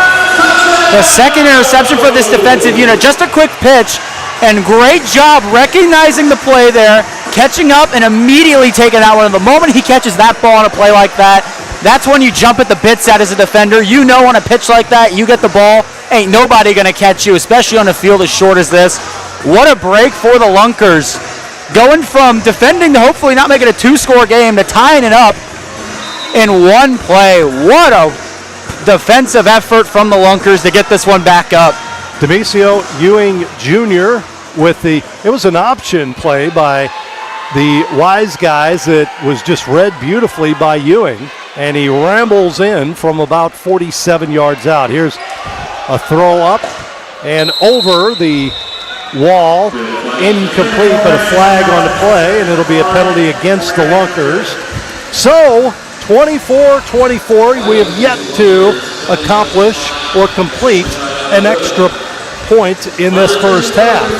The second interception for this defensive unit. Just a quick pitch, and great job recognizing the play there, catching up and immediately taking that one. The moment he catches that ball on a play like that, that's when you jump at the bits at as a defender. You know on a pitch like that, you get the ball, ain't nobody going to catch you, especially on a field as short as this. What a break for the Lunkers. Going from defending to hopefully not making a 2-score game to tying it up in one play. What a defensive effort from the Lunkers to get this one back up. Demisio Ewing Jr. with it was an option play by the Wiseguys that was just read beautifully by Ewing, and he rambles in from about 47 yards out. Here's a throw up and over the wall, incomplete, but a flag on the play, and it'll be a penalty against the Lunkers. So 24-24, we have yet to accomplish or complete an extra point in this first half.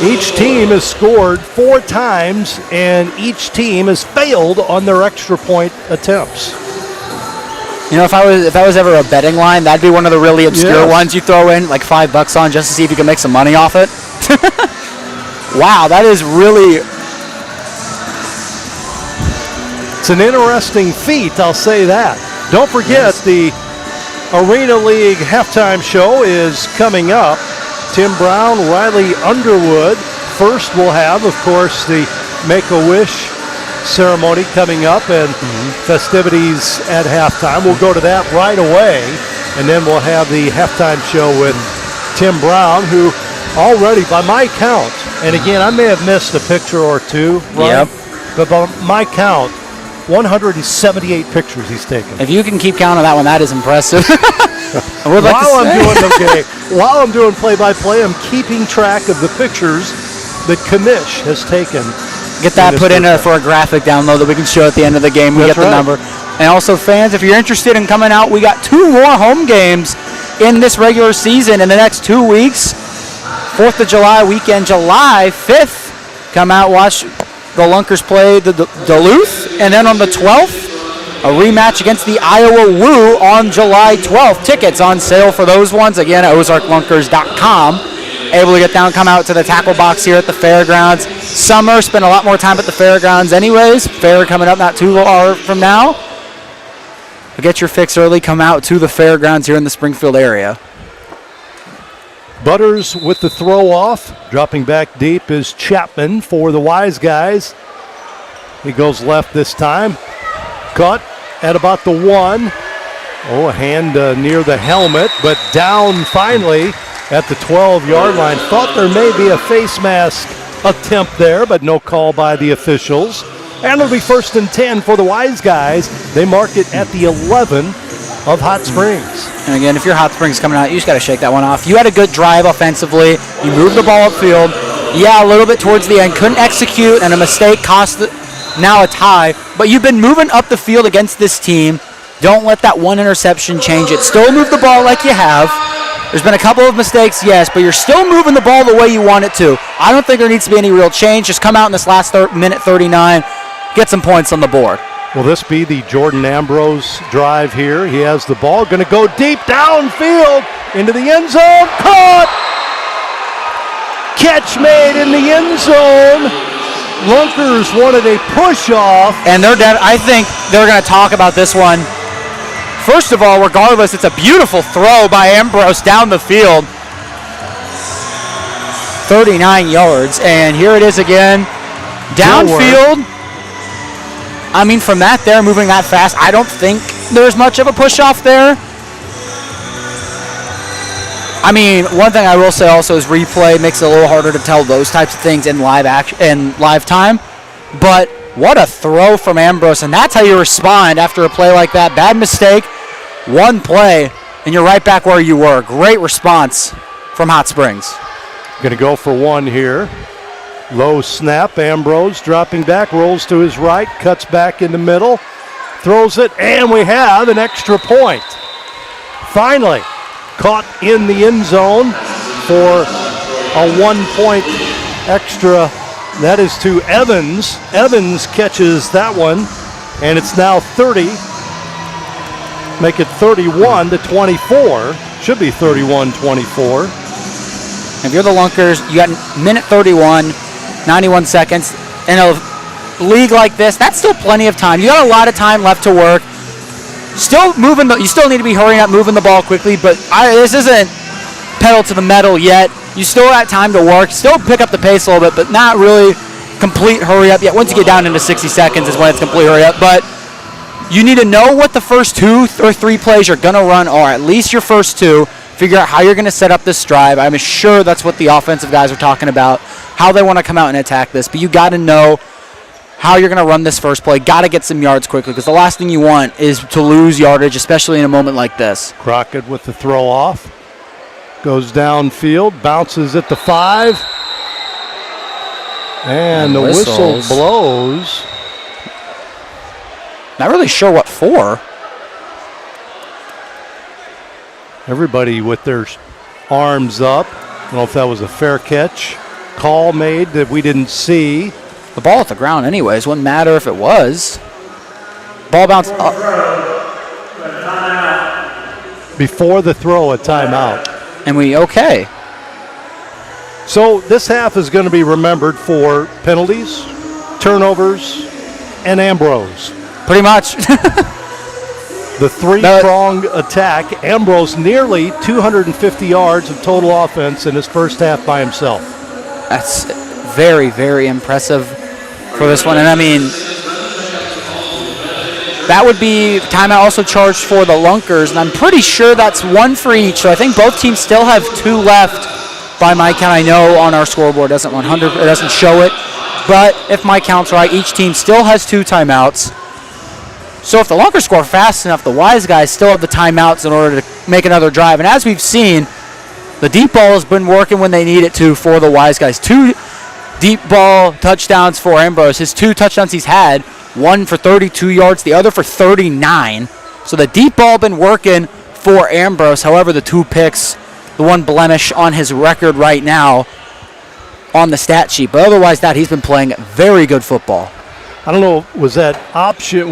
Each team has scored 4 times, and each team has failed on their extra point attempts. You know, if I was ever a betting line, that'd be one of the really obscure ones you throw in like $5 on just to see if you can make some money off it. Wow, that is really. It's an interesting feat, I'll say that. Don't forget, the Arena League halftime show is coming up. Tim Brown, Riley Underwood. First we'll have, of course, the Make-A-Wish ceremony coming up and festivities at halftime. We'll go to that right away, and then we'll have the halftime show with Tim Brown, who already, by my count, and again, I may have missed a picture or two, right? But by my count, 178 pictures he's taken. If you can keep count on that one, that is impressive. While I'm doing play-by-play, I'm keeping track of the pictures that Kanish has taken. Get that put in for a graphic download that we can show at the end of the game. We get the number. And also, fans, if you're interested in coming out, we got 2 more home games in this regular season in the next 2 weeks. 4th of July weekend, July 5th. Come out, watch the Lunkers play the Duluth. And then on the 12th, a rematch against the Iowa Woo on July 12th. Tickets on sale for those ones, again, at ozarklunkers.com. Able to get down, come out to the tackle box here at the fairgrounds. Summer, spend a lot more time at the fairgrounds anyways. Fair coming up not too far from now. But get your fix early, come out to the fairgrounds here in the Springfield area. Butters with the throw off. Dropping back deep is Chapman for the Wiseguys. He goes left this time. Caught at about the 1. Oh, a hand near the helmet, but down finally at the 12-yard line. Thought there may be a face mask attempt there, but no call by the officials. And it'll be 1st and 10 for the Wiseguys. They mark it at the 11 of Hot Springs. And again, if you're Hot Springs coming out, you just got to shake that one off. You had a good drive offensively. You moved the ball upfield. Yeah, a little bit towards the end. Couldn't execute, and a mistake cost now a tie. But you've been moving up the field against this team. Don't let that one interception change it. Still move the ball like you have. There's been a couple of mistakes, yes, but you're still moving the ball the way you want it to. I don't think there needs to be any real change. Just come out in this last minute 39, get some points on the board. Will this be the Jordan Ambrose drive here? He has the ball, going to go deep downfield into the end zone. Caught! Catch made in the end zone. Lunkers wanted a push-off. And I think they're going to talk about this one. First of all, regardless, it's a beautiful throw by Ambrose down the field. 39 yards, and here it is again. Downfield. I mean, from that there, moving that fast, I don't think there's much of a push-off there. I mean, one thing I will say also is replay makes it a little harder to tell those types of things in live action and live time. But what a throw from Ambrose, and that's how you respond after a play like that. Bad mistake, one play, and you're right back where you were. Great response from Hot Springs. Going to go for one here. Low snap, Ambrose dropping back, rolls to his right, cuts back in the middle, throws it, and we have an extra point. Finally, caught in the end zone for a 1-point extra. That is to Evans. Evans catches that one, and it's now 30. Make it 31-24. Should be 31-24. If you're the Lunkers, you got minute 31, 91 seconds. In a league like this, that's still plenty of time. You got a lot of time left to work. Still moving, you still need to be hurrying up, moving the ball quickly, but this isn't pedal to the metal yet. You still got time to work, still pick up the pace a little bit, but not really complete hurry up yet. Once you get down into 60 seconds is when it's complete hurry up, but you need to know what the first 2 or 3 plays you're going to run are, at least your first 2. Figure out how you're going to set up this drive. I'm sure that's what the offensive guys are talking about, how they want to come out and attack this, but you got to know how you're going to run this first play. Got to get some yards quickly, because the last thing you want is to lose yardage, especially in a moment like this. Crockett with the throw off. Goes downfield, bounces at the 5. And the whistle blows. Not really sure what for. Everybody with their arms up. I don't know if that was a fair catch. Call made that we didn't see. The ball at the ground anyways. Wouldn't matter if it was. Ball bounced up. Before the throw, a timeout. And okay. So this half is going to be remembered for penalties, turnovers, and Ambrose. Pretty much. The three-pronged attack. Ambrose nearly 250 yards of total offense in his first half by himself. That's very, very impressive for this one. And I mean, that would be timeout also charged for the Lunkers, and I'm pretty sure that's 1 for each. So I think both teams still have 2 left by my count. I know on our scoreboard it doesn't show it, but if my count's right, each team still has 2 timeouts. So if the Lunkers score fast enough, the Wiseguys still have the timeouts in order to make another drive. And as we've seen, the deep ball has been working when they need it to for the Wiseguys. 2 deep ball touchdowns for Ambrose. His 2 touchdowns he's had, one for 32 yards, the other for 39. So the deep ball been working for Ambrose. However, the 2 picks, the 1 blemish on his record right now on the stat sheet. But otherwise he's been playing very good football. I don't know, was that an option?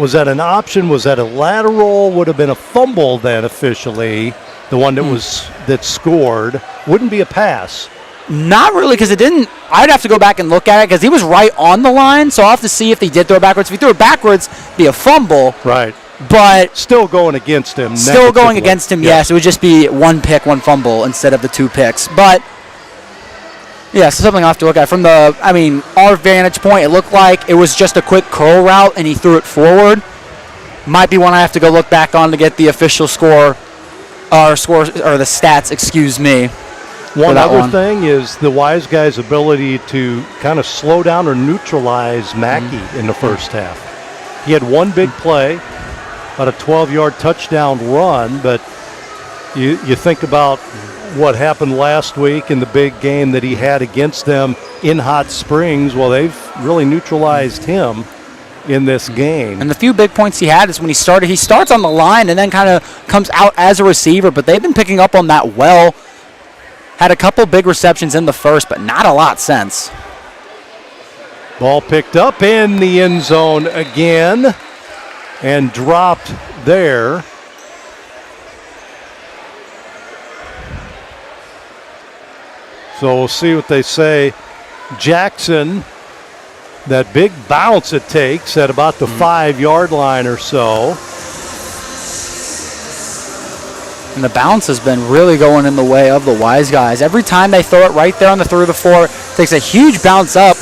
Was that a lateral? Would have been a fumble then officially, the one that scored. Wouldn't be a pass. Not really, because it didn't. I'd have to go back and look at it because he was right on the line, so I'll have to see if he did throw it backwards. If he threw it backwards, it'd be a fumble. Right. but still going against him. Still going against him, yes. It would just be 1 pick, 1 fumble instead of the 2 picks. But, yeah, so something I'll have to look at. From our vantage point, it looked like it was just a quick curl route, and he threw it forward. Might be one I have to go look back on to get the official score, or the stats, excuse me. One other thing is the Wiseguys' ability to kind of slow down or neutralize Mackey in the first half. He had one big play, about a 12-yard touchdown run, but you think about what happened last week in the big game that he had against them in Hot Springs. Well, they've really neutralized him in this game. And the few big points he had is when he starts on the line and then kind of comes out as a receiver, but they've been picking up on that well. Had a couple big receptions in the first, but not a lot since. Ball picked up in the end zone again and dropped there. So we'll see what they say. Jackson, that big bounce it takes at about the 5-yard line or so. And the bounce has been really going in the way of the Wiseguys. Every time they throw it right there on the 3 or the 4, it takes a huge bounce up.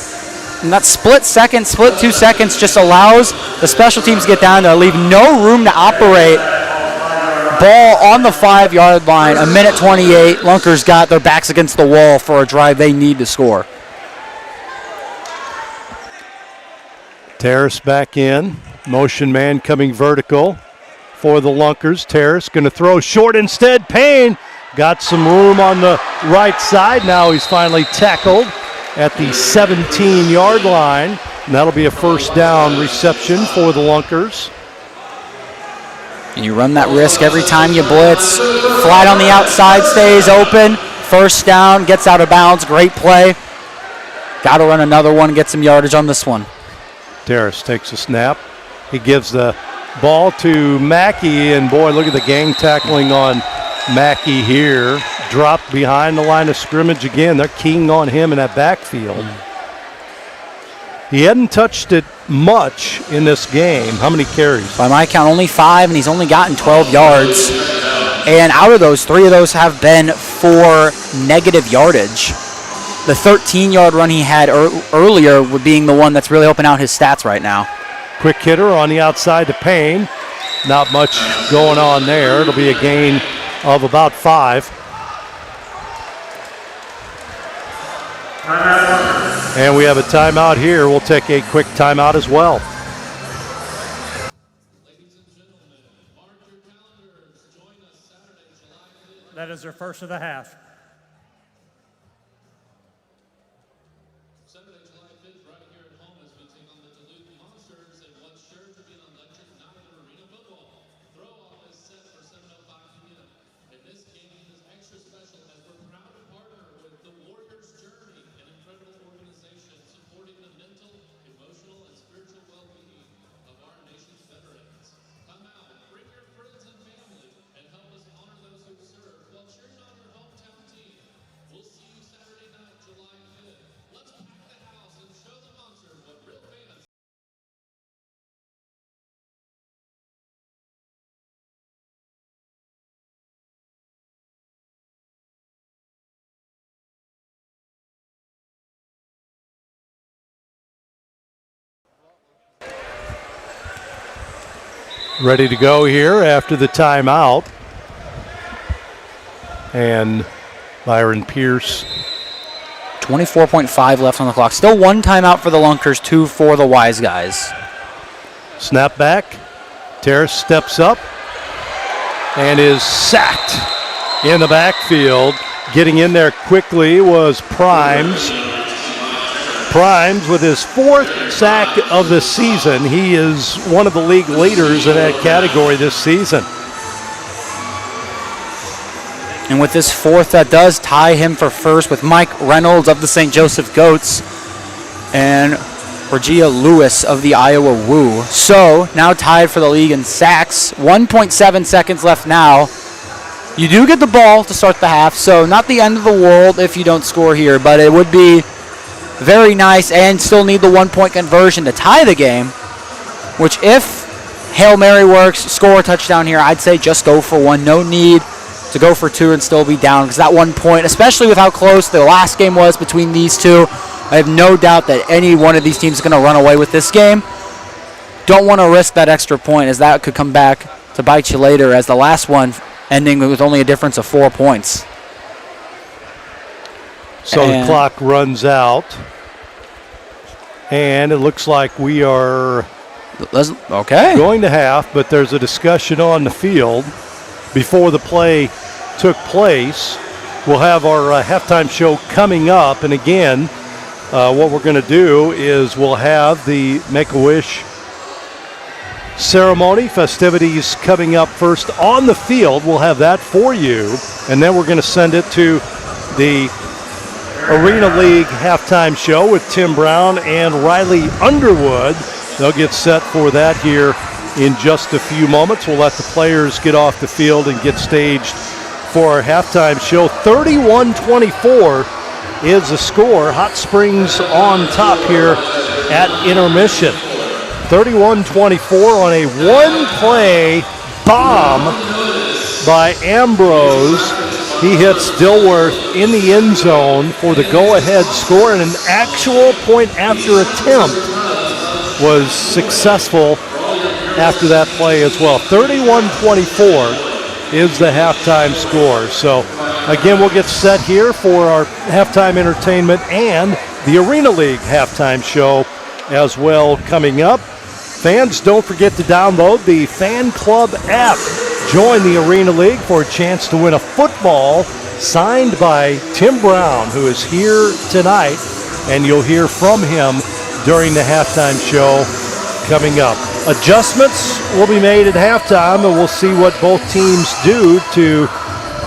And that split 2 seconds just allows the special teams to get down there, leave no room to operate. Ball on the 5-yard line, 1:28. Lunkers got their backs against the wall for a drive they need to score. Terrace back in. Motion man coming vertical for the Lunkers. Terrace going to throw short instead. Payne got some room on the right side. Now he's finally tackled at the 17-yard line. And that'll be a first down reception for the Lunkers. And you run that risk every time you blitz. Flat on the outside, stays open. First down, gets out of bounds. Great play. Got to run another one, get some yardage on this one. Terrace takes a snap. He gives the ball to Mackey, and boy, look at the gang tackling on Mackey here. Dropped behind the line of scrimmage again. They're keying on him in that backfield. He hadn't touched it much in this game. How many carries? By my count, only 5, and he's only gotten 12 yards. And out of those, 3 of those have been for negative yardage. The 13-yard run he had earlier being the one that's really helping out his stats right now. Quick hitter on the outside to Payne. Not much going on there. It'll be a gain of about 5. And we have a timeout here. We'll take a quick timeout as well. That is their first of the half. Saturday, July 5th, right here at home as we take on the Duluth Monsters in what's sure to be an electric night of arena football. Throw-off is set for 7:05 p.m. And this game is extra special as we're proud to partner with the Warriors Journey, an incredible organization supporting the mental, emotional, and spiritual well-being of our nation's veterans. Come out, bring your friends and family, and help us honor those who serve while cheering on your hometown team. We'll see you Saturday night, July 5th. Let's pack the house and show the Monsters what real fans. Ready to go here after the timeout. And Byron Pierce. 24.5 left on the clock. Still 1 timeout for the Lunkers, 2 for the Wiseguys. Snap back. Terrace steps up and is sacked in the backfield. Getting in there quickly was Primes. Primes with his 4th sack of the season. He is one of the league leaders in that category this season. And with this 4th, that does tie him for first with Mike Reynolds of the St. Joseph Goats and Regia Lewis of the Iowa Woo. So now tied for the league in sacks. 1.7 seconds left now. You do get the ball to start the half, so not the end of the world if you don't score here, but it would be very nice and still need the 1-point conversion to tie the game, which if Hail Mary works, score a touchdown here, I'd say just go for one. No need to go for two and still be down, because that 1 point, especially with how close the last game was between these two, I have no doubt that any one of these teams is going to run away with this game. Don't want to risk that extra point, as that could come back to bite you later, as the last one ending with only a difference of 4 points. So the clock runs out, and it looks like we are going to half, but there's a discussion on the field before the play took place. We'll have our halftime show coming up, and again, what we're going to do is we'll have the Make-A-Wish ceremony, festivities coming up first on the field. We'll have that for you, and then we're going to send it to the Arena League halftime show with Tim Brown and Riley Underwood. They'll get set for that here in just a few moments. We'll let the players get off the field and get staged for our halftime show. 31-24 is the score. Hot Springs on top here at intermission. 31-24 on a one-play bomb by Ambrose. He hits Dilworth in the end zone for the go-ahead score, and an actual point-after attempt was successful after that play as well. 31-24 is the halftime score. So, again, we'll get set here for our halftime entertainment and the Arena League halftime show as well coming up. Fans, don't forget to download the Fan Club app. Join the Arena League for a chance to win a football signed by Tim Brown, who is here tonight, and you'll hear from him during the halftime show coming up. Adjustments will be made at halftime, and we'll see what both teams do to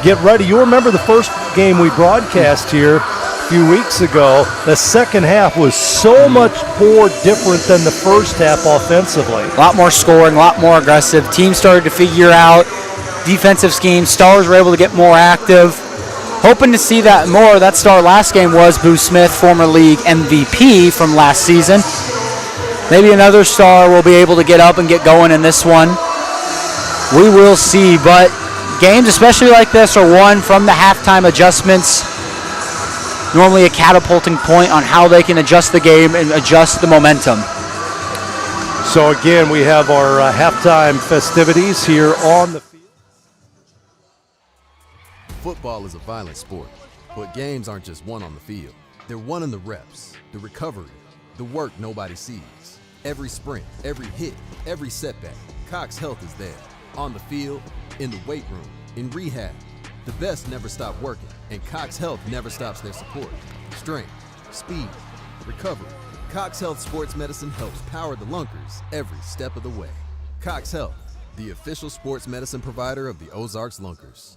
get ready. You remember the first game we broadcast here a few weeks ago. The second half was so much more different than the first half offensively. A lot more scoring, a lot more aggressive. Teams started to figure out defensive schemes. Stars were able to get more active. Hoping to see that more. That star last game was Boo Smith, former league MVP from last season. Maybe another star will be able to get up and get going in this one. We will see, but games, especially like this, are won from the halftime adjustments. Normally a catapulting point on how they can adjust the game and adjust the momentum. So again, we have our halftime festivities here on the field. Football is a violent sport, but games aren't just won on the field. They're won in the reps, the recovery, the work nobody sees. Every sprint, every hit, every setback, Cox Health is there. On the field, in the weight room, in rehab. The best never stop working, and Cox Health never stops their support. Strength, speed, recovery. Cox Health Sports Medicine helps power the Lunkers every step of the way. Cox Health, the official sports medicine provider of the Ozarks Lunkers.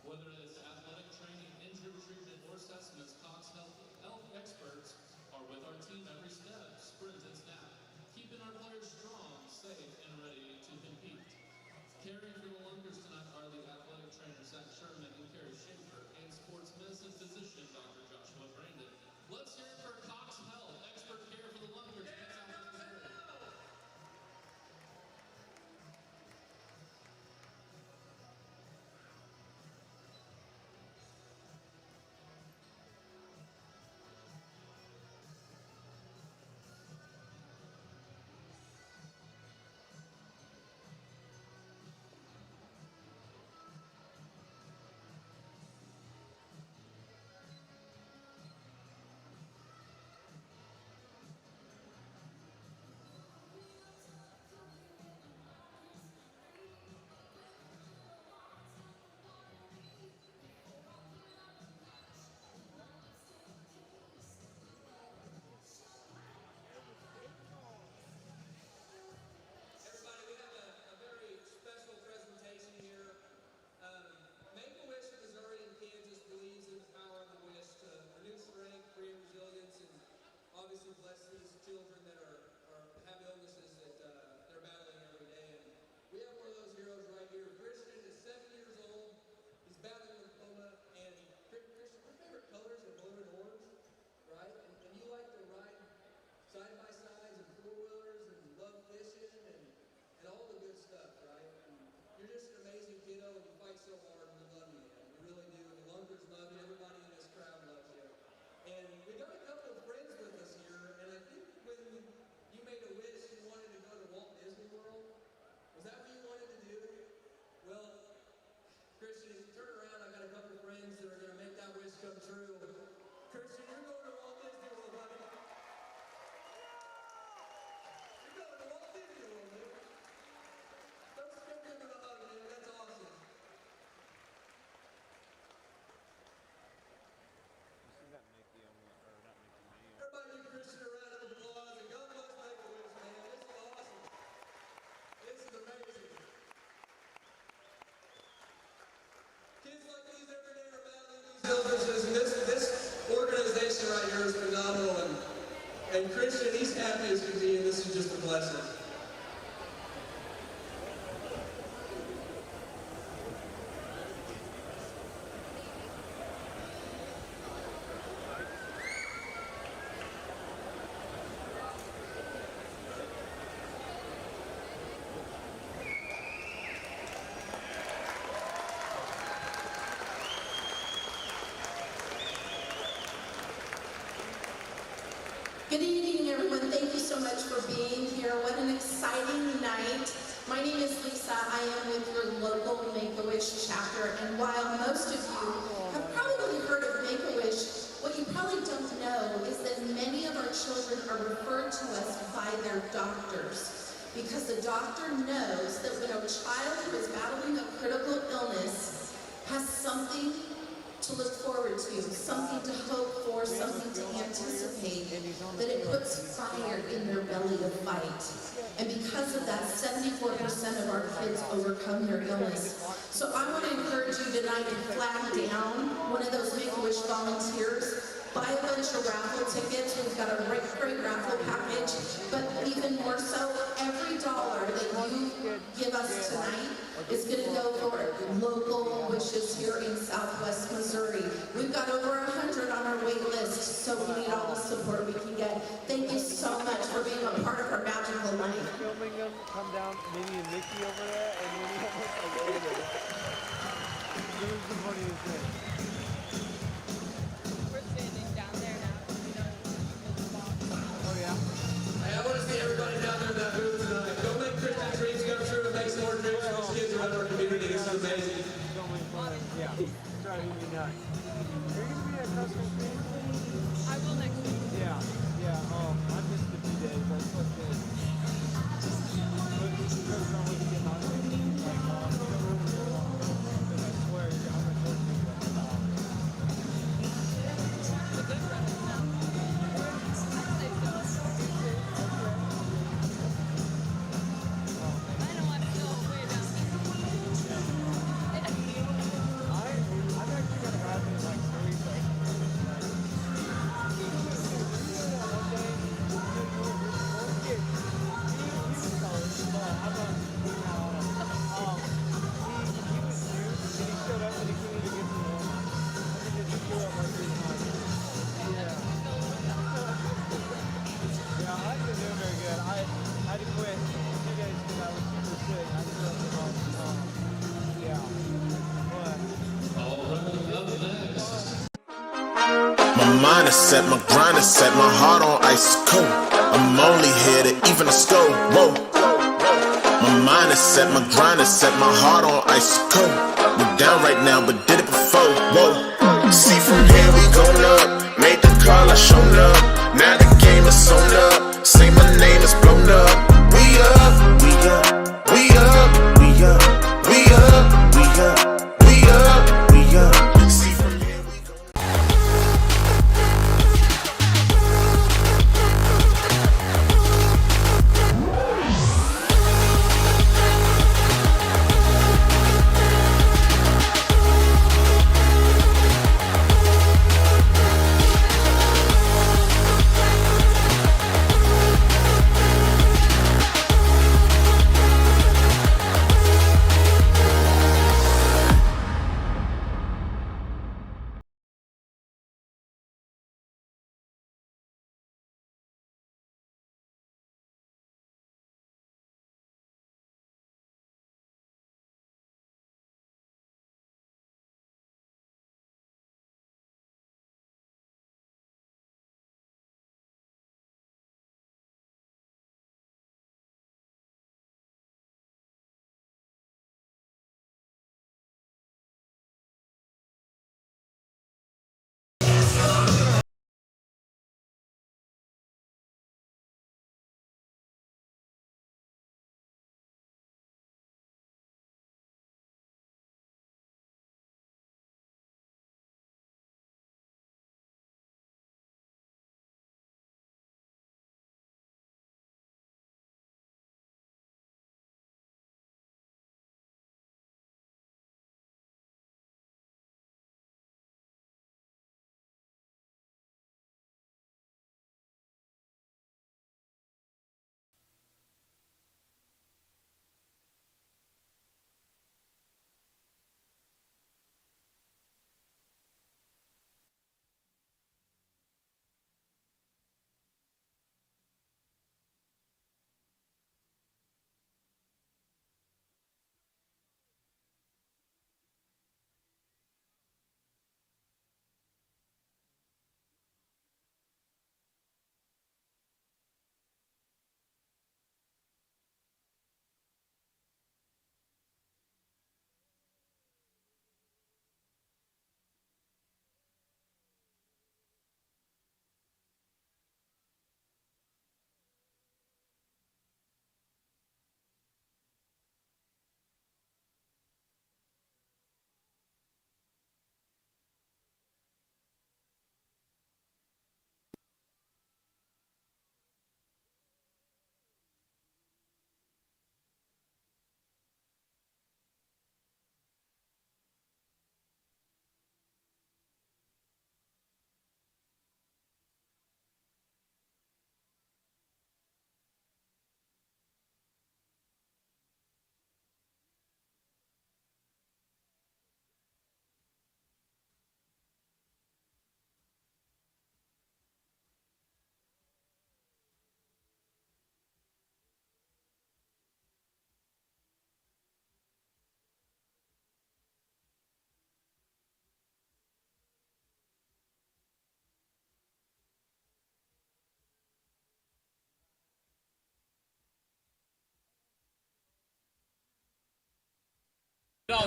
Whether it's athletic training, injury treatment, or assessments, Cox Health experts are with our team every step, sprint and snap, keeping our players strong, safe, and ready to compete. Caring for the Lunkers tonight are the athletic trainers Zach Sherman and Carrie Schaefer, and sports medicine physician Dr. Joshua Brandon. Let's hear it for Cox Health, expert care for the Lunkers. love you. Everybody in this crowd loves you. And we got a couple of friends with us here, and I think when you made a wish, you wanted to go to Walt Disney World. Was that what you wanted to do? Well, Christian, turn around. I got a couple of friends that are going to make that wish come true. Christian, you're going to Walt Disney World, buddy. You're going to Walt Disney World, dude. Don't skip him in a hug, man. That's awesome. Everybody give Christian a round of applause and God bless Make-A-Wish, man. This is awesome. This is amazing. Kids like these every day are battling these illnesses, and this organization right here is phenomenal. And Christian, he's happy as can be, and this is just a blessing. Good evening, everyone. Thank you so much for being here. What an exciting night. My name is Lisa. I am with your local Make-A-Wish chapter. And while most of you have probably heard of Make-A-Wish, what you probably don't know is that many of our children are referred to us by their doctors. Because the doctor knows that when a child who is battling a critical illness has something to look forward to, something to hope for, something to anticipate, that it puts fire in their belly to fight. And because of that, 74% of our kids overcome their illness. So I want to encourage you tonight to flag down one of those Make-A-Wish volunteers. Buy a bunch of raffle tickets. We've got a great raffle package. But even more so, every dollar that you give us tonight is going to go for local wishes here in Southwest Missouri. We've got over 100 on our wait list, so we need all the support we can get. Thank you so much for being a part of our magical night. Filming them, come down, Minnie and Mickey over there, and then we almost like over there. This is the funniest thing. We're standing down there now. Oh yeah. Hey, I want to see everybody down there in that booth tonight. Go make Christian's dreams come true and make some more dreams for these kids around our community. This is amazing. Yeah. Try to be nice. Are you going to be at Custom Street? I will next week. Yeah. Yeah. I missed a few days. I slept in. But this is just not what you get on it. Like, and I swear, I'm going to work with you. The good run is now. I know I'm still way down here. I've actually got to have it like 3 My mind is set, my grind is set, my heart on ice cold. I'm only here to even a score. Whoa. My mind is set, my grind is set, my heart on ice cold. We're down right now, but did it before. Whoa. See from here we going up. Made the call, I shown up. Now the game is sewn up. Say my name is blown up. We up, we up, we up, we up, we up, we up, we up, we up. See from here we go.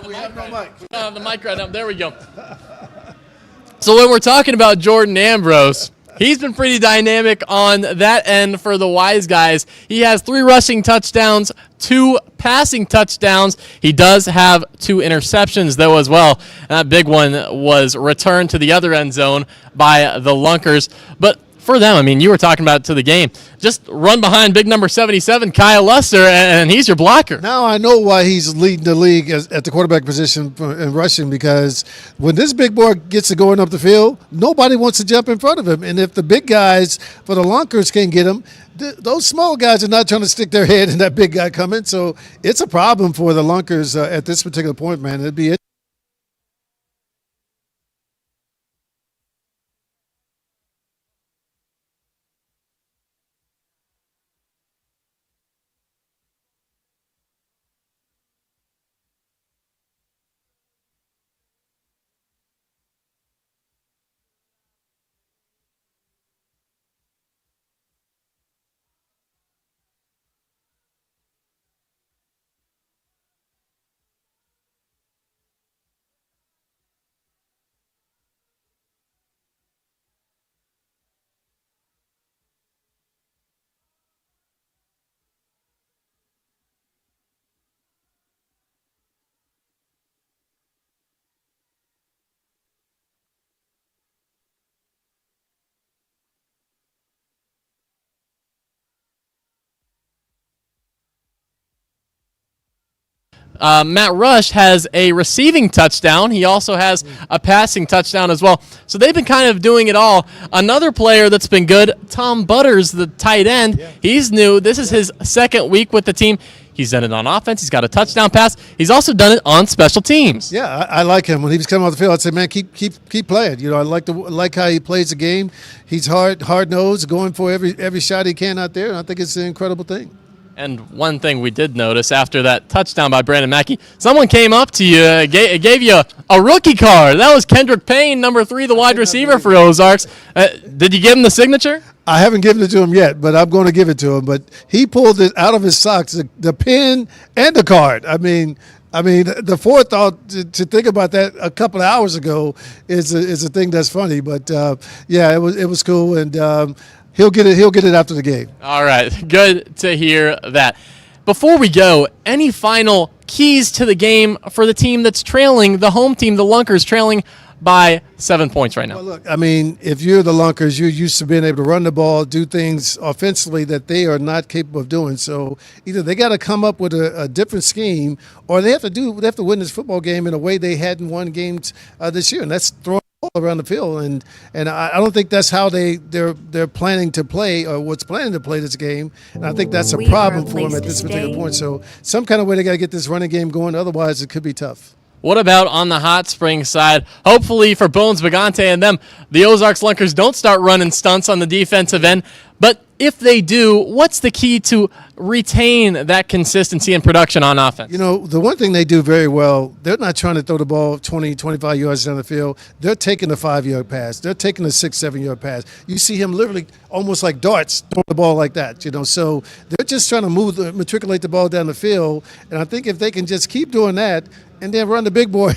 We have no mic. We don't have the mic right now. There we go. So when we're talking about Jordan Ambrose, he's been pretty dynamic on that end for the Wise Guys. He has 3 rushing touchdowns, 2 passing touchdowns. He does have 2 interceptions, though, as well. And that big one was returned to the other end zone by the Lunkers. But for them, I mean, you were talking about it to the game. Just run behind big number 77, Kyle Luster, and he's your blocker. Now I know why he's leading the league at the quarterback position in rushing, because when this big boy gets to going up the field, nobody wants to jump in front of him. And if the big guys for the Lunkers can't get him, those small guys are not trying to stick their head in that big guy coming. So it's a problem for the Lunkers at this particular point, man. It'd be it. Matt Rush has a receiving touchdown. He also has a passing touchdown as well. So they've been kind of doing it all. Another player that's been good, Tom Butters, the tight end. Yeah. He's new. This is his 2nd week with the team. He's done it on offense. He's got a touchdown pass. He's also done it on special teams. Yeah, I like him. When he was coming off the field, I'd say, man, keep playing. You know, I like how he plays the game. He's hard nosed, going for every shot he can out there. And I think it's an incredible thing. And one thing we did notice after that touchdown by Brandon Mackey, someone came up to you, gave you a rookie card. That was Kendrick Payne, number 3, the wide receiver for Ozarks. Did you give him the signature? I haven't given it to him yet, but I'm going to give it to him. But he pulled it out of his socks, the pen and the card. I mean, the forethought to think about that a couple of hours ago is a thing that's funny. But yeah, it was cool, and he'll get it after the game. All right, good to hear that. Before we go, any final keys to the game for the team that's trailing, the home team, the Lunkers, trailing by 7 points right now? Well, look, I mean, if you're the Lunkers, you're used to being able to run the ball, do things offensively that they are not capable of doing. So either they got to come up with a different scheme, or they have to win this football game in a way they hadn't won games this year, and that's throwing the ball around the field. And I don't think that's how they're planning to play, or what's planning to play this game. And I think that's a problem for them at this particular point. So some kind of way they got to get this running game going. Otherwise, it could be tough. What about on the Hot Springs side? Hopefully for Bones Bagante and them, the Ozarks Lunkers don't start running stunts on the defensive end. But if they do, what's the key to retain that consistency and production on offense? You know, the one thing they do very well, they're not trying to throw the ball 20, 25 yards down the field. They're taking a 5-yard pass. They're taking a 6, 7-yard pass. You see him literally almost like darts throwing the ball like that, you know. So they're just trying to matriculate the ball down the field. And I think if they can just keep doing that and then run the big boy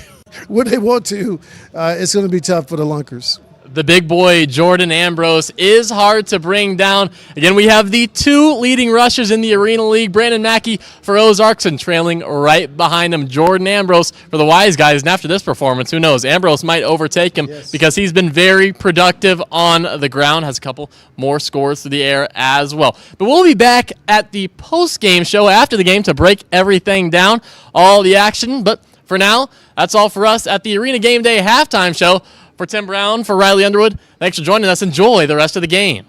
when they want to, it's going to be tough for the Lunkers. The big boy, Jordan Ambrose, is hard to bring down. Again, we have the 2 leading rushers in the Arena League. Brandon Mackey for Ozarks, and trailing right behind him, Jordan Ambrose for the Wise Guys. And after this performance, who knows? Ambrose might overtake him because he's been very productive on the ground, has a couple more scores through the air as well. But we'll be back at the post-game show after the game to break everything down, all the action. But for now, that's all for us at the Arena Game Day halftime show. For Tim Brown, for Riley Underwood, thanks for joining us. Enjoy the rest of the game.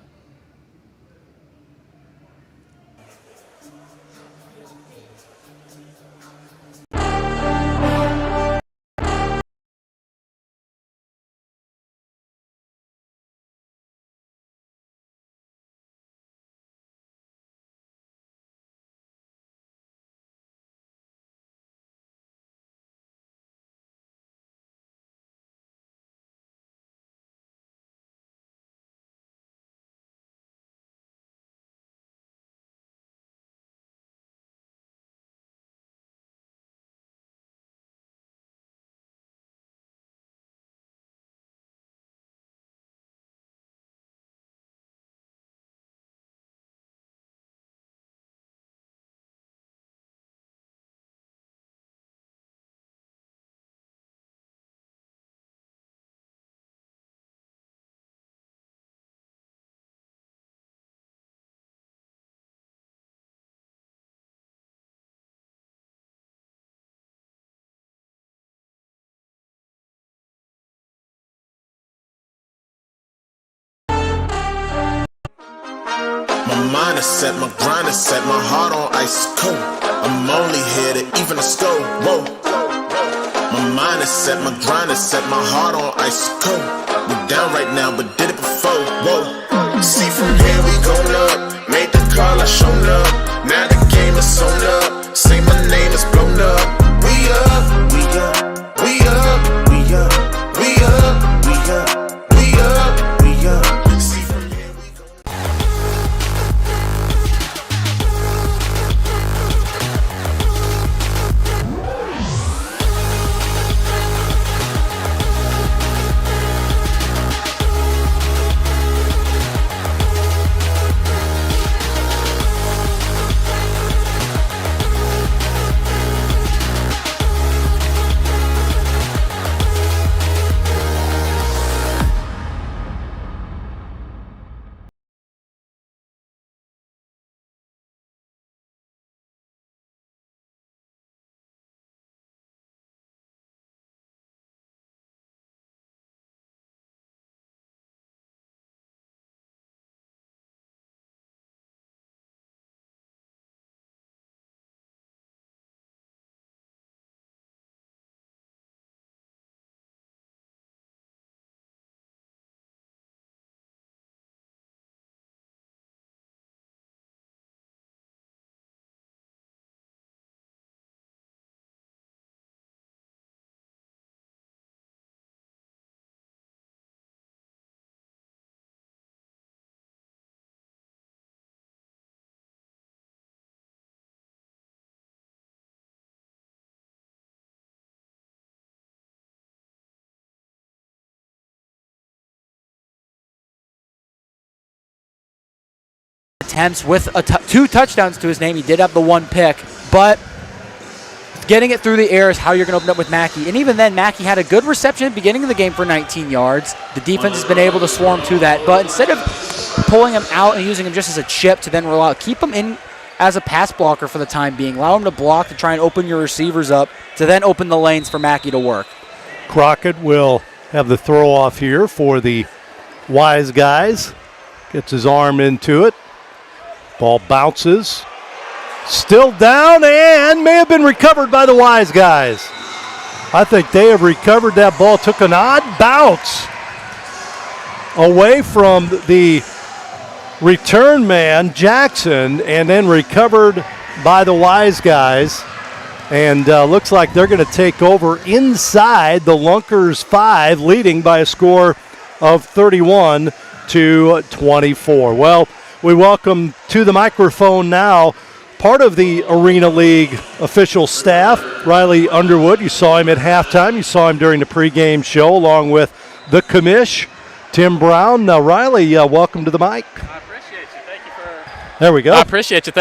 mind is set, my grind is set, my heart on ice cold. I'm only here to even the score. Whoa. My mind is set, my grind is set, my heart on ice cold. We down right now, but did it before. Whoa. See from here we going up. Made the call, I shown up. Now the game is on up. Say my name is blown up. We up, we up, we up, we up, we up, we up, we up, we up. See from here we go. Attempts with two touchdowns to his name. He did have the one pick, but getting it through the air is how you're going to open up with Mackey. And even then, Mackey had a good reception at the beginning of the game for 19 yards. The defense has been able to swarm to that, but instead of pulling him out and using him just as a chip to then roll out, keep him in as a pass blocker for the time being. Allow him to block to try and open your receivers up to then open the lanes for Mackey to work. Crockett will have the throw off here for the Wise Guys. Gets his arm into it. Ball bounces. Still down and may have been recovered by the Wise Guys. I think they have recovered that ball. Took an odd bounce away from the return man, Jackson, and then recovered by the Wise Guys. And looks like they're going to take over inside the Lunkers 5, leading by a score of 31-24. Well, we welcome to the microphone now part of the Arena League official staff, Riley Underwood. You saw him at halftime. You saw him during the pregame show along with the commish, Tim Brown. Riley, welcome to the mic. I appreciate you. Thank you for... There we go. I appreciate you.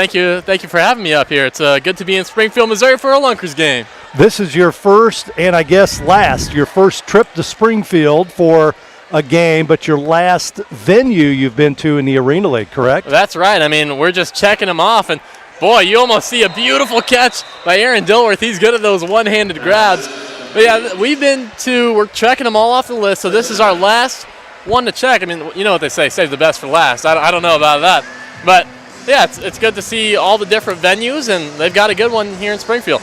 Thank you for having me up here. It's good to be in Springfield, Missouri for a Lunkers game. This is your first and I guess last, your first trip to Springfield for a game, but your last venue you've been to in the Arena League, correct? That's right. I mean, we're just checking them off, and boy, you almost see a beautiful catch by Aaron Dilworth. He's good at those one-handed grabs. But yeah, we're checking them all off the list, so this is our last one to check. I mean, you know what they say, save the best for last. I don't know about that. But yeah, it's good to see all the different venues, and they've got a good one here in Springfield.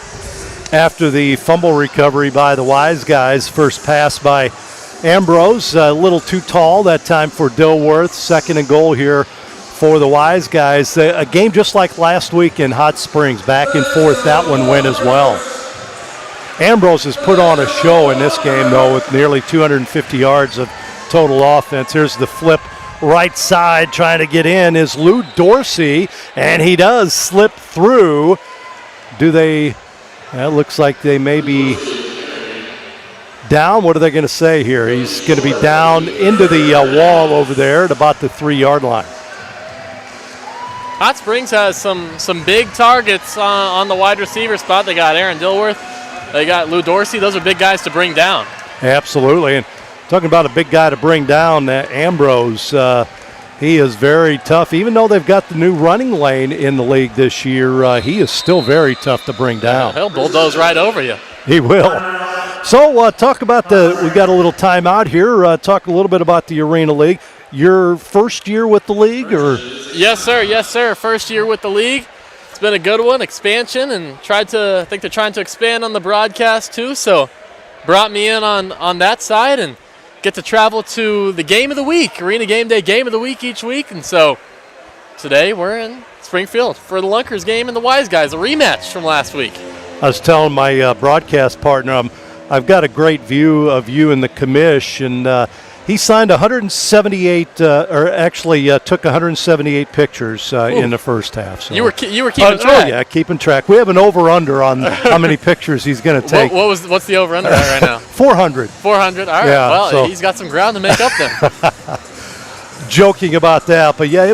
After the fumble recovery by the Wise Guys, first pass by Ambrose, a little too tall that time for Dilworth. Second and goal here for the Wise Guys. A game just like last week in Hot Springs, back and forth. That one went as well. Ambrose has put on a show in this game, though, with nearly 250 yards of total offense. Here's the flip right side, trying to get in is Lou Dorsey, and he does slip through. It looks like they may be down. What are they going to say here? He's going to be down into the wall over there at about the 3-yard line. Hot Springs has some big targets on the wide receiver spot. They got Aaron Dilworth. They got Lou Dorsey. Those are big guys to bring down. Absolutely. And talking about a big guy to bring down, Ambrose, he is very tough. Even though they've got the new running lane in the league this year, he is still very tough to bring down. He'll bulldoze right over you. He will. So talk about we've got a little timeout here. Talk a little bit about the Arena League. your first year with the league, or? Yes, sir. Yes, sir. First year with the league. It's been a good one, expansion, and I think they're trying to expand on the broadcast too, so brought me in on that side and get to travel to the game of the week, Arena Game Day game of the week each week, and so today we're in Springfield for the Lunkers game and the Wiseguys, a rematch from last week. I was telling my broadcast partner, I've got a great view of you in the commish, and he signed 178, took 178 pictures in the first half. So. You were keeping track. Oh yeah, keeping track. We have an over/under on how many pictures he's going to take. What's the over/under right now? 400. 400. All right. Yeah, well, so. He's got some ground to make up then. Joking about that, but yeah,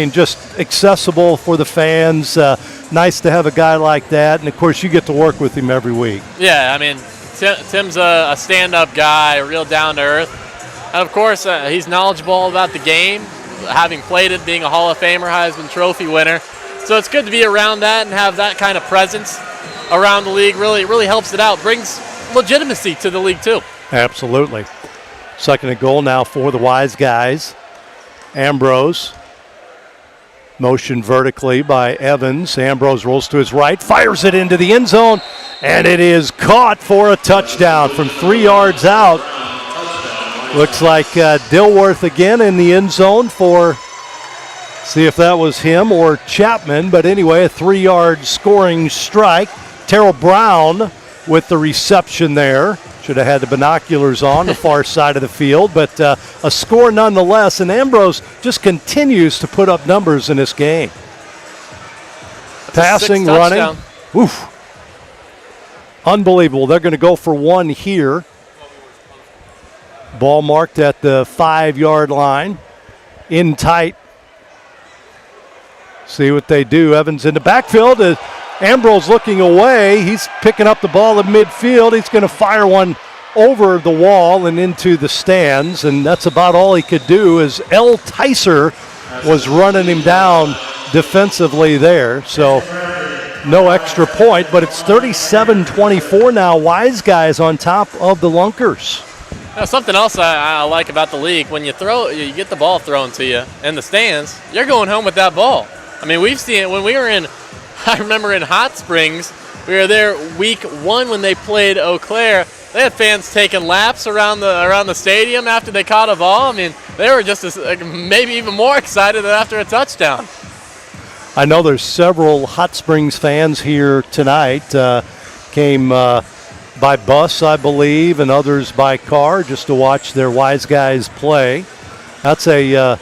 just accessible for the fans. Nice to have a guy like that, and of course you get to work with him every week. Yeah, I mean, Tim's a stand-up guy, real down to earth. And of course, he's knowledgeable about the game, having played it, being a Hall of Famer, Heisman Trophy winner. So it's good to be around that and have that kind of presence around the league. Really helps it out, brings legitimacy to the league too. Absolutely. Second and goal now for the Wiseguys. Ambrose, motion vertically by Evans. Ambrose rolls to his right, fires it into the end zone, and it is caught for a touchdown from 3 yards out. Looks like Dilworth again in the end zone see if that was him or Chapman, but anyway, a 3-yard scoring strike. Terrell Brown with the reception there. Should have had the binoculars on the far side of the field, but a score nonetheless, and Ambrose just continues to put up numbers in this game. Passing, running. Oof. Unbelievable. They're going to go for one here. Ball marked at the 5-yard line. In tight. See what they do. Evans in the backfield. Ambrose looking away. He's picking up the ball at midfield. He's going to fire one over the wall and into the stands, and that's about all he could do as L. Tyser was running him down defensively there. So no extra point, but it's 37-24 now. Wiseguys on top of the Lunkers. Now, something else I like about the league, when you get the ball thrown to you in the stands, you're going home with that ball. I mean, we've seen it when we were I remember in Hot Springs, we were there week 1 when they played Eau Claire. They had fans taking laps around the stadium after they caught a ball. I mean, they were just maybe even more excited than after a touchdown. I know there's several Hot Springs fans here tonight. Came by bus, I believe, and others by car just to watch their Wiseguys play. That's a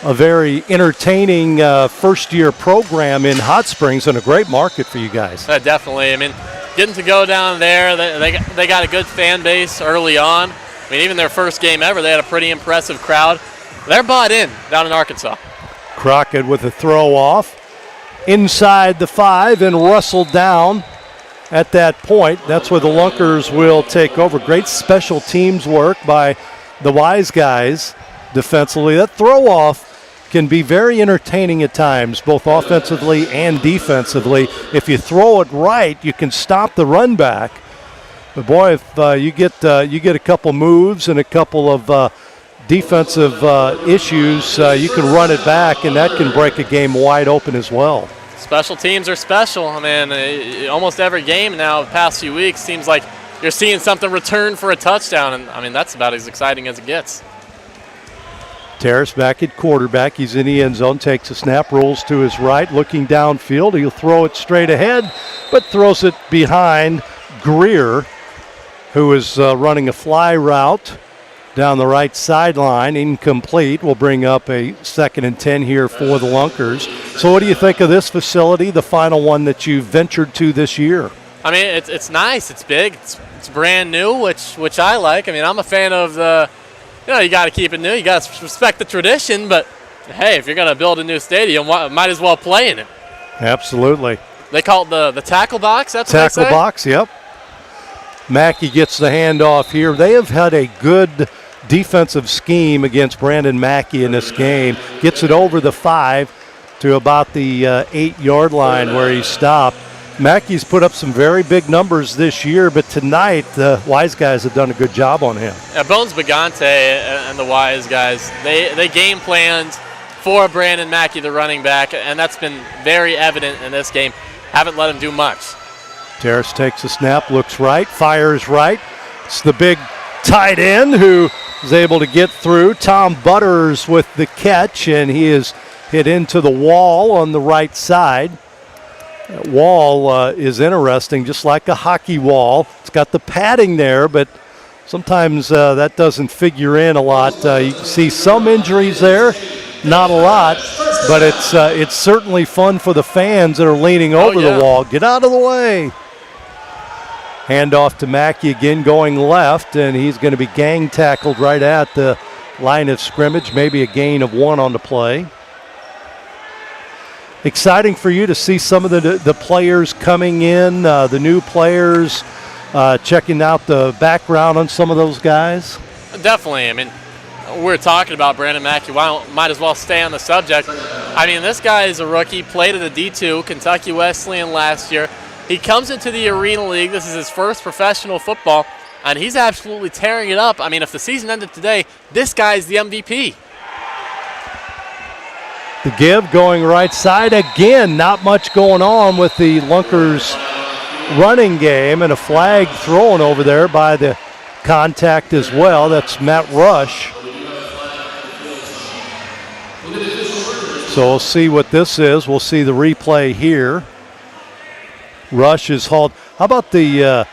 very entertaining first-year program in Hot Springs and a great market for you guys. Definitely. I mean, getting to go down there, they got a good fan base early on. I mean, even their first game ever, they had a pretty impressive crowd. They're bought in down in Arkansas. Crockett with a throw off inside the 5 and wrestled down at that point. That's where the Lunkers will take over. Great special teams work by the Wiseguys defensively. That throw off can be very entertaining at times, both offensively and defensively. If you throw it right, you can stop the run back. But boy, if you get a couple moves and a couple of defensive issues, you can run it back, and that can break a game wide open as well. Special teams are special. I mean, almost every game now, the past few weeks, seems like you're seeing something return for a touchdown, and I mean, that's about as exciting as it gets. Terrace back at quarterback. He's in the end zone, takes a snap, rolls to his right, looking downfield. He'll throw it straight ahead, but throws it behind Greer, who is running a fly route down the right sideline. Incomplete. Will bring up a 2nd and 10 here for the Lunkers. So what do you think of this facility, the final one that you've ventured to this year? I mean, it's nice. It's big. It's brand new, which I like. I mean, I'm a fan of the – you got to keep it new. You got to respect the tradition, but hey, if you're going to build a new stadium, might as well play in it. Absolutely. They call it the tackle box. That's tackle what they say? Box. Yep. Mackey gets the handoff here. They have had a good defensive scheme against Brandon Mackey in this game. Gets it over the 5 to about the 8-yard line where he stopped. Mackey's put up some very big numbers this year, but tonight the Wise guys have done a good job on him. Yeah, Bones Bagante and the Wise guys, they game planned for Brandon Mackey, the running back, and that's been very evident in this game. Haven't let him do much. Terrace takes a snap, looks right, fires right. It's the big tight end who is able to get through. Tom Butters with the catch, and he is hit into the wall on the right side. That wall is interesting, just like a hockey wall. It's got the padding there, but sometimes that doesn't figure in a lot. You can see some injuries there, not a lot, but it's certainly fun for the fans that are leaning over the wall. Get out of the way. Handoff to Mackey again going left, and he's going to be gang tackled right at the line of scrimmage, maybe a gain of 1 on the play. Exciting for you to see some of the players coming in, the new players, checking out the background on some of those guys? Definitely. I mean, we're talking about Brandon Mackey. Might as well stay on the subject. I mean, this guy is a rookie, played at the D2, Kentucky Wesleyan last year. He comes into the Arena League. This is his first professional football, and he's absolutely tearing it up. I mean, if the season ended today, this guy's the MVP. The give going right side. Again, not much going on with the Lunkers running game, and a flag thrown over there by the contact as well. That's Matt Rush. So we'll see what this is. We'll see the replay here. Rush is hauled. How about the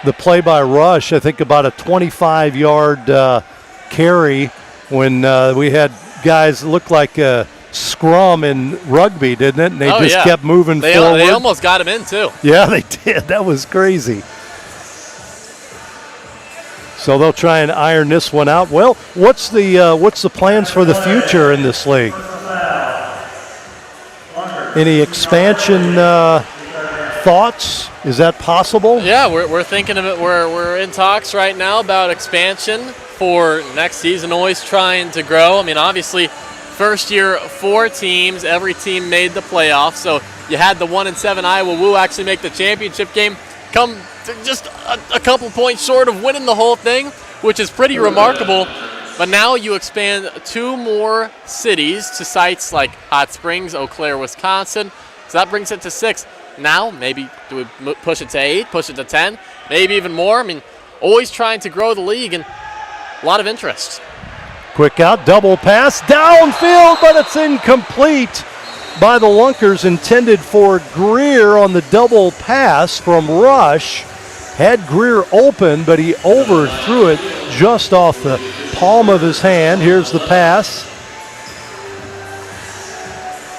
play by Rush? I think about a 25-yard carry when we had guys look like a scrum in rugby, didn't it? And they just kept moving forward. They almost got him in, too. Yeah, they did. That was crazy. So they'll try and iron this one out. Well, what's the plans for the future in this league? Any expansion thoughts? Is that possible? Yeah, we're thinking of it. We're in talks right now about expansion for next season, always trying to grow. I mean, obviously, first year, 4 teams. Every team made the playoffs. So you had the 1-7 Iowa Woo actually make the championship game, come to just a couple points short of winning the whole thing, which is pretty remarkable. But now you expand 2 more cities to sites like Hot Springs, Eau Claire, Wisconsin. So that brings it to 6. Now, maybe do we push it to 8, push it to 10, maybe even more? I mean, always trying to grow the league and a lot of interest. Quick out, double pass, downfield, but it's incomplete by the Lunkers, intended for Greer on the double pass from Rush. Had Greer open, but he overthrew it just off the palm of his hand. Here's the pass.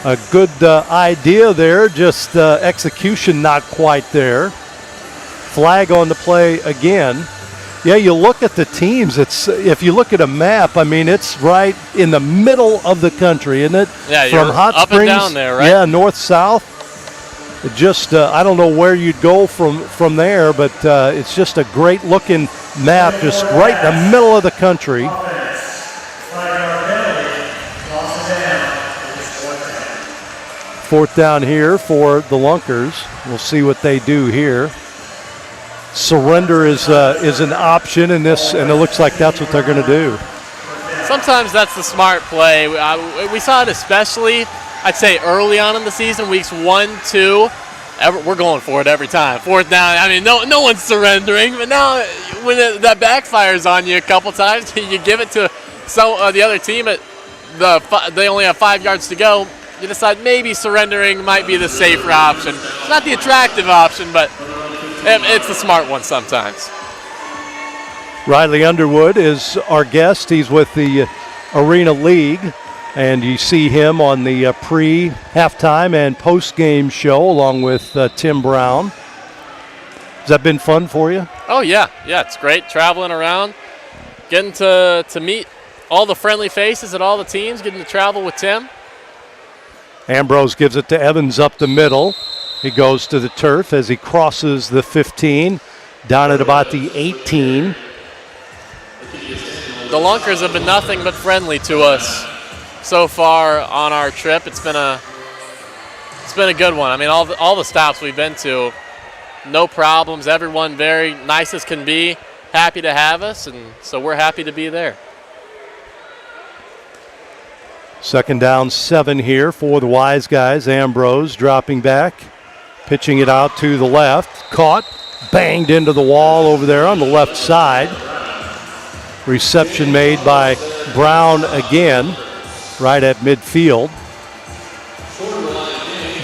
A good idea there, just execution not quite there. Flag on the play again. Yeah, you look at the teams. If you look at a map, I mean, it's right in the middle of the country, isn't it? Yeah, from you're Hot up Springs, and down there, right? Yeah, north-south. It just, I don't know where you'd go from there, but it's just a great-looking map, just right in the middle of the country. Fourth down here for the Lunkers. We'll see what they do here. Surrender is an option in this, and it looks like that's what they're going to do. Sometimes that's the smart play. We saw it especially, I'd say, early on in the season, weeks 1, 2. We're going for it every time. Fourth down, I mean, no one's surrendering. But now when that backfires on you a couple times, you give it to the other team. They only have 5 yards to go. You decide maybe surrendering might be the safer option. It's not the attractive option, but it's the smart one sometimes. Riley Underwood is our guest. He's with the Arena League, and you see him on the pre-halftime and post-game show along with Tim Brown. Has that been fun for you? Oh, yeah. Yeah, it's great traveling around, getting to meet all the friendly faces at all the teams, getting to travel with Tim. Ambrose gives it to Evans up the middle. He goes to the turf as he crosses the 15, down at about the 18. The Lunkers have been nothing but friendly to us so far on our trip. It's been a It's been a good one. I mean, all the stops we've been to, no problems. Everyone very nice as can be, happy to have us, and so we're happy to be there. 2nd down, 7 here for the Wiseguys. Ambrose dropping back, pitching it out to the left. Caught, banged into the wall over there on the left side. Reception made by Brown again, right at midfield.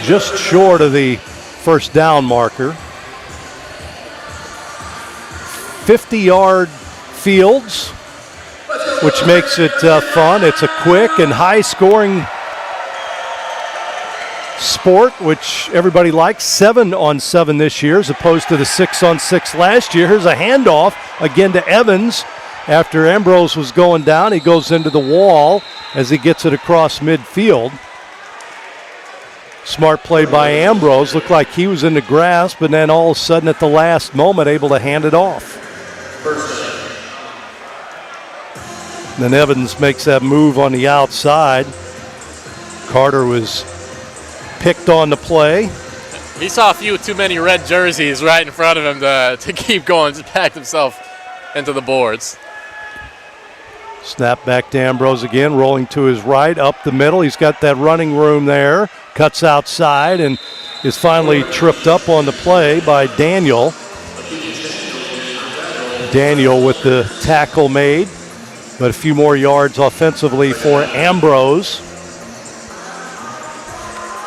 Just short of the first down marker. 50-yard fields, which makes it fun. It's a quick and high-scoring sport, which everybody likes. 7-on-7 this year as opposed to the 6-on-6 last year. Here's a handoff again to Evans. After Ambrose was going down, he goes into the wall as he gets it across midfield. Smart play by Ambrose. Looked like he was in the grasp, and then all of a sudden at the last moment able to hand it off. And then Evans makes that move on the outside. Carter was picked on the play. He saw a few too many red jerseys right in front of him to keep going, just backed himself into the boards. Snap back to Ambrose again, rolling to his right, up the middle. He's got that running room there, cuts outside, and is finally tripped up on the play by Daniel. Daniel with the tackle made, but a few more yards offensively for Ambrose.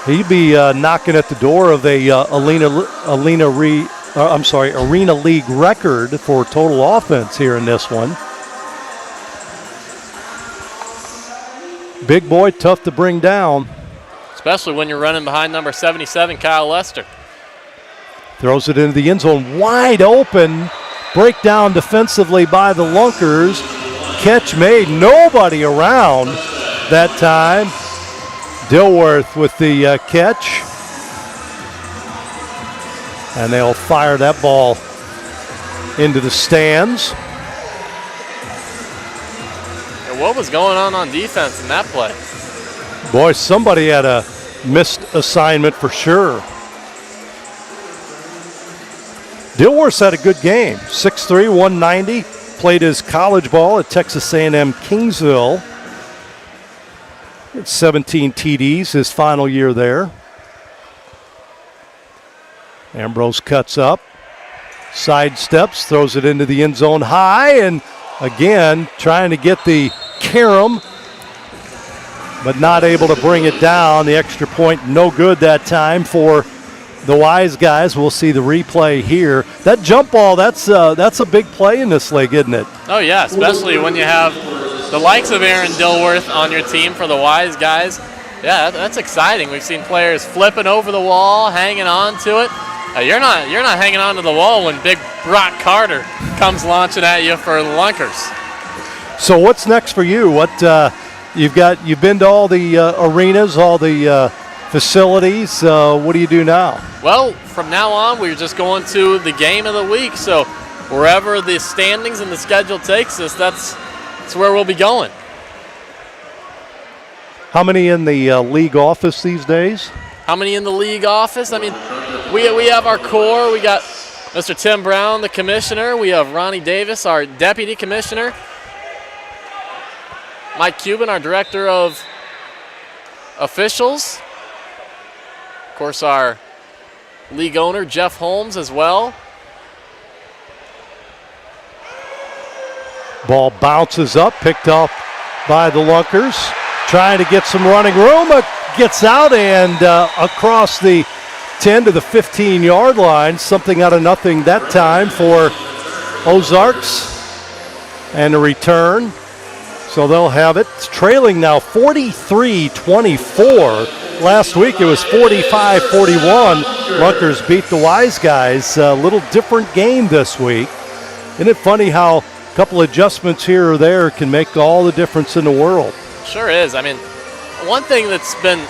He'd be knocking at the door of a Arena League record for total offense here in this one. Big boy, tough to bring down. Especially when you're running behind number 77, Kyle Lester. Throws it into the end zone, wide open. Breakdown defensively by the Lunkers. Catch made, nobody around that time. Dilworth with the catch. And they'll fire that ball into the stands. And what was going on defense in that play? Boy, somebody had a missed assignment for sure. Dilworth had a good game. 6'3", 190. Played his college ball at Texas A&M Kingsville. It's 17 TDs his final year there. Ambrose cuts up, sidesteps, throws it into the end zone high, and again trying to get the carom, but not able to bring it down. The extra point no good that time for the Wiseguys. We'll see the replay here. That jump ball, that's a big play in this league, isn't it? Oh yeah, especially when you have the likes of Aaron Dilworth on your team for the Wiseguys. Yeah, that's exciting. We've seen players flipping over the wall, hanging on to it. You're not hanging on to the wall when big Brock Carter comes launching at you for the Lunkers. So what's next for you? What you've been to all the arenas, all the facilities. What do you do now? Well, from now on, we're just going to the game of the week. So wherever the standings and the schedule takes us, that's where we'll be going. How many in the league office these days? How many in the league office? I mean, we have our core. We got Mr. Tim Brown, the commissioner. We have Ronnie Davis, our deputy commissioner. Mike Cuban, our director of officials. Of course, our league owner, Jeff Holmes, as well. Ball bounces up, picked up by the Lunkers. Trying to get some running room, but gets out and across the 10 to the 15-yard line. Something out of nothing that time for Ozarks. And a return. So they'll have it. It's trailing now 43-24. Last week it was 45-41. Lunkers beat the Wiseguys. A little different game this week. Isn't it funny how a couple adjustments here or there can make all the difference in the world? Sure is. I mean, one thing that's been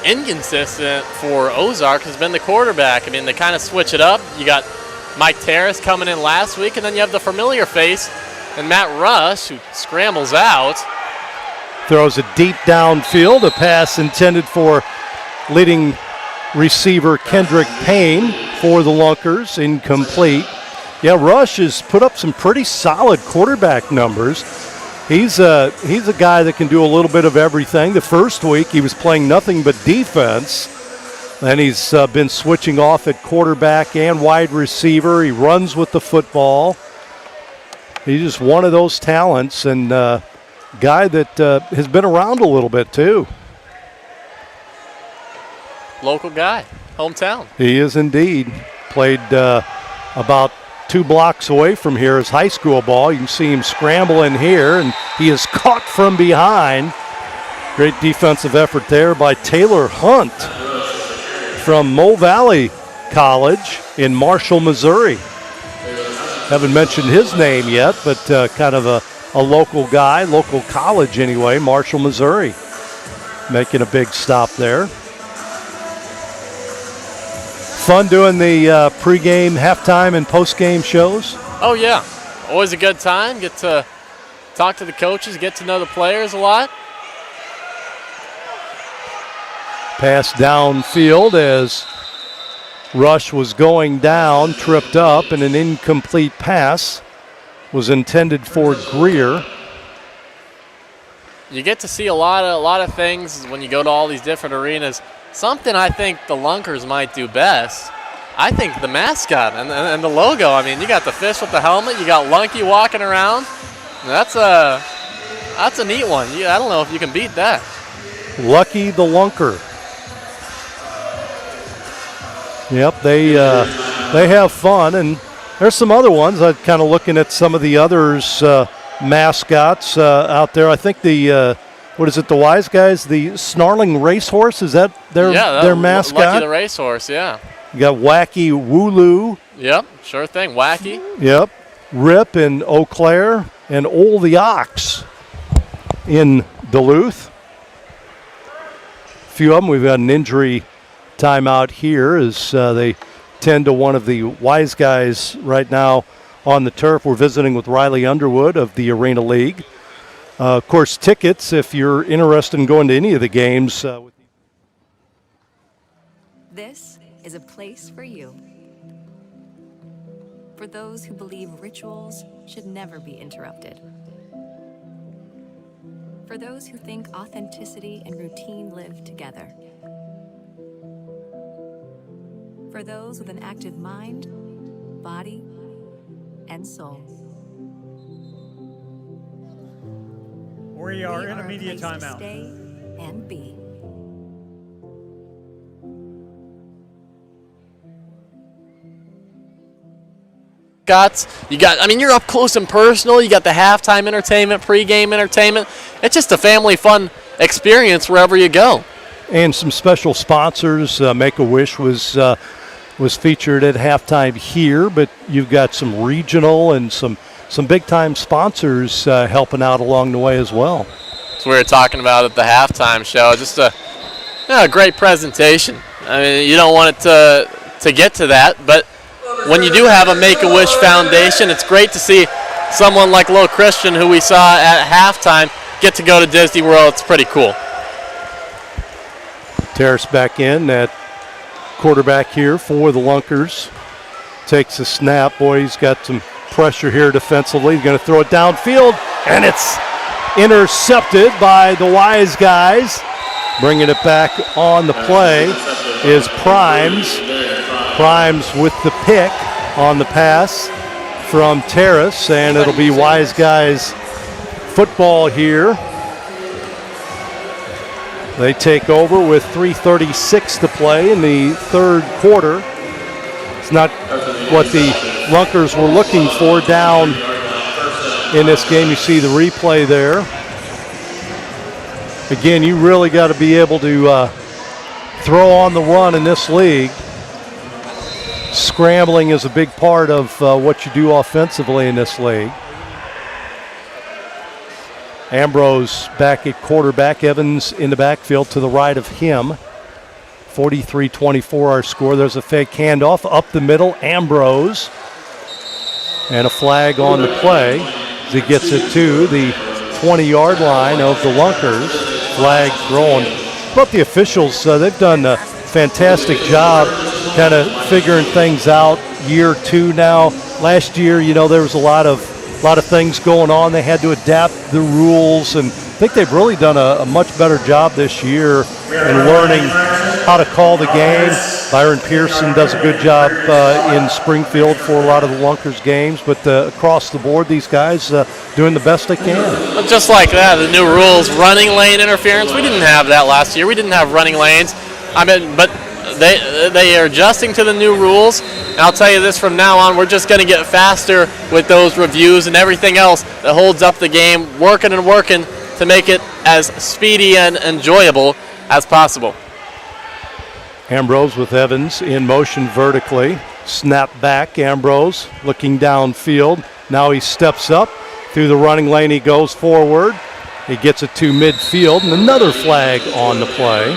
inconsistent for Ozark has been the quarterback. I mean, they kind of switch it up. You got Mike Terrace coming in last week, and then you have the familiar face and Matt Rush, who scrambles out. Throws it deep downfield, a pass intended for leading receiver Kendrick Payne for the Lunkers, incomplete. Yeah, Rush has put up some pretty solid quarterback numbers. He's a guy that can do a little bit of everything. The first week he was playing nothing but defense. Then he's been switching off at quarterback and wide receiver. He runs with the football. He's just one of those talents, and guy that has been around a little bit too. Local guy, hometown. He is indeed. Played about 2 blocks away from here as high school ball. You can see him scrambling here, and he is caught from behind. Great defensive effort there by Taylor Hunt from Mo Valley College in Marshall, Missouri. Haven't mentioned his name yet, but kind of a local guy, local college anyway, Marshall, Missouri. Making a big stop there. Fun doing the pregame, halftime, and postgame shows? Oh, yeah. Always a good time. Get to talk to the coaches, get to know the players a lot. Pass downfield as Rush was going down, tripped up, and an incomplete pass was intended for Greer. You get to see a lot of things when you go to all these different arenas. Something I think the Lunkers might do best, I think the mascot and the logo. I mean, you got the fish with the helmet, you got Lunky walking around. That's a neat one. I don't know if you can beat that. Lucky the Lunker. Yep, they have fun, and there's some other ones. I'm kind of looking at some of the others mascots out there. I think the what is it, the Wiseguys, the Snarling Racehorse, is that their mascot? Lucky the Racehorse, yeah. You got Wacky Wooloo. Yep, sure thing, Wacky. Yep, Rip in Eau Claire, and Ole the Ox in Duluth. A few of them, we've got an injury timeout here as they tend to one of the Wiseguys right now on the turf. We're visiting with Riley Underwood of the Arena League. Of course, tickets, if you're interested in going to any of the games. This is a place for you. For those who believe rituals should never be interrupted. For those who think authenticity and routine live together. For those with an active mind, body, and soul. We are in immediate timeout. Stay and be. You're up close and personal. You got the halftime entertainment, pregame entertainment. It's just a family fun experience wherever you go. And some special sponsors. Make-A-Wish was featured at halftime here, but you've got some regional and some big-time sponsors helping out along the way as well. So we were talking about at the halftime show, just a great presentation. I mean, you don't want it to get to that, but when you do have a Make-A-Wish Foundation, it's great to see someone like Lil Christian, who we saw at halftime, get to go to Disney World. It's pretty cool. Terrace back in at quarterback here for the Lunkers. Takes a snap. Boy, he's got some pressure here defensively. He's going to throw it downfield, and it's intercepted by the Wiseguys. Bringing it back on the play is Primes. Primes with the pick on the pass from Terrace, and it'll be Wiseguys football here. They take over with 3:36 to play in the third quarter. It's not what the Lunkers were looking for down in this game. You see the replay there. Again, you really got to be able to throw on the run in this league. Scrambling is a big part of what you do offensively in this league. Ambrose back at quarterback. Evans in the backfield to the right of him. 43-24 our score. There's a fake handoff up the middle. Ambrose. And a flag on the play as he gets it to the 20-yard line of the Lunkers. Flag thrown. But the officials, they've done fantastic job kind of figuring things out year 2 now. Last year, there was a lot of things going on. They had to adapt the rules, and I think they've really done a much better job this year in learning how to call the game. Byron Pearson does a good job in Springfield for a lot of the Lunkers games, but across the board, these guys doing the best they can. But just like that, the new rules, running lane interference, we didn't have that last year. We didn't have running lanes. But they are adjusting to the new rules. And I'll tell you this, from now on, we're just going to get faster with those reviews and everything else that holds up the game, working to make it as speedy and enjoyable as possible. Ambrose with Evans in motion vertically. Snap back, Ambrose looking downfield. Now he steps up. Through the running lane he goes forward. He gets it to midfield, and another flag on the play.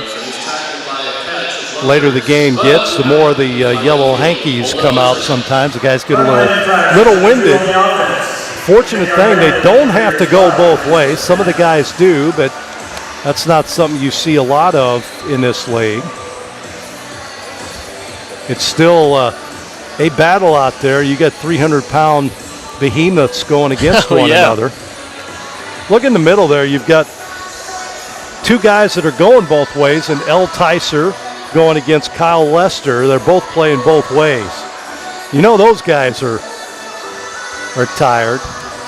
Later the game gets, the more the yellow hankies come out sometimes. The guys get a little winded. Fortunate thing, they don't have to go both ways. Some of the guys do, but that's not something you see a lot of in this league. It's still a battle out there. You got 300-pound behemoths going against one another. Look in the middle there. You've got two guys that are going both ways, and L. Tyser going against Kyle Lester. They're both playing both ways. Those guys are tired.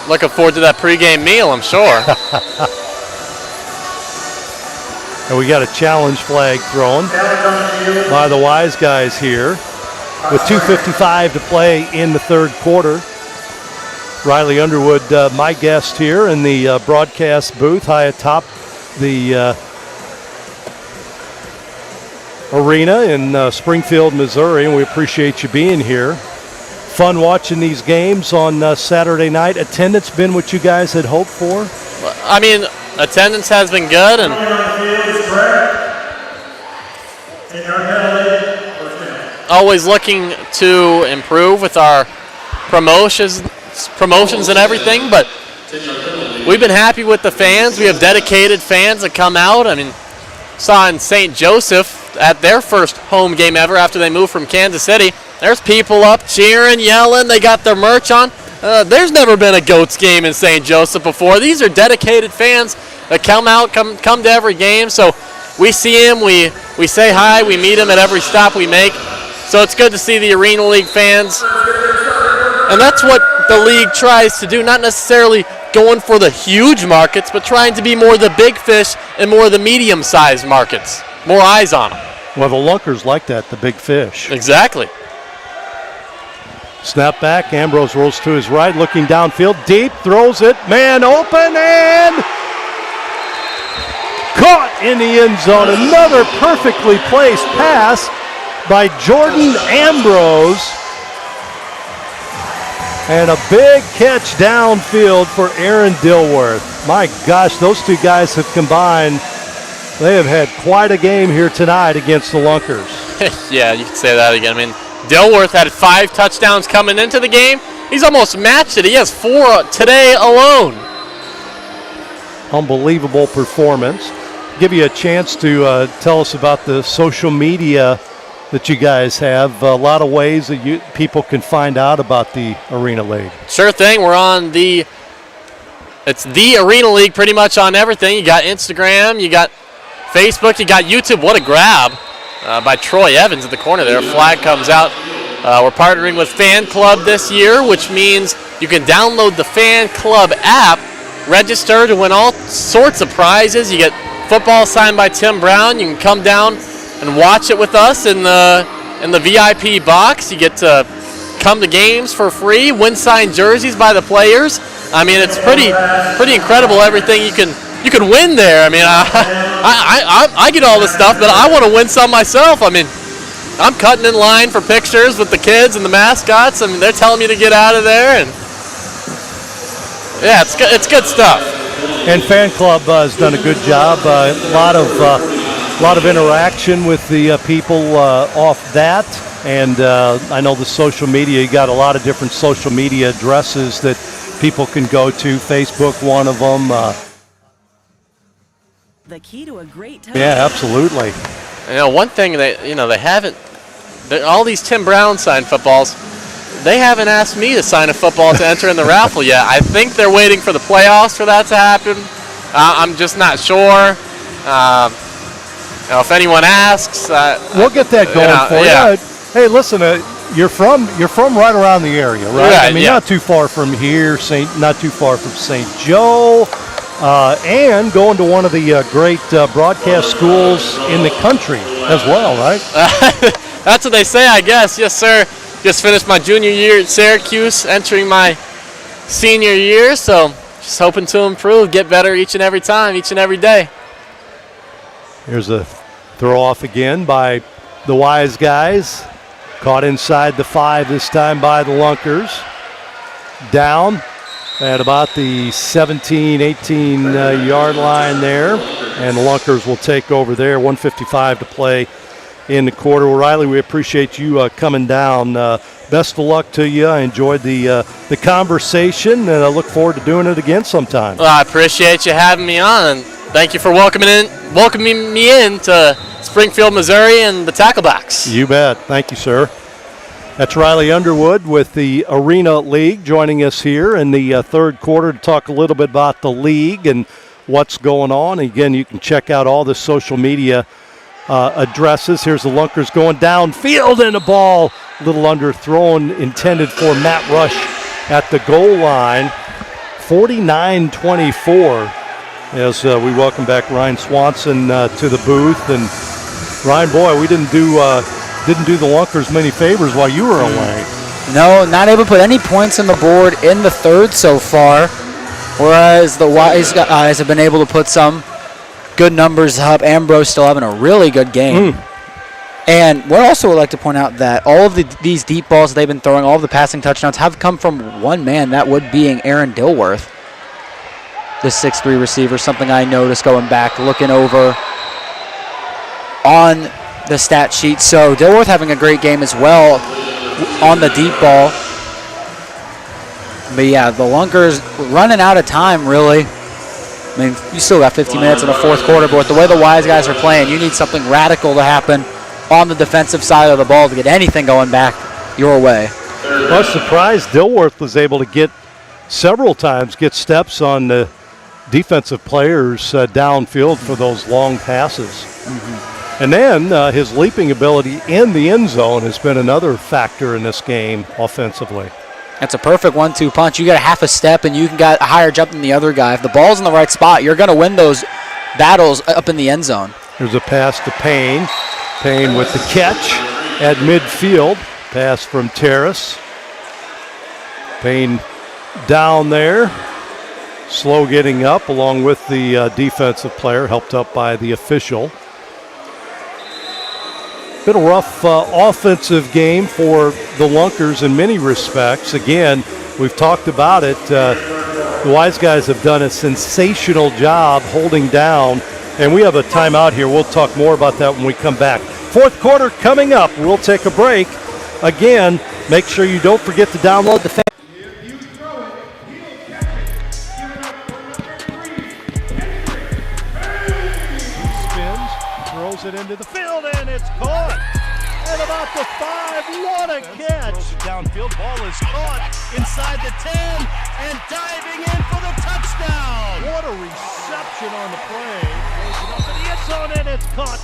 Looking forward to that pregame meal, I'm sure. And we got a challenge flag thrown by the Wiseguys here with 2:55 to play in the third quarter. Riley Underwood, my guest here in the broadcast booth high atop the arena in Springfield, Missouri, and we appreciate you being here. Fun watching these games on Saturday night. Attendance been what you guys had hoped for? I mean, attendance has been good, and always looking to improve with our promotions and everything, but we've been happy with the fans. We have dedicated fans that come out. I mean, saw in St. Joseph at their first home game ever after they moved from Kansas City. There's people up cheering, yelling. They got their merch on. There's never been a Goats game in St. Joseph before. These are dedicated fans that come out, come to every game. So we see them, we say hi, we meet them at every stop we make. So it's good to see the Arena League fans. And that's what the league tries to do, not necessarily going for the huge markets, but trying to be more the big fish and more the medium-sized markets. More eyes on them. Well, the Lunkers like that, the big fish. Exactly. Snap back, Ambrose rolls to his right, looking downfield, deep, throws it, man open, and caught in the end zone. Another perfectly placed pass by Jordan Ambrose. And a big catch downfield for Aaron Dilworth. My gosh, those two guys have combined. They have had quite a game here tonight against the Lunkers. Yeah, you can say that again. I mean, Dilworth had 5 touchdowns coming into the game. He's almost matched it. He has 4 today alone. Unbelievable performance. Give you a chance to tell us about the social media that you guys have. A lot of ways that people can find out about the Arena League. Sure thing. We're on it's the Arena League pretty much on everything. You got Instagram, you got Facebook, you got YouTube. What a grab by Troy Evans at the corner there. Flag comes out. We're partnering with FANCLB this year, which means you can download the FANCLB app, register to win all sorts of prizes. You get football signed by Tim Brown. You can come down and watch it with us in the VIP box. You get to come to games for free, win signed jerseys by the players. I mean, it's pretty incredible everything you can win there. I mean, I get all this stuff, but I want to win some myself. I mean, I'm cutting in line for pictures with the kids and the mascots. I mean, they're telling me to get out of there, and yeah, it's good stuff. And FANCLB has done a good job. A lot of interaction with the people off that, and I know the social media. You got a lot of different social media addresses that people can go to. Facebook, one of them. The key to a great toast. Yeah, absolutely. one thing that, they haven't, all these Tim Brown signed footballs, they haven't asked me to sign a football to enter in the raffle yet. I think they're waiting for the playoffs for that to happen. I'm just not sure. If anyone asks, we'll get that going for you. Hey, listen, you're from right around the area, right? Right, I mean, not too far from here, not too far from St. Joe, and going to one of the great broadcast schools in the country as well, right? That's what they say, I guess. Yes, sir. Just finished my junior year at Syracuse, entering my senior year, so just hoping to improve, get better each and every time, each and every day. Here's a throw off again by the Wise Guys. Caught inside the 5 this time by the Lunkers. Down at about the 17, 18-yard line there. And the Lunkers will take over there. 1:55 to play in the quarter. Riley, we appreciate you coming down. Best of luck to you. I enjoyed the conversation, and I look forward to doing it again sometime. Well, I appreciate you having me on, and thank you for welcoming me in to Springfield, Missouri, and the Tacklebacks. You bet. Thank you, sir. That's Riley Underwood with the Arena League joining us here in the third quarter to talk a little bit about the league and what's going on. Again, you can check out all the social media addresses. Here's the Lunkers going downfield, and the ball a little underthrown, intended for Matt Rush at the goal line. 49-24 as we welcome back Ryan Swanson to the booth. And Ryan, boy, we didn't do the Lunkers many favors while you were away. No, not able to put any points on the board in the third so far, whereas the Wise Guys have been able to put some good numbers up. Ambrose still having a really good game. And we also would like to point out that all of these deep balls they've been throwing, all of the passing touchdowns have come from one man, that would being Aaron Dilworth, the 6'3 receiver, something I noticed going back, looking over on the stat sheet. So Dilworth having a great game as well on the deep ball. But yeah, the Lunkers running out of time, really. I mean, you still got 15 minutes in the fourth quarter, but with the way the Wise Guys are playing, you need something radical to happen on the defensive side of the ball to get anything going back your way. I was surprised Dilworth was able to get steps on the defensive players downfield for those long passes. And then his leaping ability in the end zone has been another factor in this game offensively. That's a perfect 1-2 punch. You get a half a step and you can get a higher jump than the other guy. If the ball's in the right spot, you're going to win those battles up in the end zone. There's a pass to Payne. Payne with the catch at midfield. Pass from Terrace. Payne down there. Slow getting up along with the defensive player, helped up by the official. Been a rough offensive game for the Lunkers in many respects. Again, we've talked about it. The Wise Guys have done a sensational job holding down. And we have a timeout here. We'll talk more about that when we come back. Fourth quarter coming up. We'll take a break. Again, make sure you don't forget to download the spins, throws it into the field, and it's caught. At about the 5, what a catch. Throws it downfield, ball is caught inside the 10, and diving in for the touchdown. What a reception on the play. Throws it up in the end zone, and it's caught.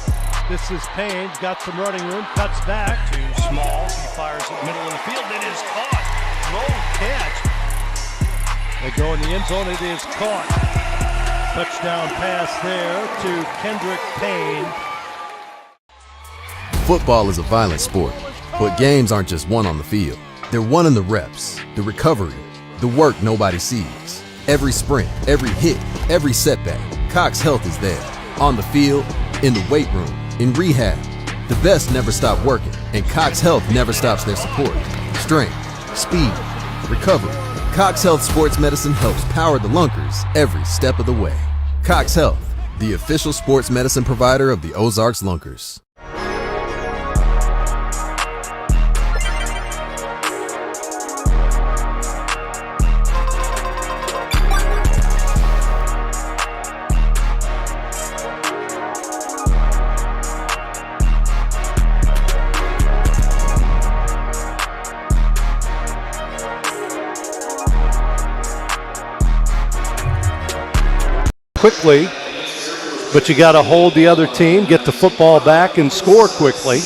This is Payne, got some running room, cuts back. Too small, he fires it middle of the field, it is caught. No catch. They go in the end zone, it is caught. Touchdown pass there to Kendrick Payne. Football is a violent sport, but games aren't just won on the field. They're won in the reps, the recovery, the work nobody sees. Every sprint, every hit, every setback, Cox Health is there. On the field, in the weight room, in rehab. The best never stop working, and Cox Health never stops their support. Strength, speed, recovery. Cox Health Sports Medicine helps power the Lunkers every step of the way. Cox Health, the official sports medicine provider of the Ozarks Lunkers. quickly, but you got to hold the other team, get the football back, and score quickly.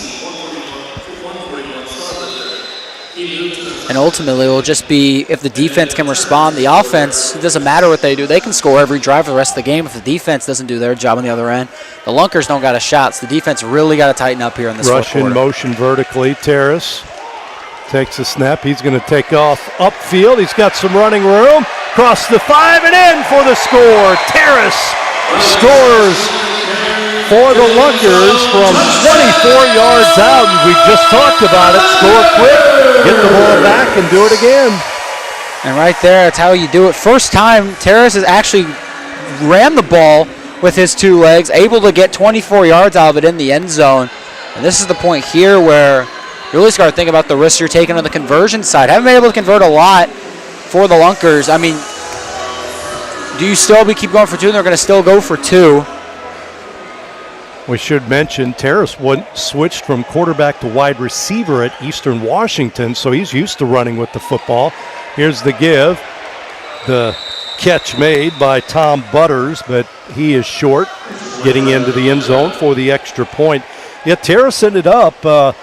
And ultimately, it will just be if the defense can respond. The offense, it doesn't matter what they do. They can score every drive for the rest of the game. If the defense doesn't do their job on the other end, the Lunkers don't got a shot. So the defense really got to tighten up here in this Rush in motion vertically. Terrace takes a snap. He's going to take off upfield. He's got some running room. Cross the 5 and in for the score. Terrace scores for the Lunkers from 24 yards out. We just talked about it. Score quick, get the ball back, and do it again. And right there, that's how you do it. First time, Terrace has actually ran the ball with his 2 legs, able to get 24 yards out of it in the end zone. And this is the point here where you really start to think about the risks you're taking on the conversion side. Haven't been able to convert a lot for the Lunkers. I mean, do you still keep going for 2 and they're going to still go for 2? We should mention Terrace switched from quarterback to wide receiver at Eastern Washington, so he's used to running with the football. Here's the give. The catch made by Tom Butters, but he is short, getting into the end zone for the extra point. Yet Terrace ended up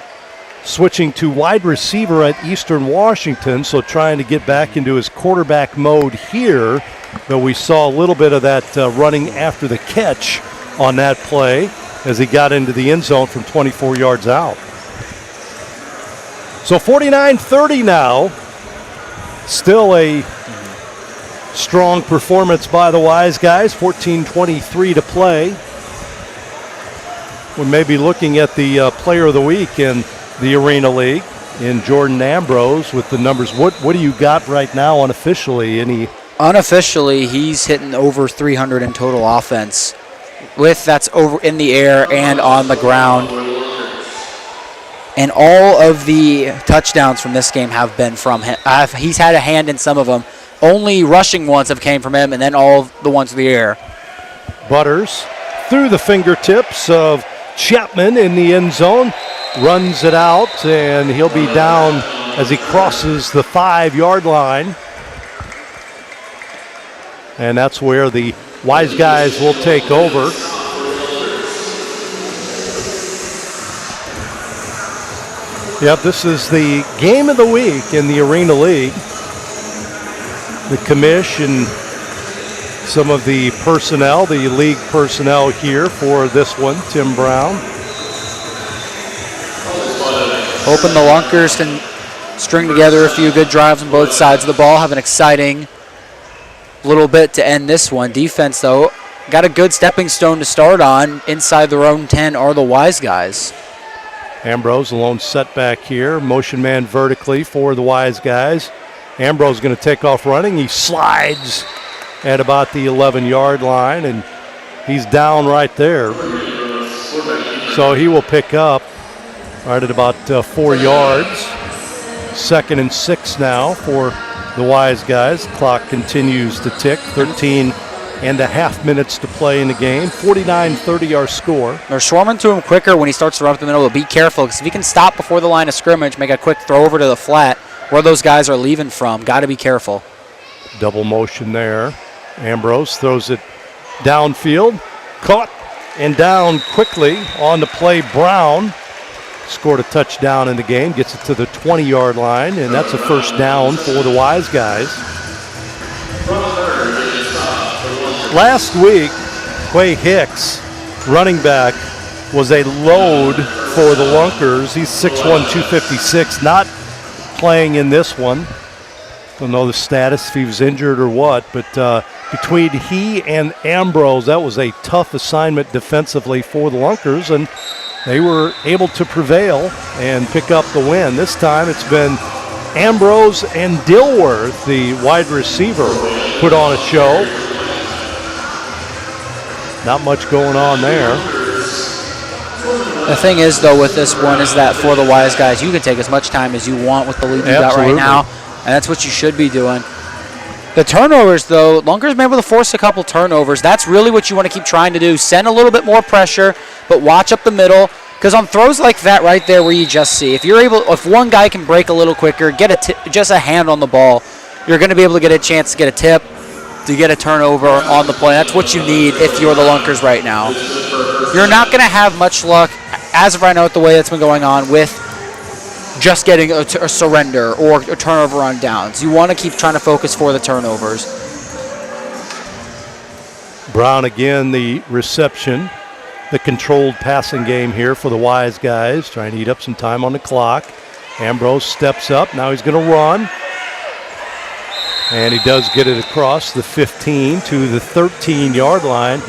switching to wide receiver at Eastern Washington, so trying to get back into his quarterback mode here. But we saw a little bit of that running after the catch on that play as he got into the end zone from 24 yards out. So 49-30 now. Still a strong performance by the Wise Guys. 14:23 to play. We may be looking at the player of the week in the Arena League in Jordan Ambrose with the numbers. What do you got right now unofficially? Unofficially, he's hitting over 300 in total offense. That's over in the air and on the ground. And all of the touchdowns from this game have been from him. He's had a hand in some of them. Only rushing ones have came from him, and then all of the ones in the air. Butters through the fingertips of Chapman in the end zone. Runs it out, and he'll be down as he crosses the 5-yard line. And that's where the Wise Guys will take over. Yep, this is the game of the week in the Arena League. The commish and some of the personnel, the league personnel here for this one, Tim Brown. Hoping the Lunkers can string together a few good drives on both sides of the ball, have an exciting little bit to end this one. Defense, though, got a good stepping stone to start on. Inside their own 10 are the Wise Guys. Ambrose, a lone setback here. Motion man vertically for the Wise Guys. Ambrose going to take off running. He slides at about the 11-yard line, and he's down right there. So he will pick up right at about 4 yards. 2nd and 6 now for the Wise Guys. Clock continues to tick. 13.5 minutes to play in the game. 49-30 our score. They're swarming to him quicker when he starts to run up the middle, but be careful, because if he can stop before the line of scrimmage, make a quick throw over to the flat where those guys are leaving from, got to be careful. Double motion there. Ambrose throws it downfield. Caught and down quickly on the play. Brown scored a touchdown in the game, gets it to the 20-yard line, and that's a first down for the Wise Guys. Last week, Quay Hicks, running back, was a load for the Lunkers. He's 6'1", 256, not playing in this one. Don't know the status, if he was injured or what, but between he and Ambrose, that was a tough assignment defensively for the Lunkers, and they were able to prevail and pick up the win. This time it's been Ambrose and Dilworth, the wide receiver, put on a show. Not much going on there. The thing is, though, with this one is that for the Wise Guys, you can take as much time as you want with the lead you got right now, and that's what you should be doing. The turnovers, though, Lunkers been able to force a couple turnovers. That's really what you want to keep trying to do. Send a little bit more pressure, but watch up the middle. Because on throws like that right there where you just see, if one guy can break a little quicker, get just a hand on the ball, you're going to be able to get a chance to get a tip. to get a turnover on the play. That's what you need if you're the Lunkers right now. You're not going to have much luck, as of right now with the way that's been going on, with just getting a surrender or a turnover on downs. You want to keep trying to focus for the turnovers. Brown again, the reception, the controlled passing game here for the Wiseguys, trying to eat up some time on the clock. Ambrose steps up. Now he's going to run. And he does get it across the 15 to the 13-yard line.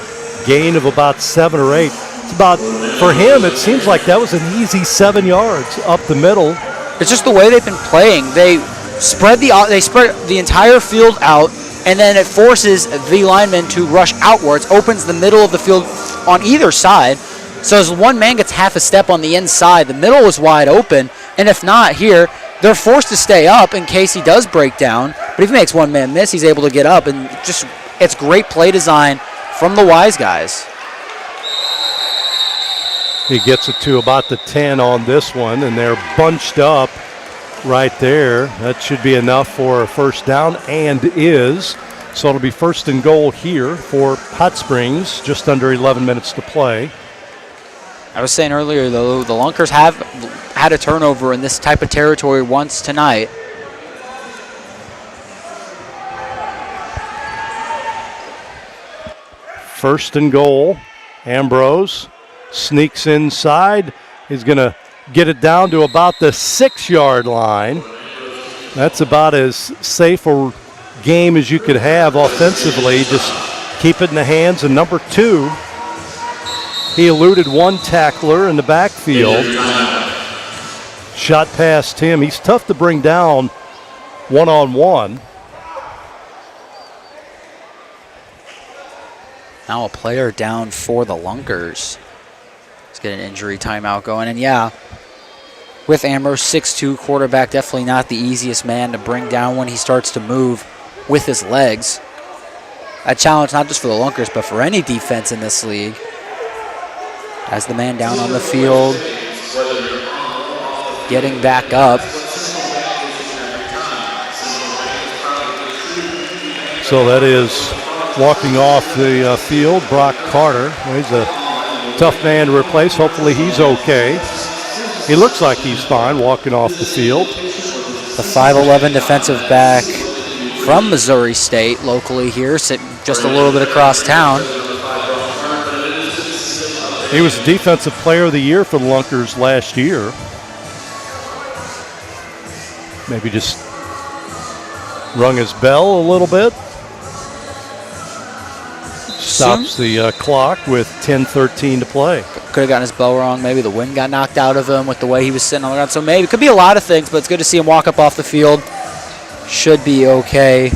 Gain of about 7 or 8. It's about, for him, it seems like that was an easy 7 yards up the middle. It's just the way they've been playing. They spread the entire field out, and then it forces the lineman to rush outwards, opens the middle of the field on either side. So as one man gets half a step on the inside, the middle is wide open, and if not here, they're forced to stay up in case he does break down. But if he makes one man miss, he's able to get up, and just it's great play design from the Wiseguys. He gets it to about the 10 on this one, and they're bunched up right there. That should be enough for a first down, and is. So it'll be first and goal here for Hot Springs, just under 11 minutes to play. I was saying earlier, though, the Lunkers have had a turnover in this type of territory once tonight. First and goal. Ambrose sneaks inside. He's going to get it down to about the 6-yard line. That's about as safe a game as you could have offensively. Just keep it in the hands of number 2. He eluded one tackler in the backfield. Shot past him. He's tough to bring down one-on-one. Now a player down for the Lunkers. Let's get an injury timeout going. And yeah, with Ambrose, 6'2", quarterback, definitely not the easiest man to bring down when he starts to move with his legs. A challenge not just for the Lunkers, but for any defense in this league. As the man down on the field, getting back up. So that is walking off the field, Brock Carter. Well, he's a tough man to replace. Hopefully he's okay. He looks like he's fine walking off the field. The 5'11" defensive back from Missouri State, locally here, sitting just a little bit across town. He was Defensive Player of the Year for the Lunkers last year. Maybe just rung his bell a little bit. Stops the clock with 10:13 to play. Could have gotten his bell wrong. Maybe the wind got knocked out of him with the way he was sitting on the ground. So maybe it could be a lot of things, but it's good to see him walk up off the field. Should be okay.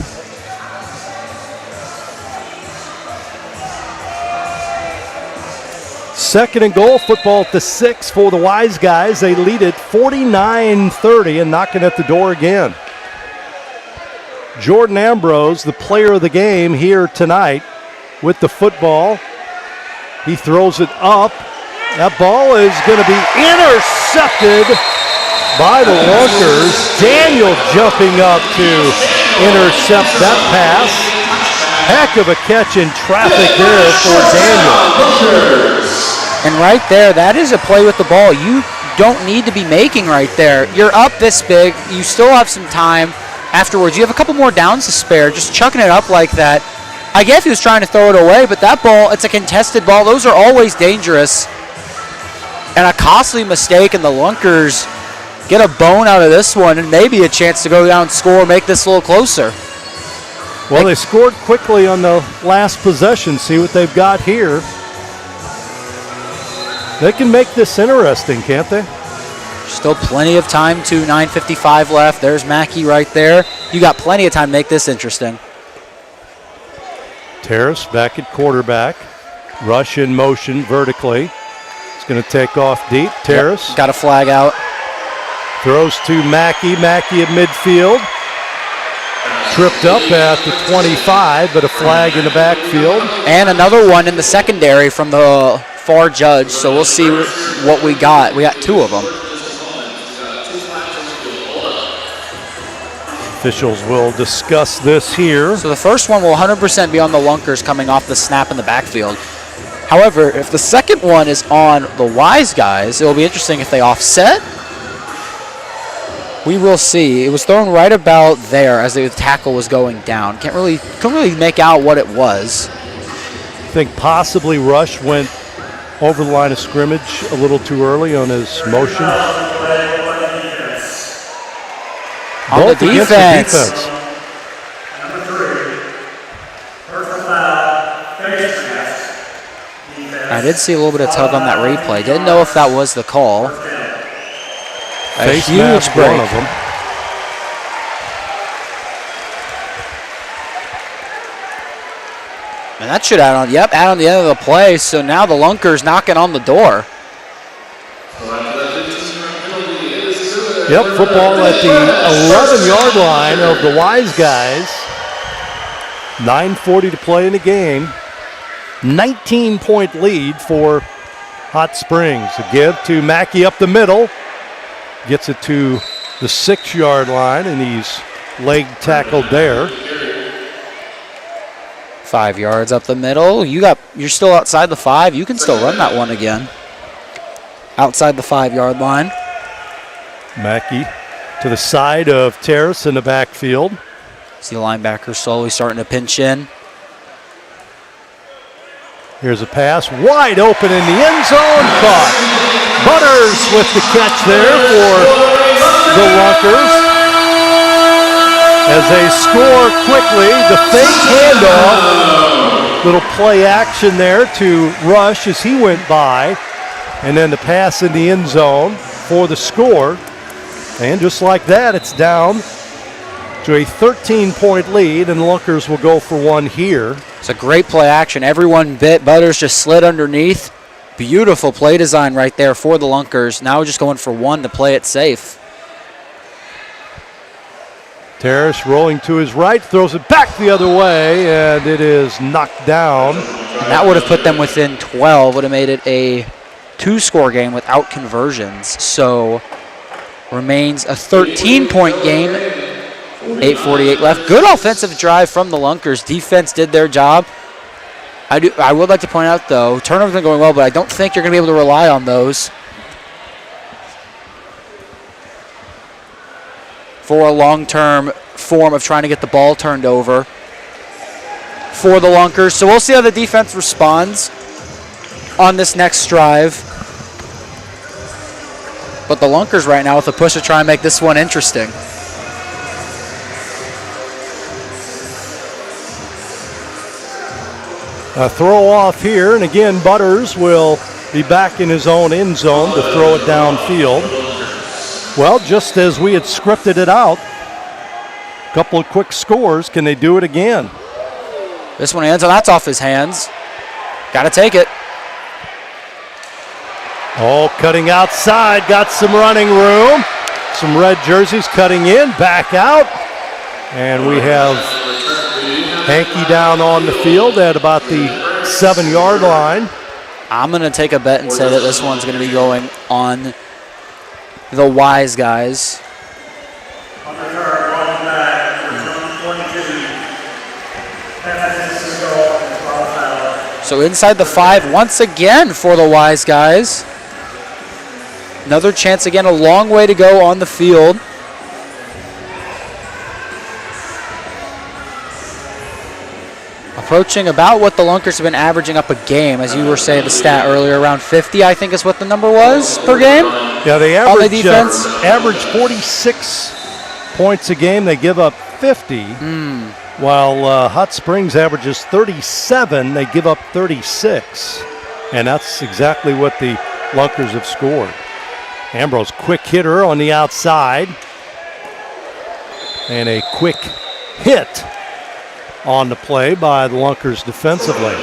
Second and goal, football at the 6 for the Wiseguys. They lead it 49-30 and knocking at the door again. Jordan Ambrose, the player of the game here tonight with the football. He throws it up. That ball is going to be intercepted by the Lunkers. Daniel jumping up to intercept that pass. Heck of a catch in traffic there for Daniel. And right there, that is a play with the ball you don't need to be making right there. You're up this big. You still have some time afterwards. You have a couple more downs to spare. Just chucking it up like that. I guess he was trying to throw it away, but that ball, it's a contested ball. Those are always dangerous. And a costly mistake, and the Lunkers get a bone out of this one and maybe a chance to go down, score, make this a little closer. Well, they scored quickly on the last possession. See what they've got here. They can make this interesting, can't they? Still plenty of time to 9:55 left. There's Mackey right there. You got plenty of time to make this interesting. Terrace back at quarterback. Rush in motion vertically. It's going to take off deep. Terrace. Yep, got a flag out. Throws to Mackey. Mackey at midfield. Tripped up at the 25, but a flag in the backfield. And another one in the secondary from the far judge, so we'll see what we got. We got two of them. Officials will discuss this here. So the first one will 100% be on the Lunkers coming off the snap in the backfield. However, if the second one is on the Wiseguys, it will be interesting if they offset. We will see. It was thrown right about there as the tackle was going down. Couldn't really make out what it was. I think possibly Rush went over the line of scrimmage a little too early on his motion. On the defense. I did see a little bit of tug on that replay. Didn't know if that was the call. A huge break. One of them. And that should add on. Yep, add on the end of the play. So now the Lunkers knocking on the door. Yep, football at the 11-yard line of the Wiseguys. 9:40 to play in the game. 19-point lead for Hot Springs. A give to Mackey up the middle. Gets it to the 6-yard line, and he's leg tackled there. 5 yards up the middle. You're still outside the 5. You can still run that one again. Outside the 5-yard line. Mackey to the side of Terrace in the backfield. See the linebacker slowly starting to pinch in. Here's a pass, wide open in the end zone, caught. Butters with the catch there for the Lunkers. As they score quickly, the fake handoff. Little play action there to Rush as he went by. And then the pass in the end zone for the score. And just like that, it's down to a 13-point lead, and the Lunkers will go for one here. It's a great play action. Everyone bit. Butters just slid underneath. Beautiful play design right there for the Lunkers. Now just going for one to play it safe. Terrace rolling to his right, throws it back the other way, and it is knocked down. And that would have put them within 12. Would have made it a 2-score game without conversions. So remains a 13-point game. 8:48 left. Good offensive drive from the Lunkers. Defense did their job. I would like to point out, though, turnovers are going well, but I don't think you're going to be able to rely on those for a long-term form of trying to get the ball turned over for the Lunkers. So we'll see how the defense responds on this next drive. But the Lunkers right now with a push to try and make this one interesting. A throw off here, and again, Butters will be back in his own end zone to throw it downfield. Well, just as we had scripted it out, a couple of quick scores. Can they do it again? This one ends, and that's off his hands. Got to take it. Oh, cutting outside, got some running room. Some red jerseys cutting in, back out. And we have Hankey down on the field at about the 7-yard line. I'm going to take a bet and say that this one's going to be going on the Wiseguys. So inside the 5 once again for the Wiseguys. Another chance again, a long way to go on the field. Approaching about what the Lunkers have been averaging up a game. As you were saying the stat earlier, around 50, I think is what the number was per game. Yeah, they average 46 points a game. They give up 50. While Hot Springs averages 37, they give up 36. And that's exactly what the Lunkers have scored. Ambrose, quick hitter on the outside. And a quick hit on the play by the Lunkers defensively.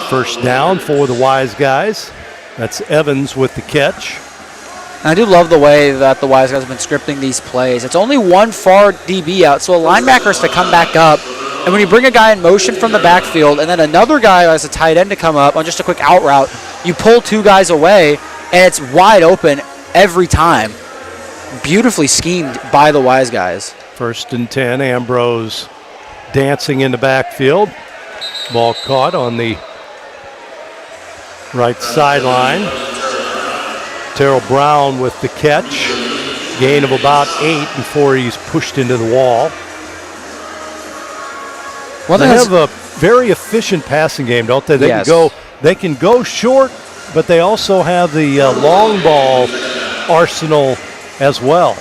First down for the Wiseguys. That's Evans with the catch. I do love the way that the Wiseguys have been scripting these plays. It's only one far DB out, so a linebacker has to come back up. And when you bring a guy in motion from the backfield and then another guy as a tight end to come up on just a quick out route, you pull 2 guys away, and it's wide open every time. beautifully schemed by the Wiseguys. 1st and 10, Ambrose dancing in the backfield. Ball caught on the right sideline. Terrell Brown with the catch. Gain of about 8 before he's pushed into the wall. Well, they have a very efficient passing game, don't they? They can go short, but they also have the long ball arsenal as well.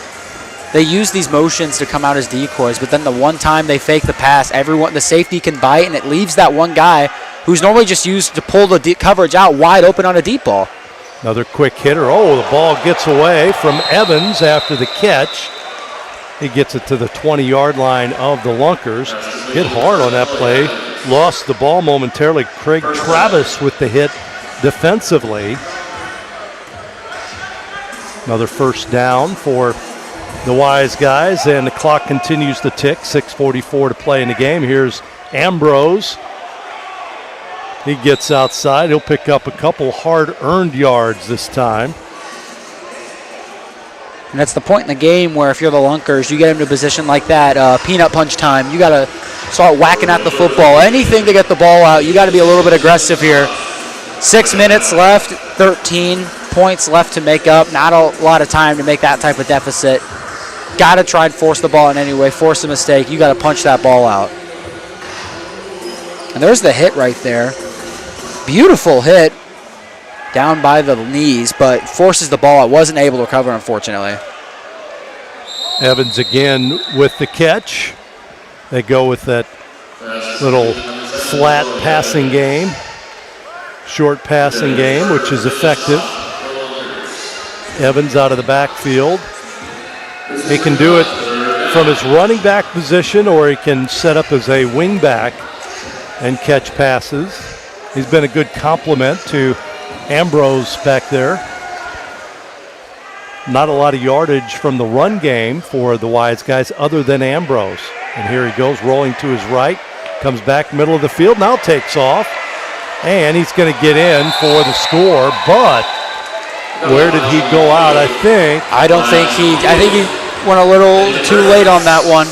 They use these motions to come out as decoys, but then the one time they fake the pass, the safety can bite, and it leaves that one guy who's normally just used to pull the coverage out wide open on a deep ball. Another quick hitter. Oh, the ball gets away from Evans after the catch. He gets it to the 20-yard line of the Lunkers. Hit hard on that play. Lost the ball momentarily. Craig Travis with the hit defensively. Another first down for the Wiseguys, and the clock continues to tick. 6:44 to play in the game. Here's Ambrose. He gets outside. He'll pick up a couple hard-earned yards this time. And that's the point in the game where if you're the Lunkers, you get into a position like that, peanut punch time. You got to start whacking at the football. Anything to get the ball out. You got to be a little bit aggressive here. 6 minutes left, 13 points left to make up. Not a lot of time to make that type of deficit. Got to try and force the ball in any way. Force a mistake. You got to punch that ball out. And there's the hit right there. Beautiful hit down by the knees, but forces the ball out. Wasn't able to recover, unfortunately. Evans again with the catch. They go with that little flat passing game, short passing game, which is effective. Evans out of the backfield. He can do it from his running back position, or he can set up as a wing back and catch passes. He's been a good complement to Ambrose back there. Not a lot of yardage from the run game for the Wiseguys other than Ambrose. And here he goes, rolling to his right, comes back middle of the field, now takes off, and he's going to get in for the score, but where did he go out, I think? I think he went a little too late on that one.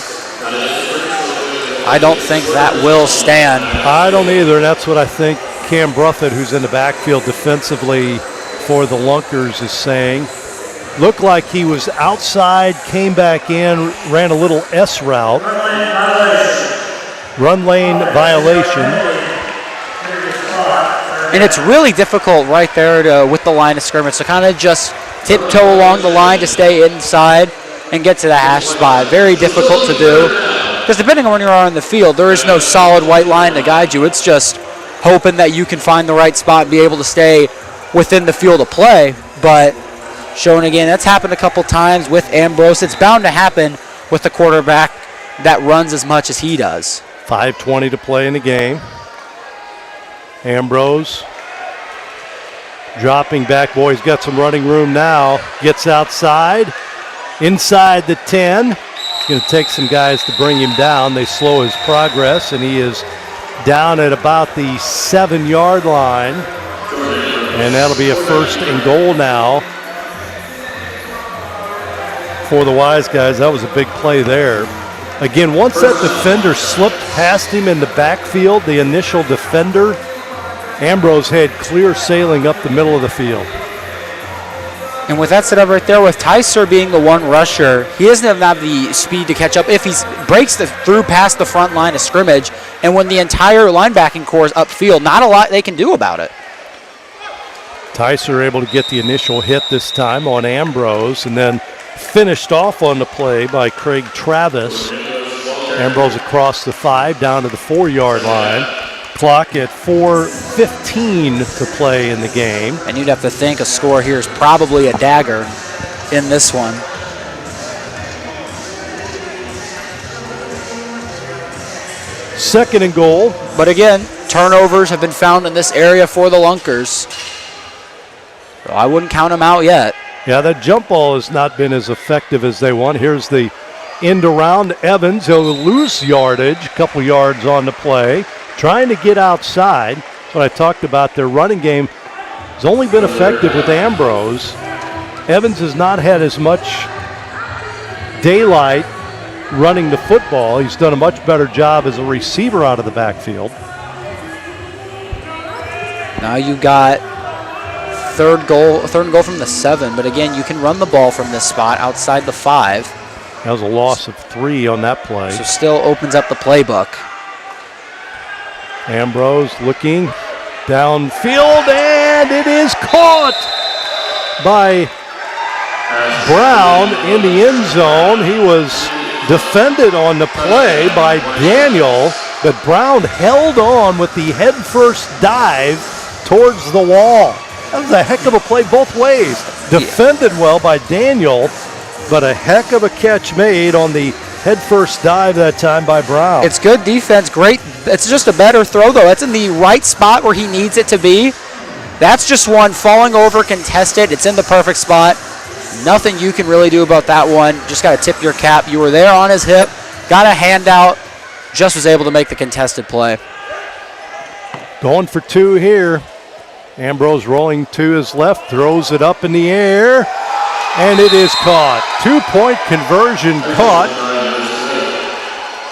I don't think that will stand. I don't either, and that's what I think Cam Bruffett, who's in the backfield defensively for the Lunkers, is saying. Looked like he was outside, came back in, ran a little S route. Run lane violation. And it's really difficult right there with the line of scrimmage. So kind of just tiptoe along the line to stay inside and get to the hash spot. Very difficult to do. Because depending on where you are on the field, there is no solid white line to guide you. It's just hoping that you can find the right spot and be able to stay within the field of play. But showing again, that's happened a couple times with Ambrose. It's bound to happen with the quarterback that runs as much as he does. 5:20 to play in the game. Ambrose dropping back. Boy, he's got some running room now. Gets outside, inside the 10. It's going to take some guys to bring him down. They slow his progress, and he is down at about the 7-yard line. And that'll be a 1st and goal now for the Wiseguys. That was a big play there. Again, once that defender slipped past him in the backfield, the initial defender, Ambrose had clear sailing up the middle of the field. And with that set up right there, with Tyser being the one rusher, he doesn't have the speed to catch up if he breaks through past the front line of scrimmage. And when the entire linebacking core is upfield, not a lot they can do about it. Tyser able to get the initial hit this time on Ambrose, and then finished off on the play by Craig Travis. Ambrose across the 5 down to the 4-yard line. Clock at 4:15 to play in the game. And you'd have to think a score here is probably a dagger in this one. Second and goal. But again, turnovers have been found in this area for the Lunkers. So I wouldn't count them out yet. Yeah, that jump ball has not been as effective as they want. Here's the end around Evans. He'll lose yardage, a couple yards on the play. Trying to get outside. That's what I talked about. Their running game has only been effective with Ambrose. Evans has not had as much daylight running the football. He's done a much better job as a receiver out of the backfield. Now you got third and goal from the 7, but again, you can run the ball from this spot outside the 5. That was a loss of 3 on that play. So still opens up the playbook. Ambrose looking downfield, and it is caught by Brown in the end zone. He was defended on the play by Daniel, but Brown held on with the head-first dive towards the wall. That was a heck of a play both ways. Defended well by Daniel, but a heck of a catch made on the head-first dive that time by Brown. It's good defense, great. It's just a better throw, though. That's in the right spot where he needs it to be. That's just one falling over, contested. It's in the perfect spot. Nothing you can really do about that one. Just got to tip your cap. You were there on his hip, got a handout, just was able to make the contested play. Going for 2 here. Ambrose rolling to his left, throws it up in the air, and it is caught. 2-point conversion caught.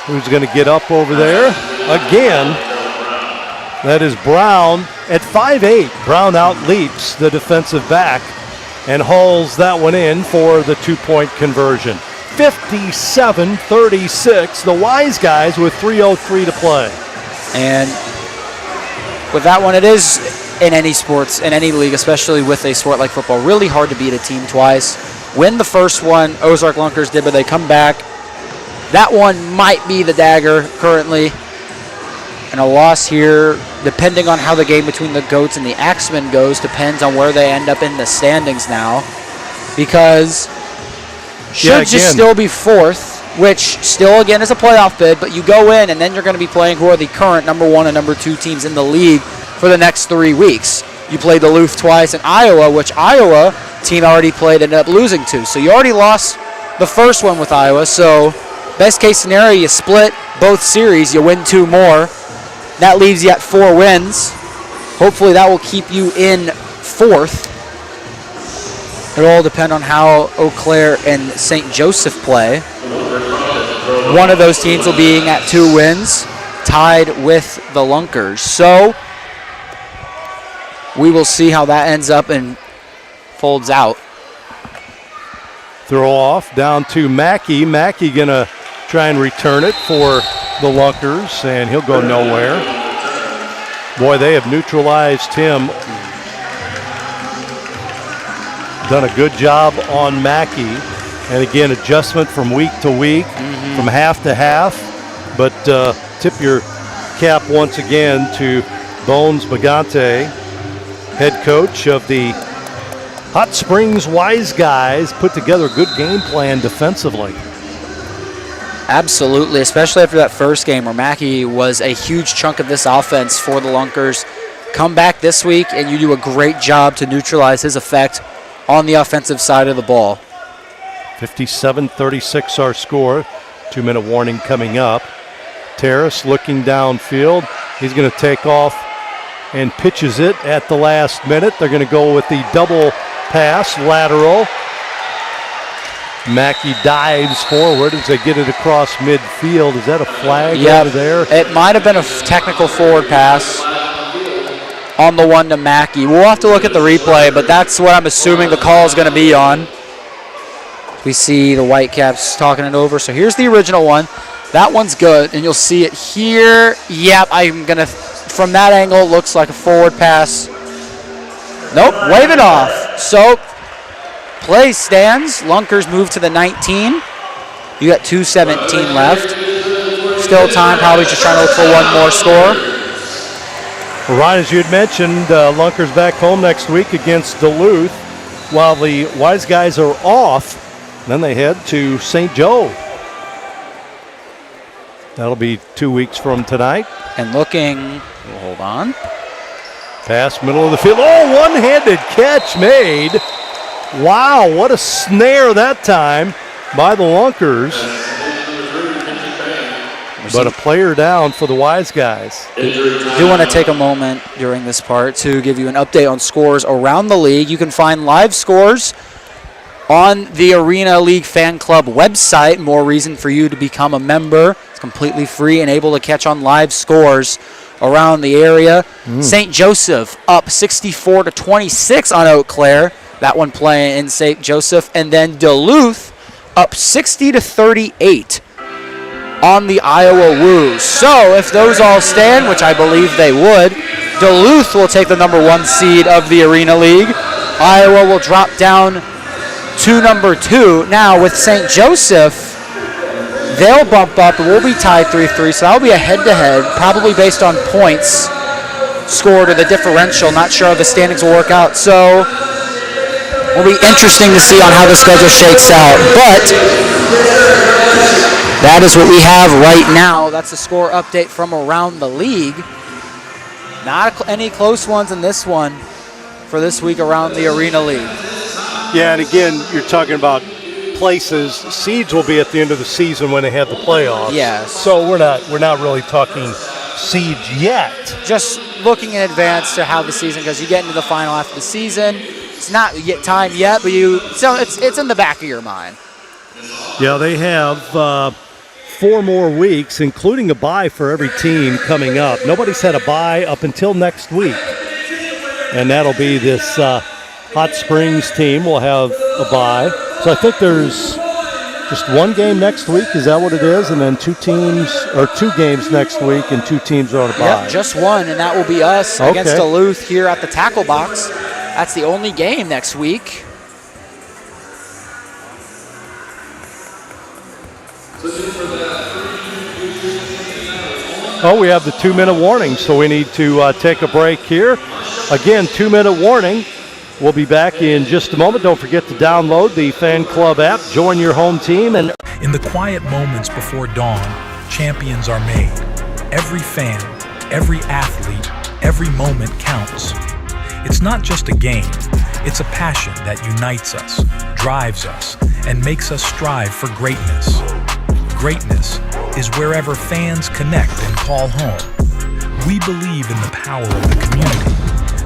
Who's going to get up over there? Again, that is Brown at 5'8". Brown outleaps the defensive back and hauls that one in for the 2-point conversion. 57-36, the Wiseguys with 3:03 to play. And with that one, it is in any sports, in any league, especially with a sport like football, really hard to beat a team twice. Win the first one, Ozark Lunkers did, but they come back. That one might be the dagger currently. And a loss here, depending on how the game between the Goats and the Axemen goes, depends on where they end up in the standings now. Because should just still be 4th, which still, again, is a playoff bid, but you go in and then you're going to be playing who are the current number 1 and number 2 teams in the league for the next 3 weeks. You played Duluth twice and Iowa, which Iowa team already played and ended up losing to. So you already lost the first one with Iowa. So best case scenario, you split both series, you win 2 more. That leaves you at 4 wins. Hopefully that will keep you in 4th. It'll all depend on how Eau Claire and St. Joseph play. One of those teams will be at 2 wins, tied with the Lunkers. So we will see how that ends up and folds out. Throw off down to Mackey. Mackey going to try and return it for the Lunkers, and he'll go nowhere. Boy, they have neutralized him. Done a good job on Mackey. And again, adjustment from week to week, from half to half. But tip your cap once again to Bones Bagante, head coach of the Hot Springs Wiseguys. Put together a good game plan defensively. Absolutely, especially after that first game where Mackey was a huge chunk of this offense for the Lunkers. Come back this week and you do a great job to neutralize his effect on the offensive side of the ball. 57-36 our score. 2-minute warning coming up. Terrace looking downfield. He's going to take off and pitches it at the last minute. They're going to go with the double pass, lateral. Mackey dives forward as they get it across midfield. Is that a flag over there? It might have been a technical forward pass on the one to Mackey. We'll have to look at the replay, but that's what I'm assuming the call is going to be on. We see the Whitecaps talking it over. So here's the original one. That one's good, and you'll see it here. Yep, I'm going to, from that angle, it looks like a forward pass. Nope, wave it off. So play stands. Lunkers move to the 19. You got 2:17 left. Still time, probably just trying to look for one more score. Well, Ryan, as you had mentioned, Lunkers back home next week against Duluth, while the Wiseguys are off. Then they head to St. Joe. That'll be 2 weeks from tonight. And looking, hold on. Pass middle of the field. Oh, one-handed catch made. Wow, what a snare that time by the Lunkers. But a player down for the Wiseguys. I do want to take a moment during this part to give you an update on scores around the league. You can find live scores on the Arena League Fan Club website. More reason for you to become a member. It's completely free and able to catch on live scores around the area. St. Joseph up 64-26 on Eau Claire. That one playing in St. Joseph. And then Duluth up 60-38 on the Iowa Woos. So if those all stand, which I believe they would, Duluth will take the number 1 seed of the Arena League. Iowa will drop down to number 2. Now with St. Joseph, they'll bump up and we'll be tied 3-3. So that'll be a head-to-head, probably based on points scored or the differential. Not sure how the standings will work out. So it'll be interesting to see on how the schedule shakes out. But that is what we have right now. That's the score update from around the league. Not any close ones in this one for this week around the Arena League. Yeah, and again, you're talking about places. Seeds will be at the end of the season when they have the playoffs. Yes. So we're not really talking seeds yet. Just looking in advance to how the season goes. You get into the final after the season. It's not yet time yet, but it's in the back of your mind. Yeah, they have 4 more weeks, including a bye for every team coming up. Nobody's had a bye up until next week. And that'll be this Hot Springs team will have a bye. So I think there's just 1 game next week. Is that what it is? And then 2 games next week, and 2 teams are on a bye. Yep, just 1, and that will be us against Duluth here at the Tackle Box. That's the only game next week. Oh, we have the 2-minute warning, so we need to take a break here. Again, 2-minute warning. We'll be back in just a moment. Don't forget to download the Fan Club app, join your home team. And in the quiet moments before dawn, champions are made. Every fan, every athlete, every moment counts. It's not just a game. It's a passion that unites us, drives us, and makes us strive for greatness. Greatness is wherever fans connect and call home. We believe in the power of the community.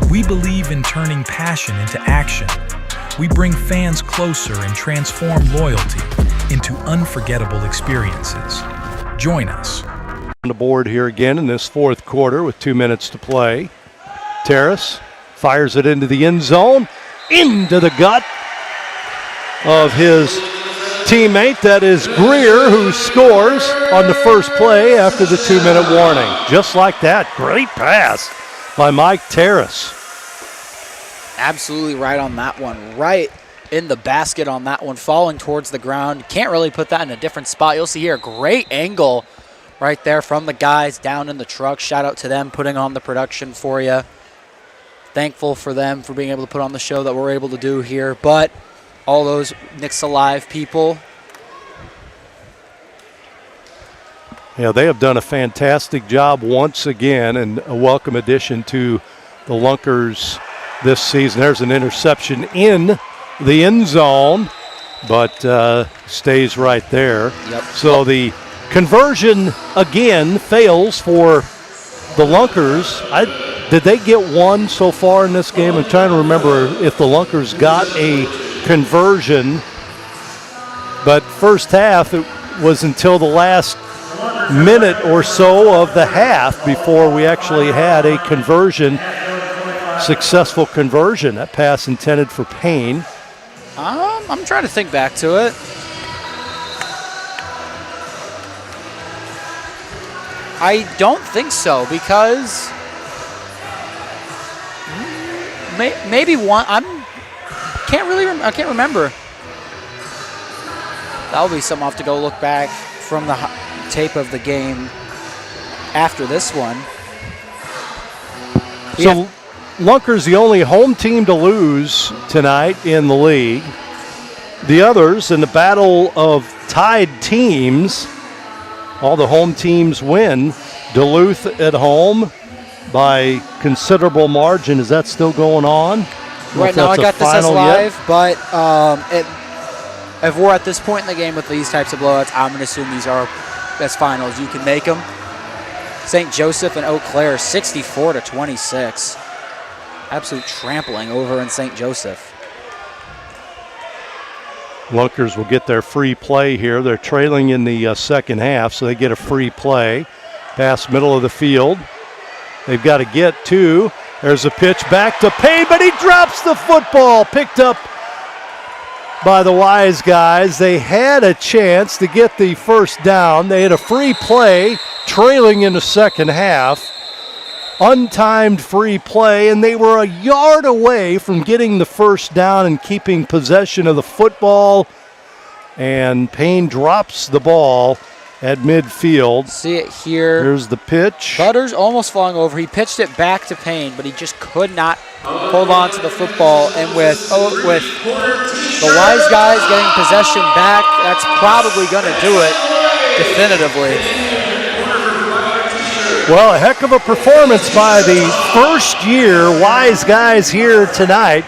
We believe in turning passion into action. We bring fans closer and transform loyalty into unforgettable experiences. Join us. On the board here again in this 4th quarter with 2 minutes to play. Terrace fires it into the end zone, into the gut of his teammate. That is Greer, who scores on the first play after the 2-minute warning. Just like that, great pass by Mike Terrace. Absolutely right on that one. Right in the basket on that one, falling towards the ground. Can't really put that in a different spot. You'll see here a great angle right there from the guys down in the truck. Shout out to them putting on the production for you. Thankful for them for being able to put on the show that we're able to do here. But all those Knicks Alive people. Yeah, they have done a fantastic job once again, and a welcome addition to the Lunkers this season. There's an interception in the end zone, but stays right there. Yep. So the conversion again fails for the Lunkers. Did they get one so far in this game? I'm trying to remember if the Lunkers got a conversion, but first half it was until the last minute or so of the half before we actually had a conversion, successful conversion. That pass intended for Payne. I'm trying to think back to it. I don't think so, because maybe one. I can't remember. That'll be something I'll have to go look back from the tape of the game after this one. So Lunkers the only home team to lose tonight in the league. The others in the battle of tied teams, all the home teams win. Duluth at home by considerable margin. Is that still going on? Right now I got this as live, but if we're at this point in the game with these types of blowouts, I'm going to assume these are as finals you can make them. St. Joseph and Eau Claire 64-26. Absolute trampling over in St. Joseph. Lunkers will get their free play here. They're trailing in the second half, so they get a free play. Pass middle of the field. They've got to get to. There's a pitch back to Payne, but he drops the football. Picked up by the Wiseguys. They had a chance to get the first down. They had a free play trailing in the second half. Untimed free play, and they were a yard away from getting the first down and keeping possession of the football. And Payne drops the ball at midfield. See it here. Here's the pitch. Butters almost falling over. He pitched it back to Payne, but he just could not hold on to the football. And with the Wiseguys getting possession back, that's probably going to do it definitively. Well, a heck of a performance by the first-year Wiseguys here tonight.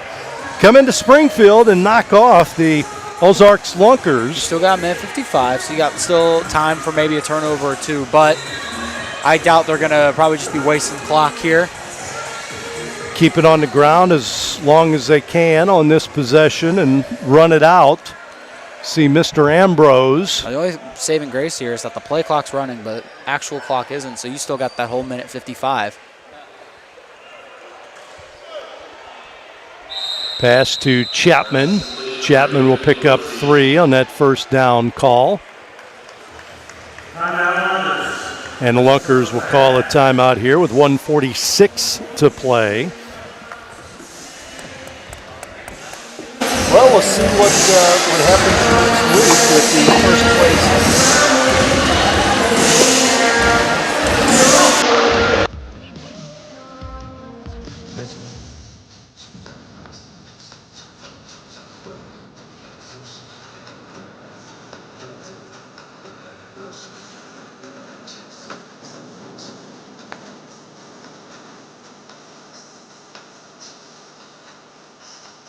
Come into Springfield and knock off the Ozarks Lunkers. Still got a minute 55, so you got still time for maybe a turnover or two, but I doubt they're going to probably just be wasting the clock here. Keep it on the ground as long as they can on this possession and run it out. See Mr. Ambrose. The only saving grace here is that the play clock's running, but actual clock isn't, so you still got that whole minute 55. Pass to Chapman. Chapman will pick up 3 on that first down call. And the Lunkers will call a timeout here with 1:46 to play. Well, we'll see what happens next week with the first place.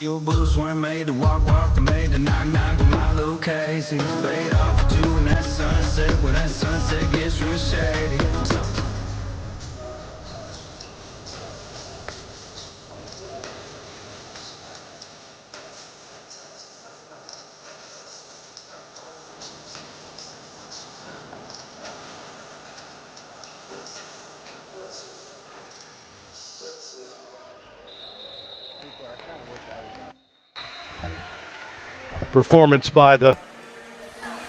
Your boots weren't made to walk, they're made to knock with my little Casey. Fade off with you in that sunset, when that sunset gets real shady. Performance by the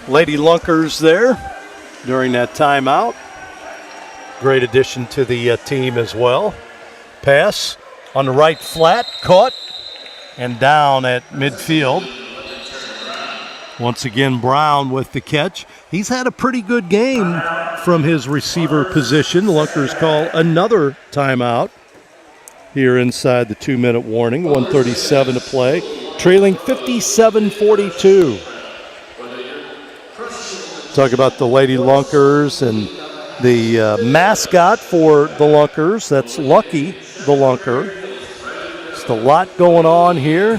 Lady Lunkers there during that timeout. Great addition to the team as well. Pass on the right flat, caught, and down at midfield. Once again, Brown with the catch. He's had a pretty good game from his receiver position. The Lunkers call another timeout here inside the 2-minute warning. 1:37 to play. Trailing 57-42. Talk about the Lady Lunkers and the mascot for the Lunkers. That's Lucky the Lunker. Just a lot going on here.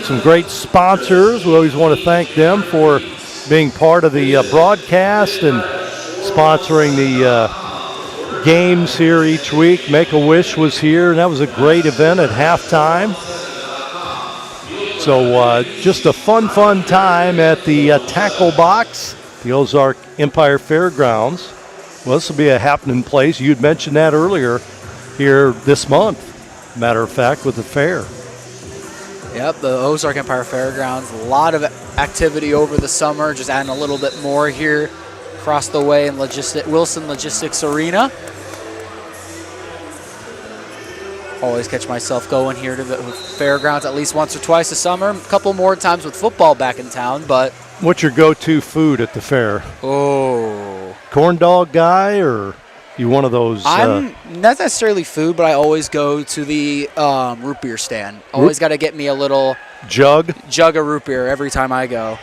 Some great sponsors. We always want to thank them for being part of the broadcast and sponsoring the games here each week. Make-A-Wish was here, and that was a great event at halftime. So just a fun time at the Tackle Box, the Ozark Empire Fairgrounds. Well, this will be a happening place. You'd mentioned that earlier here this month, matter of fact, with the fair. Yep, the Ozark Empire Fairgrounds. A lot of activity over the summer, just adding a little bit more here across the way in Wilson Logistics Arena. Always catch myself going here to the fairgrounds at least once or twice a summer. A couple more times with football back in town, but... What's your go-to food at the fair? Oh. Corn dog guy, or you one of those? I'm not necessarily food, but I always go to the root beer stand. Always got to get me a little... Jug of root beer every time I go.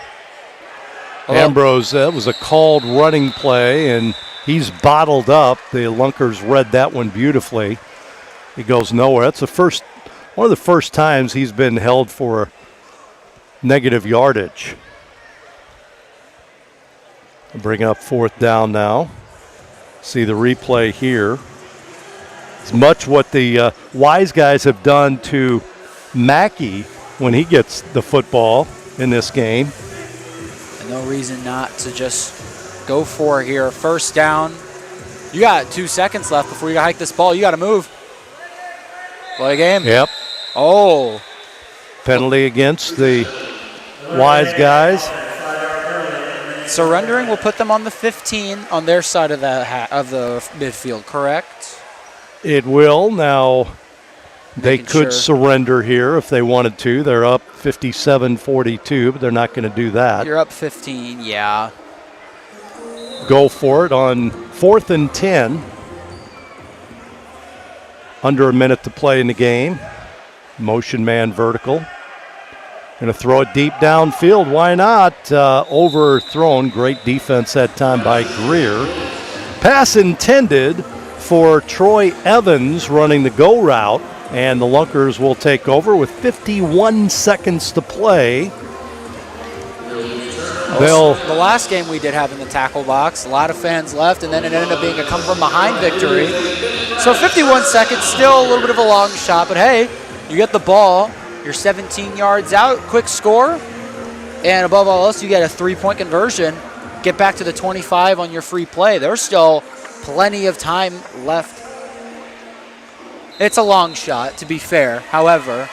Ambrose, that was a called running play, and he's bottled up. The Lunkers read that one beautifully. He goes nowhere. That's one of the first times he's been held for negative yardage. Bring up 4th down now. See the replay here. It's much what the Wiseguys have done to Mackey when he gets the football in this game. No reason not to just go for it here. First down. You got 2 seconds left before you hike this ball. You got to move. Play game. Yep. Oh. Penalty against the Wise guys. Surrendering will put them on the 15 on their side of the midfield, correct? It will. Now, they could surrender here if they wanted to. They're up 57-42, but they're not going to do that. You're up 15, yeah. Go for it on 4th and 10. Under a minute to play in the game. Motion man vertical. Going to throw it deep downfield. Why not? Overthrown. Great defense that time by Greer. Pass intended for Troy Evans running the go route. And the Lunkers will take over with 51 seconds to play. The last game we did have in the tackle box, a lot of fans left, and then it ended up being a come-from-behind victory. So 51 seconds, still a little bit of a long shot, but hey, you get the ball, you're 17 yards out, quick score, and above all else, you get a 3-point conversion. Get back to the 25 on your free play. There's still plenty of time left. It's a long shot, to be fair. However,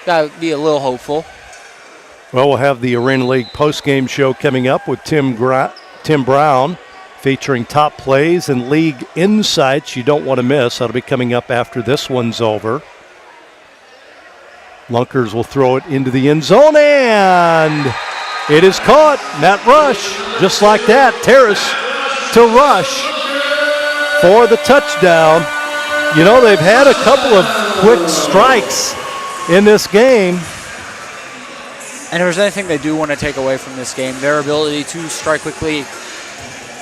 gotta be a little hopeful. Well, we'll have the Arena League postgame show coming up with Tim Brown, featuring top plays and league insights you don't want to miss. That'll be coming up after this one's over. Lunkers will throw it into the end zone, and it is caught. Matt Rush, just like that. Terrace to Rush for the touchdown. You know, they've had a couple of quick strikes in this game. And if there's anything they do want to take away from this game, their ability to strike quickly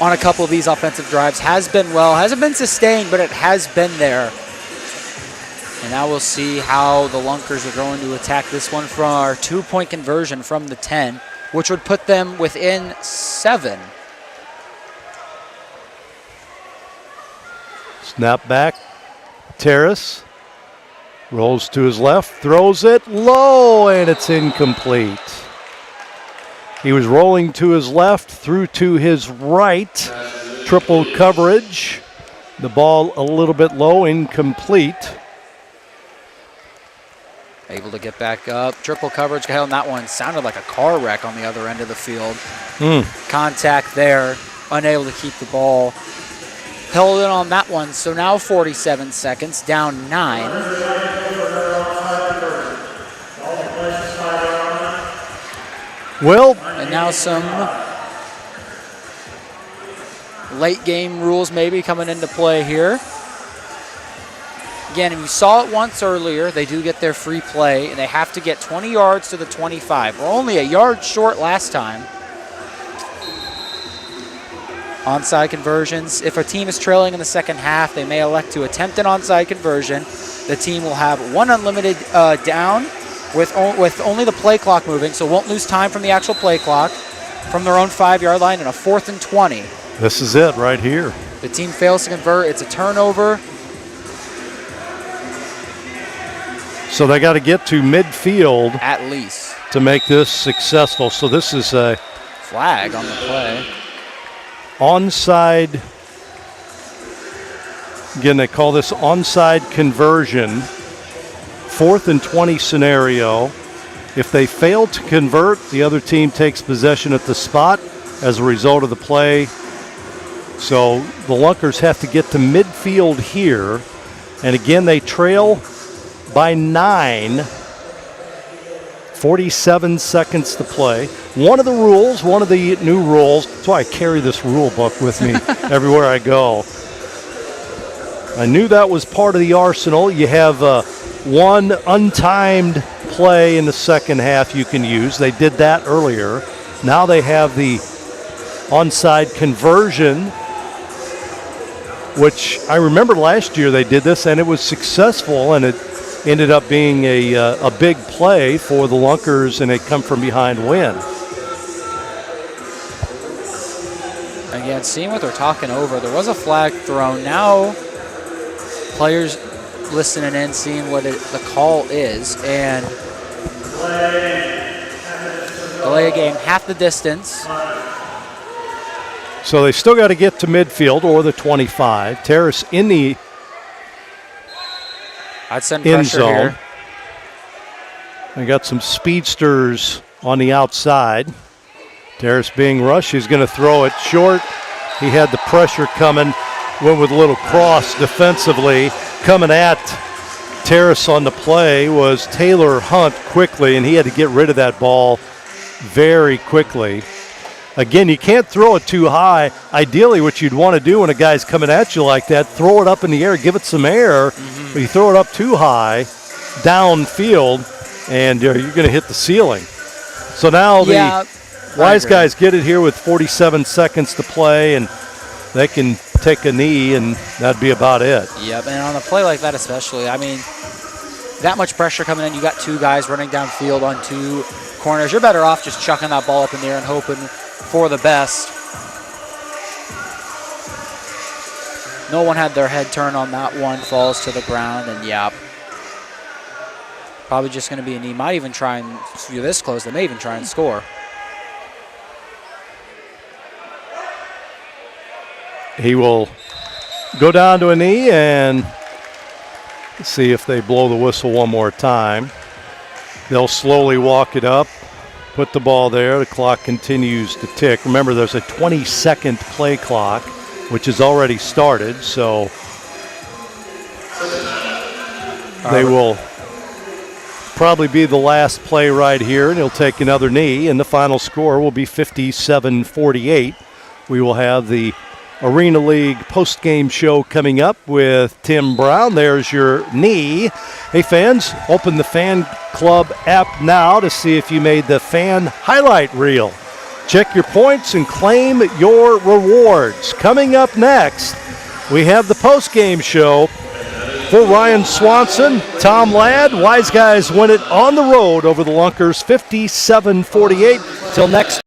on a couple of these offensive drives has been hasn't been sustained, but it has been there. And now we'll see how the Lunkers are going to attack this one from our 2-point conversion from the 10, which would put them within 7. Snap back. Terrace rolls to his left, throws it low, and it's incomplete. He was rolling to his left, threw to his right. Triple coverage. The ball a little bit low, incomplete. Able to get back up. Triple coverage. Hell, that one sounded like a car wreck on the other end of the field. Contact there. Unable to keep the ball. Held in on that one. So now 47 seconds. Down 9. Well. And now some late game rules maybe coming into play here. Again, if you saw it once earlier, they do get their free play, and they have to get 20 yards to the 25. We're only a yard short last time. Onside conversions. If a team is trailing in the second half, they may elect to attempt an onside conversion. The team will have one unlimited down with only the play clock moving, so won't lose time from the actual play clock from their own 5-yard line, and a 4th and 20. This is it right here. The team fails to convert. It's a turnover. So they got to get to midfield at least to make this successful. So this is a flag on the play. Onside. Again, they call this onside conversion. 4th and 20 scenario. If they fail to convert, the other team takes possession at the spot as a result of the play. So the Lunkers have to get to midfield here. And again, they trail by 9. 47 seconds to play. One of the new rules, that's why I carry this rule book with me everywhere I go. I knew that was part of the arsenal. You have one untimed play in the second half you can use. They did that earlier. Now they have the onside conversion, which I remember last year they did this and it was successful, and it ended up being a big play for the Lunkers and a come-from-behind win. Again, seeing what they're talking over, there was a flag thrown. Now players listening in, seeing what the call is, and Delay a game, half the distance. So they still got to get to midfield or the 25. Terrace in the I'd send end pressure zone. here. They got some speedsters on the outside. Terrace being rushed. He's going to throw it short. He had the pressure coming. Went with a little cross defensively. Coming at Terrace on the play was Taylor Hunt quickly, and he had to get rid of that ball very quickly. Again, you can't throw it too high. Ideally, what you'd want to do when a guy's coming at you like that, throw it up in the air, give it some air. But you throw it up too high, downfield, and you're going to hit the ceiling. So now the Wise Guys get it here with 47 seconds to play, and they can take a knee, and that'd be about it. Yep, and on a play like that especially, I mean, that much pressure coming in, you got two guys running downfield on two corners. You're better off just chucking that ball up in the air and hoping for the best. No one had their head turned on that one, falls to the ground, and probably just going to be a knee. Might even try and, if you're this close, they may even try and score. He will go down to a knee, and see if they blow the whistle one more time. They'll slowly walk it up, put the ball there. The clock continues to tick. Remember, there's a 20-second play clock, which has already started, so they will probably be the last play right here, and he'll take another knee, and the final score will be 57-48. We will have the Arena League post-game show coming up with Tim Brown. There's your knee. Hey, fans, open the Fan Club app now to see if you made the fan highlight reel. Check your points and claim your rewards. Coming up next, we have the post-game show for Ryan Swanson, Tom Ladd. Wise Guys win it on the road over the Lunkers, 57-48. Till next.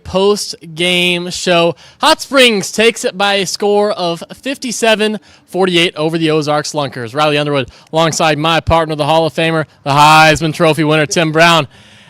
Post-game show. Hot Springs takes it by a score of 57-48 over the Ozarks Lunkers. Riley Underwood alongside my partner, the Hall of Famer, the Heisman Trophy winner, Tim Brown.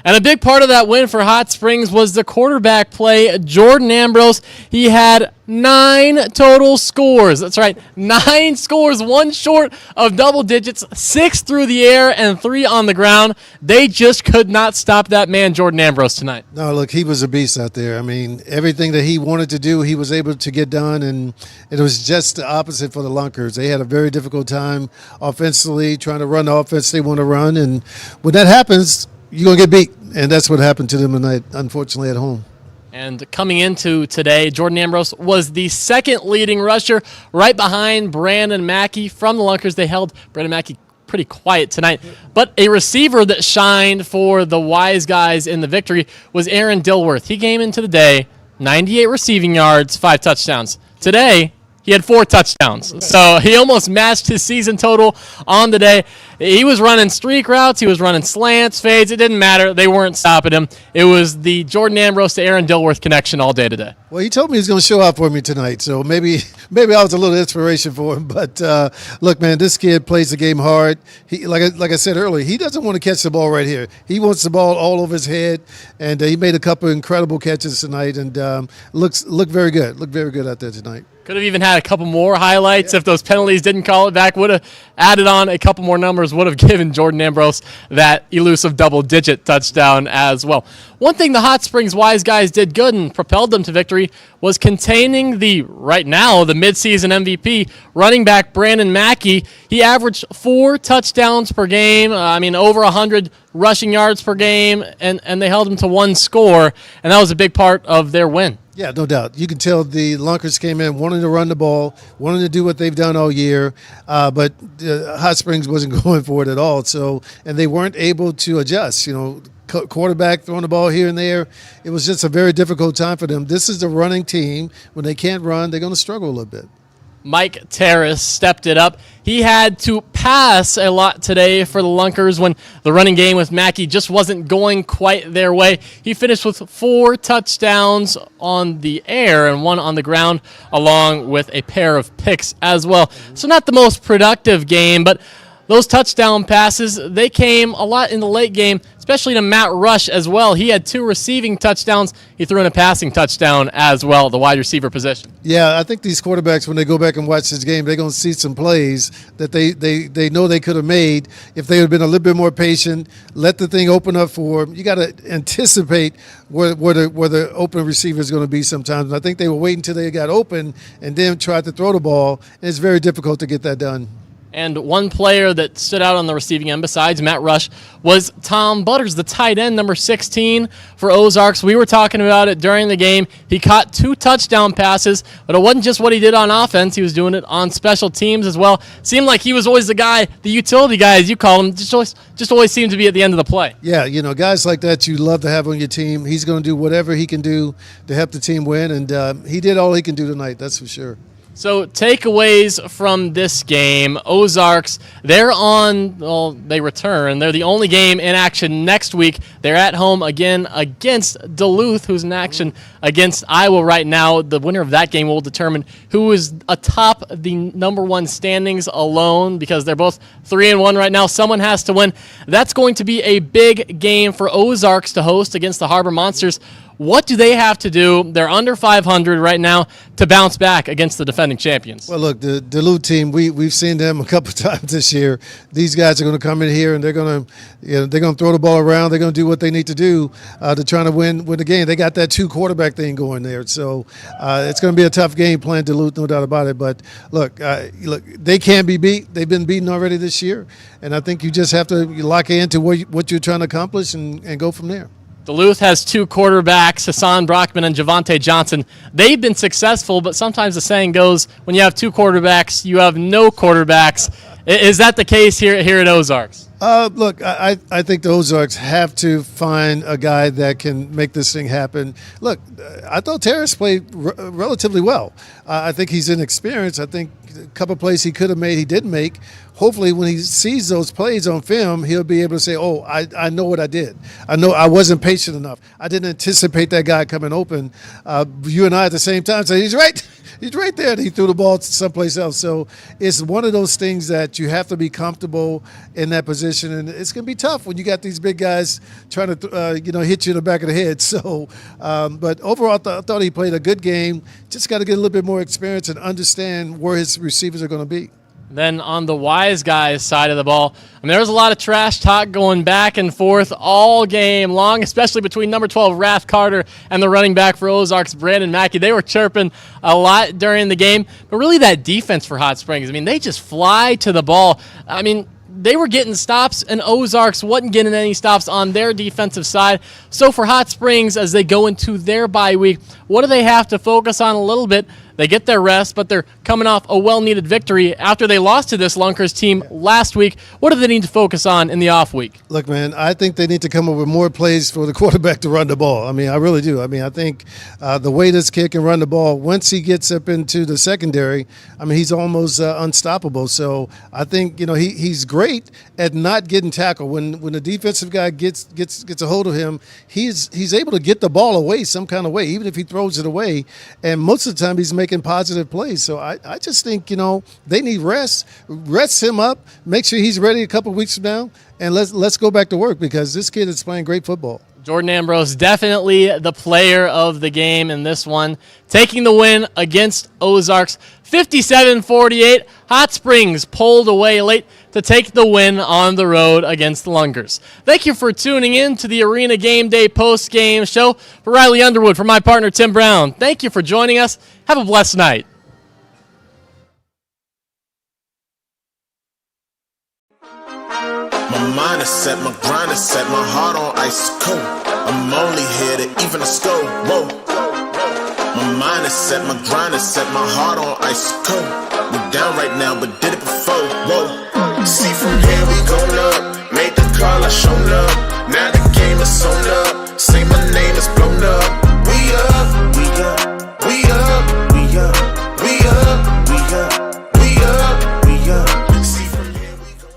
And a big part of that win for Hot Springs was the quarterback play, Jordan Ambrose. He had 9 total scores. That's right, 9 scores, 1 short of double digits, 6 through the air and 3 on the ground. They just could not stop that man, Jordan Ambrose, tonight. No, look, he was a beast out there. I mean, everything that he wanted to do, he was able to get done, and it was just the opposite for the Lunkers. They had a very difficult time offensively, trying to run the offense they want to run, and when that happens, you're going to get beat, and that's what happened to them tonight, unfortunately, at home. And coming into today, Jordan Ambrose was the second leading rusher, right behind Brandon Mackey from the Lunkers. They held Brandon Mackey pretty quiet tonight. But a receiver that shined for the Wise Guys in the victory was Aaron Dilworth. He came into the day, 98 receiving yards, 5 touchdowns. Today, he had 4 touchdowns. So he almost matched his season total on the day. He was running streak routes. He was running slants, fades. It didn't matter. They weren't stopping him. It was the Jordan Ambrose to Aaron Dilworth connection all day today. Well, he told me he's going to show up for me tonight, so maybe I was a little inspiration for him. But look, man, this kid plays the game hard. He, like I said earlier, he doesn't want to catch the ball right here. He wants the ball all over his head, and he made a couple of incredible catches tonight, and looked very good. Looked very good out there tonight. Could have even had a couple more highlights if those penalties didn't call it back. Would have added on a couple more numbers. Would have given Jordan Ambrose that elusive double-digit touchdown as well. One thing the Hot Springs Wiseguys did good and propelled them to victory was containing right now, the midseason MVP, running back Brandon Mackey. He averaged 4 touchdowns per game. Over 100 rushing yards per game, and they held him to 1 score, and that was a big part of their win. Yeah, no doubt. You can tell the Lunkers came in wanting to run the ball, wanting to do what they've done all year, but Hot Springs wasn't going for it at all. So, and they weren't able to adjust. Quarterback throwing the ball here and there. It was just a very difficult time for them. This is the running team. When they can't run, they're going to struggle a little bit. Mike Terrace stepped it up. He had to pass a lot today for the Lunkers when the running game with Mackey just wasn't going quite their way. He finished with 4 touchdowns on the air and 1 on the ground, along with a pair of picks as well. So not the most productive game, but those touchdown passes, they came a lot in the late game, especially to Matt Rush as well. He had 2 receiving touchdowns. He threw in a passing touchdown as well, the wide receiver position. Yeah, I think these quarterbacks, when they go back and watch this game, they're going to see some plays that they know they could have made if they had been a little bit more patient, let the thing open up for them. You got to anticipate where the open receiver is going to be sometimes. And I think they were waiting until they got open and then tried to throw the ball, and it's very difficult to get that done. And one player that stood out on the receiving end besides Matt Rush was Tom Butters, the tight end, number 16 for Ozarks. We were talking about it during the game. He caught 2 touchdown passes, but it wasn't just what he did on offense. He was doing it on special teams as well. Seemed like he was always the guy, the utility guy, as you call him, just always seemed to be at the end of the play. Yeah, guys like that you love to have on your team. He's going to do whatever he can do to help the team win, and he did all he can do tonight, that's for sure. So takeaways from this game, Ozarks, they return. They're the only game in action next week. They're at home again against Duluth, who's in action against Iowa right now. The winner of that game will determine who is atop the number 1 standings alone, because they're both 3-1 right now. Someone has to win. That's going to be a big game for Ozarks to host against the Harbor Monsters. What do they have to do? They're under 500 right now to bounce back against the defending champions. Well, look, the Duluth team, we've seen them a couple times this year. These guys are going to come in here and they're going to throw the ball around. They're going to do what they need to do to try to win the game. They got that 2 quarterback thing going there, so it's going to be a tough game playing Duluth, no doubt about it. But look, they can be beat. They've been beaten already this year, and I think you just have to lock into what you're trying to accomplish and go from there. Duluth has 2 quarterbacks, Hassan Brockman and Javante Johnson. They've been successful, but sometimes the saying goes, when you have 2 quarterbacks, you have no quarterbacks. Is that the case here at Ozarks? Look, I think the Ozarks have to find a guy that can make this thing happen. Look, I thought Terrace played relatively well. I think he's inexperienced. I think a couple plays he could have made, he didn't make. Hopefully when he sees those plays on film, he'll be able to say, oh, I know what I did. I know I wasn't patient enough. I didn't anticipate that guy coming open. You and I at the same time say, he's right. He's right there. And he threw the ball someplace else. So it's one of those things that you have to be comfortable in that position. And it's going to be tough when you got these big guys trying to, hit you in the back of the head. So, but overall, I thought he played a good game. Just got to get a little bit more experience and understand where his receivers are going to be. Then on the Wiseguys side of the ball, there was a lot of trash talk going back and forth all game long, especially between number 12, Rath Carter, and the running back for Ozarks, Brandon Mackey. They were chirping a lot during the game. But really that defense for Hot Springs, they just fly to the ball. They were getting stops, and Ozarks wasn't getting any stops on their defensive side. So for Hot Springs, as they go into their bye week, what do they have to focus on a little bit? They get their rest, but they're coming off a well-needed victory after they lost to this Lunkers team last week. What do they need to focus on in the off week? Look, man, I think they need to come up with more plays for the quarterback to run the ball. I really do. I think the way this kid can run the ball, once he gets up into the secondary, he's almost unstoppable. So I think, he's great at not getting tackled. When the defensive guy gets a hold of him, he's able to get the ball away some kind of way, even if he throws it away. And most of the time he's making positive plays. So I just think, they need rest him up, make sure he's ready a couple of weeks from now, and let's go back to work, because this kid is playing great football. Jordan Ambrose, definitely the player of the game in this one, taking the win against Ozarks, 57-48. Hot Springs pulled away late to take the win on the road against the Lunkers. Thank you for tuning in to the Arena Game Day post-game show. For Riley Underwood, for my partner Tim Brown, thank you for joining us. Have a blessed night. My mind is set, my grind is set, my heart on ice cold. I'm only here to even the score. Whoa. My mind is set, my grind is set, my heart on ice cold. We down right now, but did it before. Whoa. See from here we going up. Made the call, I shown up. Now the game is sewn up. Say my name is blown up. We up, we up, we up, we up, we up, we up, we up, we up. See from here we go.